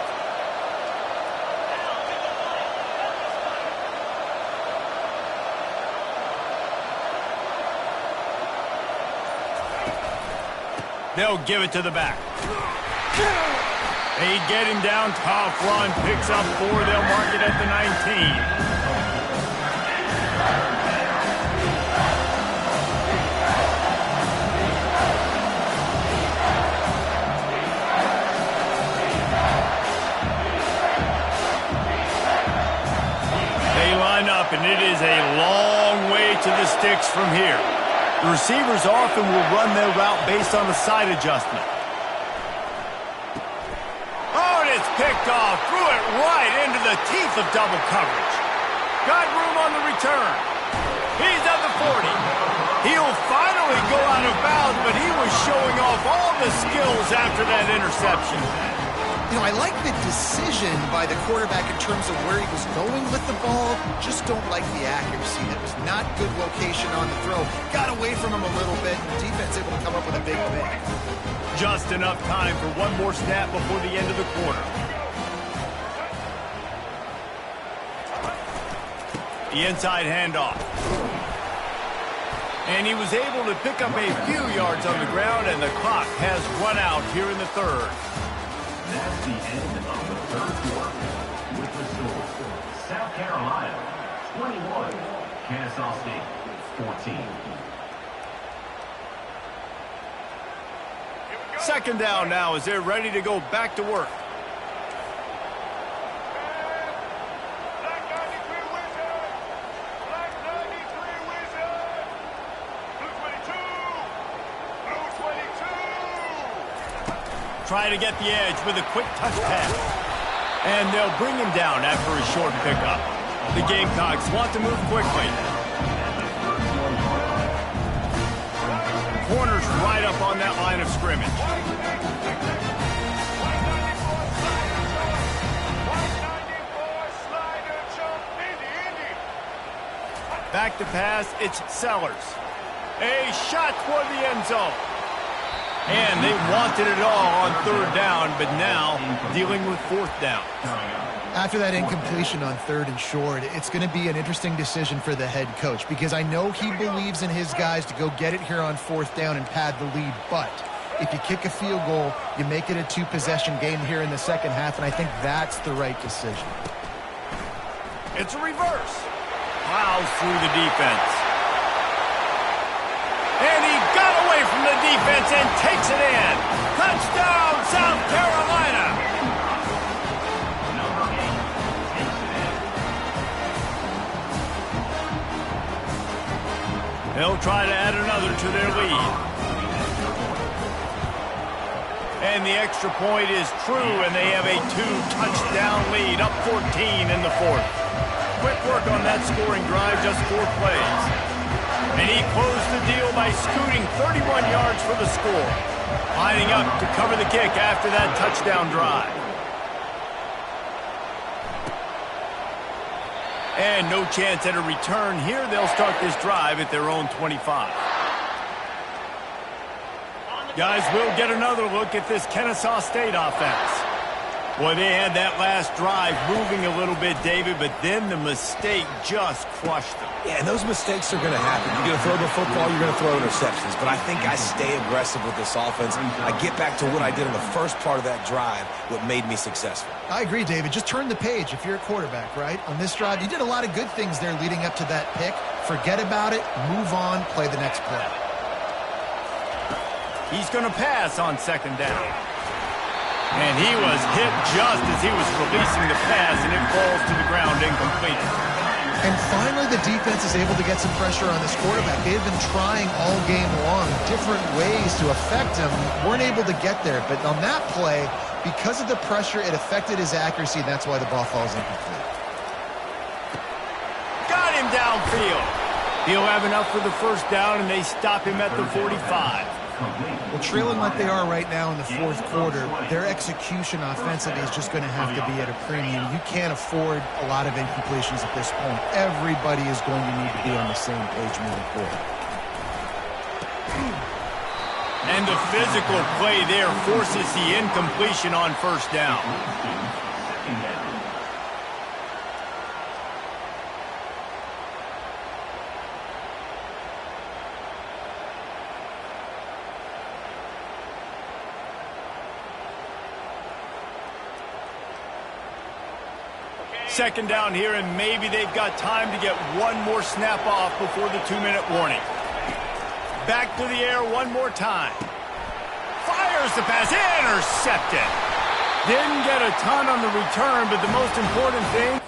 They'll give it to the back. They get him down. Tough run. Picks up 4. They'll mark it at the 19. They line up, and it is a long way to the sticks from here. The receivers often will run their route based on the side adjustment. Oh, and it's picked off. Threw it right into the teeth of double coverage. Got room on the return. He's at the 40. He'll finally go out of bounds, but he was showing off all the skills after that interception. You know, I like the decision by the quarterback in terms of where he was going with the ball. Just don't like the accuracy. That was not good location on the throw. Got away from him a little bit. The defense able to come up with a big pick. Just enough time for one more snap before the end of the quarter. The inside handoff. And he was able to pick up a few yards on the ground, and the clock has run out here in the third. That's the end of the third quarter. With the score, South Carolina 21, Kennesaw State 14. Second down now as they're ready to go back to work. Try to get the edge with a quick touch pass. And they'll bring him down after a short pickup. The Gamecocks want to move quickly. Corners right up on that line of scrimmage. Back to pass, it's Sellers. A shot toward the end zone. And they wanted it all on third down, but now dealing with fourth down. After that incompletion on 3rd and short, it's going to be an interesting decision for the head coach because I know he believes in his guys to go get it here on 4th down and pad the lead. But if you kick a field goal, you make it a 2-possession game here in the second half, and I think that's the right decision. It's a reverse. Plows through the defense. And he got away from the defense and takes it in. Touchdown, South Carolina. Number 8 takes it in. They'll try to add another to their lead. And the extra point is true, and they have a 2-touchdown lead, up 14 in the 4th. Quick work on that scoring drive, just 4 plays. And he closed the deal by scooting 31 yards for the score. Lining up to cover the kick after that touchdown drive. And no chance at a return here. They'll start this drive at their own 25. Guys, we'll get another look at this Kennesaw State offense. Boy, they had that last drive moving a little bit, David, but then the mistake just crushed them. Yeah, and those mistakes are going to happen. You're going to throw the football, you're going to throw interceptions. But I think I stay aggressive with this offense. I get back to what I did in the first part of that drive, what made me successful. I agree, David. Just turn the page if you're a quarterback, right? On this drive, you did a lot of good things there leading up to that pick. Forget about it, move on, play the next play. He's going to pass on 2nd down. And he was hit just as he was releasing the pass, and it falls to the ground incomplete. And finally, the defense is able to get some pressure on this quarterback. They've been trying all game long different ways to affect him. Weren't able to get there, but on that play, Because of the pressure, it affected his accuracy, and that's why the ball falls incomplete. Got him downfield. He'll have enough for the first down, and they stop him at the 45. Well, trailing like they are right now in the fourth quarter, their execution offensively is just going to have to be at a premium. You can't afford a lot of incompletions at this point. Everybody is going to need to be on the same page moving forward. And the physical play there forces the incompletion on first down. Second down here, and maybe they've got time to get one more snap off before the 2-minute warning. Back to the air one more time. Fires the pass, intercepted. Didn't get a ton on the return, but the most important thing,